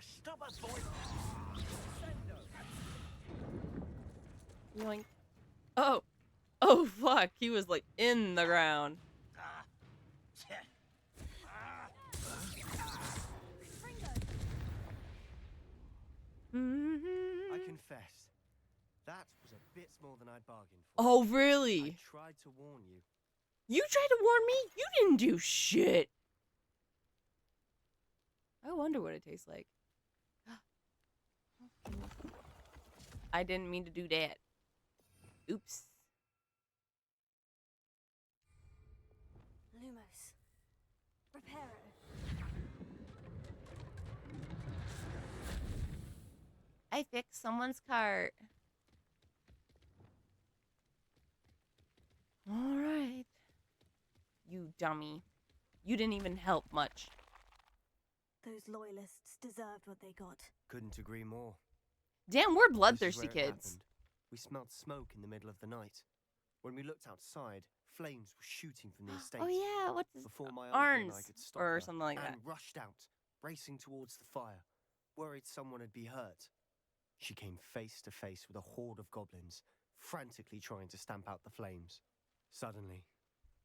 Stop us, boy. Yoink. Oh. Oh fuck. He was like in the ground. I confess, that was a bit more than I'd bargained for. Oh really? I tried to warn you. You tried to warn me? You didn't do shit. I wonder what it tastes like. I didn't mean to do that. Oops. Lumos. Reparo. I fixed someone's cart. All right. You dummy. You didn't even help much. Those loyalists deserved what they got. Couldn't agree more. Damn, we're This is bloodthirsty where it kids. happened. We smelled smoke in the middle of the night. When we looked outside, flames were shooting from the estate. Oh yeah, what's this? Before my uncle and Arns I could stop or her, something like that. Anne rushed out, racing towards the fire, worried someone had been hurt. She came face to face with a horde of goblins, frantically trying to stamp out the flames. Suddenly,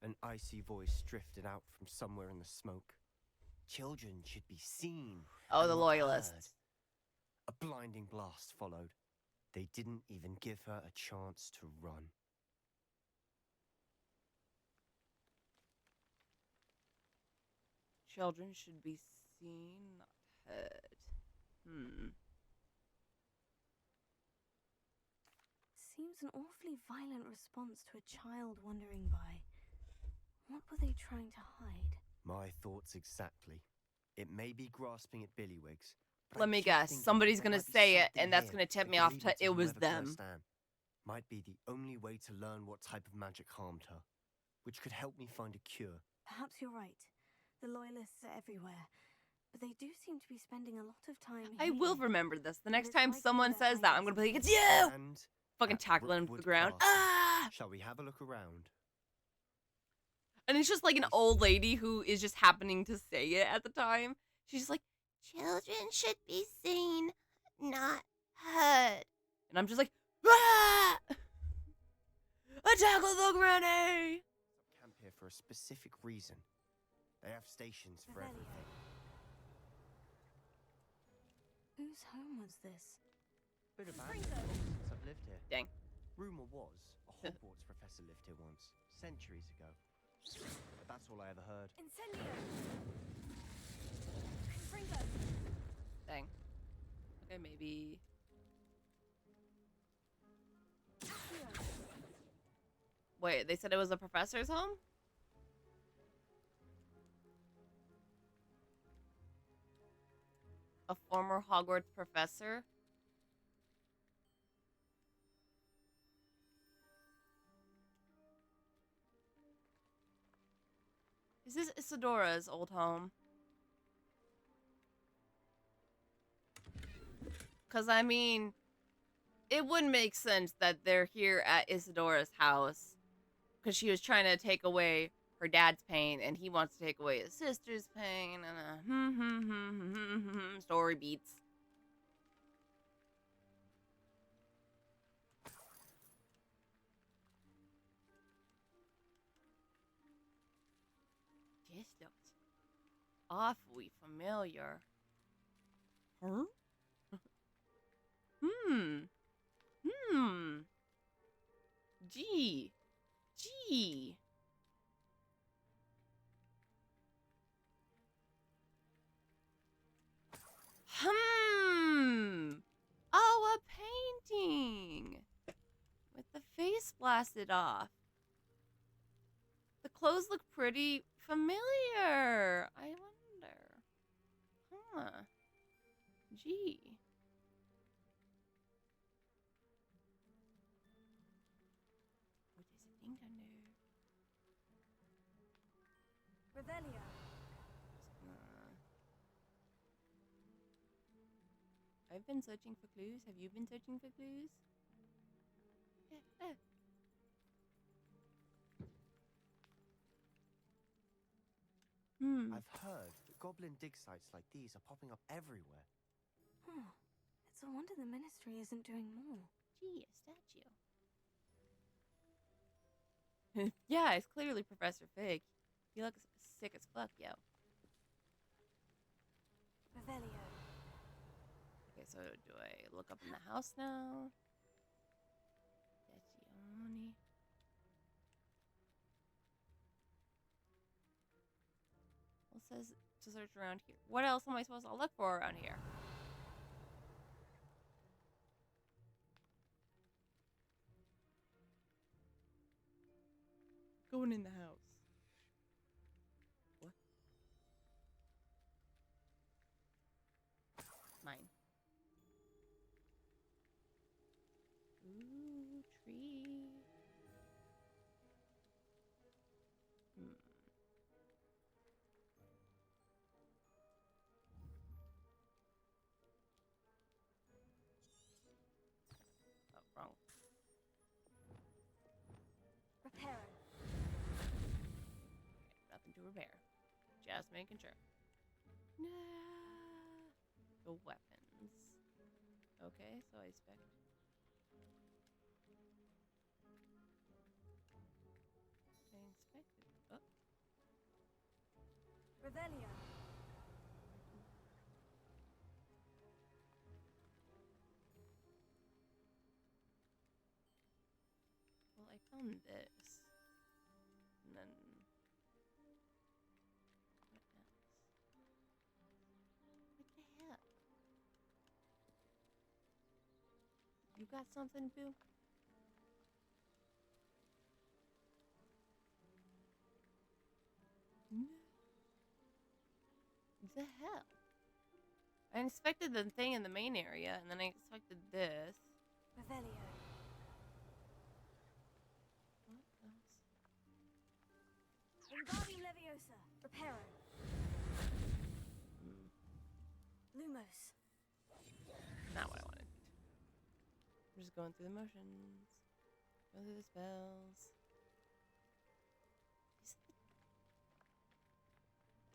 an icy voice drifted out from somewhere in the smoke. Children should be seen. Oh, and the not loyalists. heard. A blinding blast followed. They didn't even give her a chance to run. Children should be seen, not heard. Seems an awfully violent response to a child wandering by. What were they trying to hide? My thoughts exactly. It may be grasping at Billywigs. but Let I me keep guess. thinking Somebody's there gonna might be say it, something and that's here gonna tip that me could off lead to me it was whoever them. cursed Anne. Might be the only way to learn what type of magic harmed her, which could help me find a cure. Perhaps you're right. The loyalists are everywhere, but they do seem to be spending a lot of time I here. will remember this. The next it's time likely someone they're says that, I'm hiding gonna be like, it's something. you! And Fucking at tackle him to the Rookwood ground. Castle. Ah! Shall we have a look around? And it's just like an old lady who is just happening to say it at the time. She's just like, children should be seen, not heard. And I'm just like, ah! Tackle the granny! Camp here for a specific reason. They have stations for everything. Whose home was this? Bit abandoned since I've lived here. Dang. Rumor was a Hogwarts professor lived here once, centuries ago. But that's all I ever heard. Incendio! Confringo! Dang. Okay, maybe. Wait, they said it was a professor's home? A former Hogwarts professor? Is this Isadora's old home? Because, I mean, it wouldn't make sense that they're here at Isadora's house because she was trying to take away her dad's pain and he wants to take away his sister's pain. And story beats. This looks awfully familiar. Huh? Gee. Oh, a painting. With the face blasted off. The clothes look pretty familiar. I wonder. Huh. Gee. What is a thing down there? Revelio. I've been searching for clues. Have you been searching for clues? I've heard that goblin dig sites like these are popping up everywhere. Huh. It's a wonder the ministry isn't doing more. Gee, a statue. Yeah, it's clearly Professor Fig. He looks sick as fuck, yo. Revelio. Okay, so do I look up in the house now? Stagioni. Well, it says to search around here. What else am I supposed to look for around here? Going in the house. What? Mine. Ooh, tree. Oh, wrong. Reparo. Nothing to repair. Just making sure. Nah. The weapons. Okay, so I expect. I inspected. Oh. Revelio. Well, I found this. And then. What else? What the hell? You got something, Boo? No. The hell? I inspected the thing in the main area, and then I inspected this. Revelio. What else? Wingardium Leviosa. Reparo. Lumos. Not what I wanted. I'm just going through the motions. Going through the spells. You said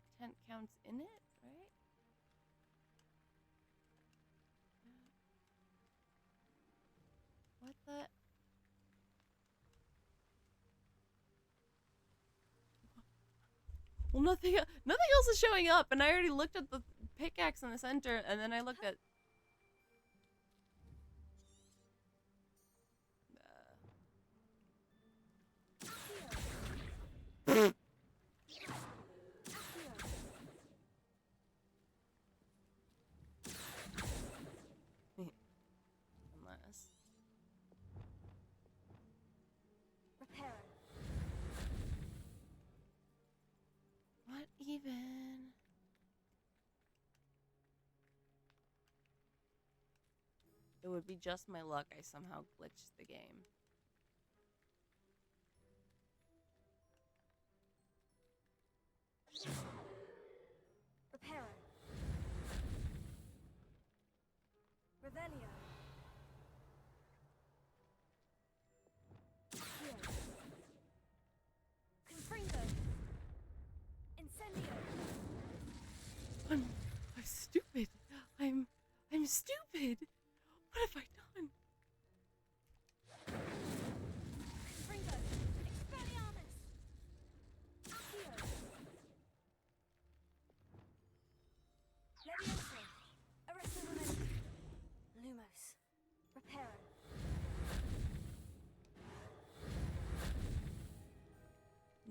the tent counts in it, right? What the? Well, nothing else is showing up, and I already looked at the pickaxe in the center, and then I looked at. Unless. Reparo. What even? It would be just my luck I somehow glitched the game. Reparo. Revelio. I'm stupid. What have I done? Ringo, Expelliarmus! Accio! Levioso! Arresto Momenti! Lumos! Reparo!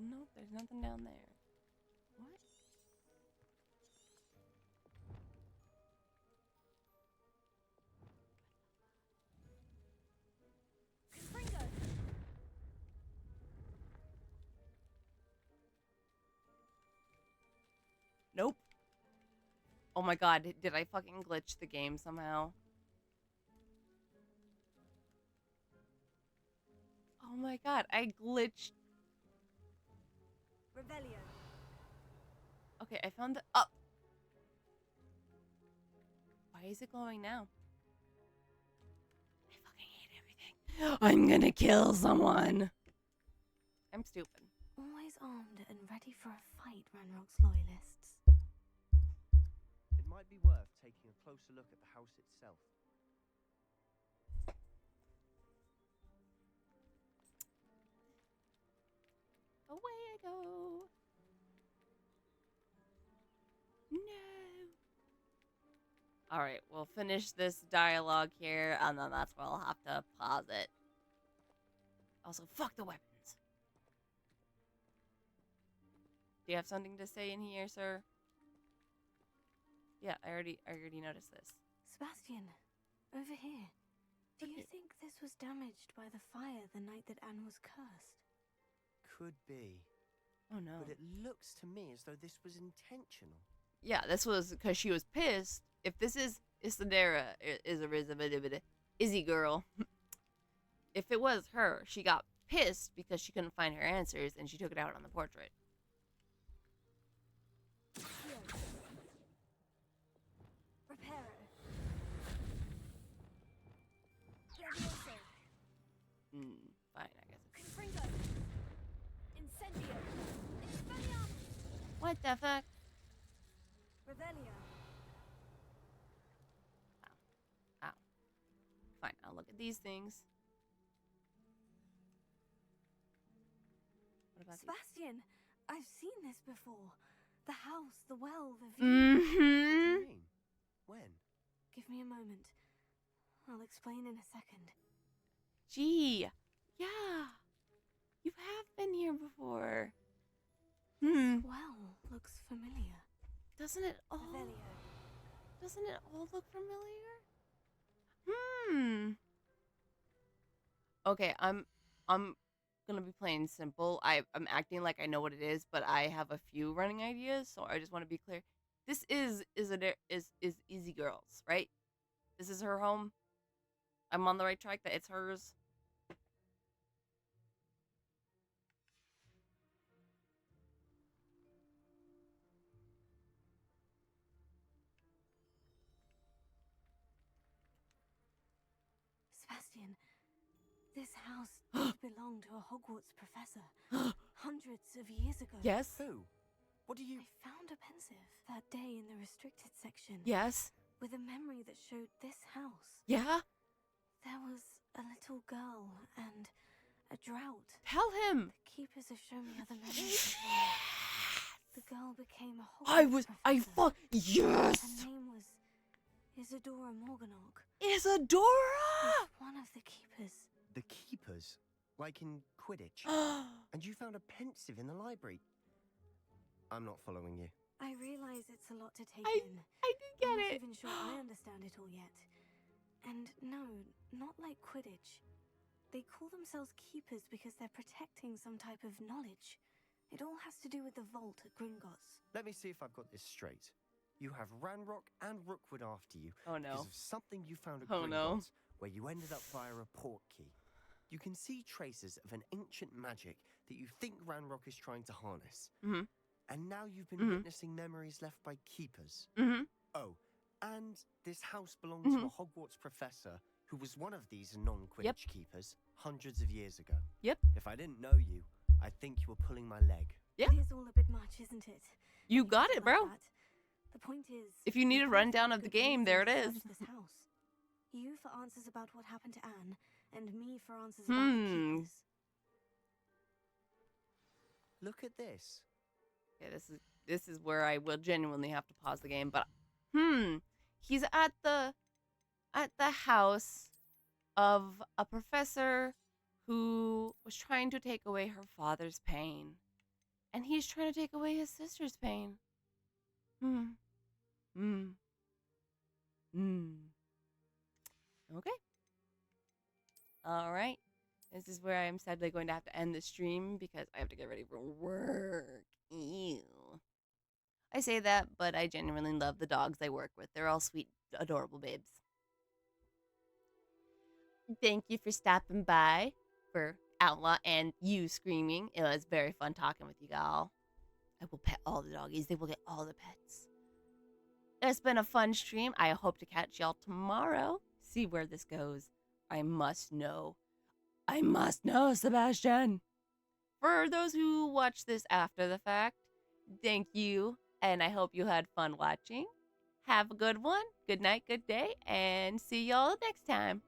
Nope, there's nothing down there. What? Confringo! Nope. Oh my god, did I fucking glitch the game somehow? Oh my god, I glitched. Revelio! Okay, I found the up. Why is it glowing now? I fucking hate everything. I'm gonna kill someone. I'm stupid. Always armed and ready for a fight, Ranrock's loyalists. It might be worth taking a closer look at the house itself. Away I go. No. Alright, we'll finish this dialogue here, and then that's where I'll have to pause it. Also, fuck the weapons. Do you have something to say in here, sir? Yeah, I already noticed this. Sebastian, over here. Do you think this was damaged by the fire the night that Anne was cursed? Could be. Oh no. But it looks to me as though this was intentional. Yeah, this was because she was pissed. If this is Isadora, Izzy girl. If it was her, she got pissed because she couldn't find her answers and she took it out on the portrait. Reparo. Levioso. Fine, I guess. Confringo. Incendio. Expelliarmus. What the fuck? Revelio. Ow. Fine, I'll look at these things. What about Sebastian, I've seen this before. The house, the well, the view. What do you mean? When? Give me a moment. I'll explain in a second. Gee, yeah. You have been here before. This well looks familiar. Doesn't it all? Revelio. Doesn't it all look familiar? Okay, I'm gonna be plain simple. I'm acting like I know what it is, but I have a few running ideas, so I just want to be clear. This is Easy Girls, right? This is her home. I'm on the right track. That it's hers. Sebastian, this house did belong to a Hogwarts professor hundreds of years ago. Yes. Who? What do you... I found a pensive that day in the restricted section. Yes. With a memory that showed this house. Yeah? There was a little girl and a drought. Tell him. The keepers have shown me other memories. The girl became a Hogwarts professor. Yes! Her name was Isadora Morganach. Isadora! One of the keepers. The keepers? Like in Quidditch? And you found a pensive in the library? I'm not following you. I realize it's a lot to take in. I did get I'm not it. even sure I understand it all yet. And no, not like Quidditch. They call themselves keepers because they're protecting some type of knowledge. It all has to do with the vault at Gringotts. Let me see if I've got this straight. You have Ranrock and Rookwood after you. Oh no. Because of something you found at Oh, no. Gringotts, where you ended up via a port key. You can see traces of an ancient magic that you think Ranrock is trying to harness. Mm-hmm. And now you've been witnessing memories left by keepers. Mm-hmm. Oh, and this house belonged Mm-hmm. to a Hogwarts professor who was one of these non-Quidditch keepers hundreds of years ago. Yep. If I didn't know you, I'd think you were pulling my leg. Yeah. It is all a bit much, isn't it? You got it, Like bro. that. The point is, If you need a we can't rundown find of the good game, reason there it to is. search this house. You for answers about what happened to Anne, and me for answers about the keepers. Look at this. Okay, this is where I will genuinely have to pause the game, but he's at the house of a professor who was trying to take away her father's pain. And he's trying to take away his sister's pain. Okay. All right. This is where I am sadly going to have to end the stream because I have to get ready for work. Ew. I say that, but I genuinely love the dogs I work with. They're all sweet, adorable babes. Thank you for stopping by for Outlaw and you screaming. It was very fun talking with you, gal. I will pet all the doggies. They will get all the pets. It's been a fun stream. I hope to catch y'all tomorrow. See where this goes. I must know. I must know, Sebastian. For those who watch this after the fact, thank you. And I hope you had fun watching. Have a good one. Good night, good day. And see y'all next time.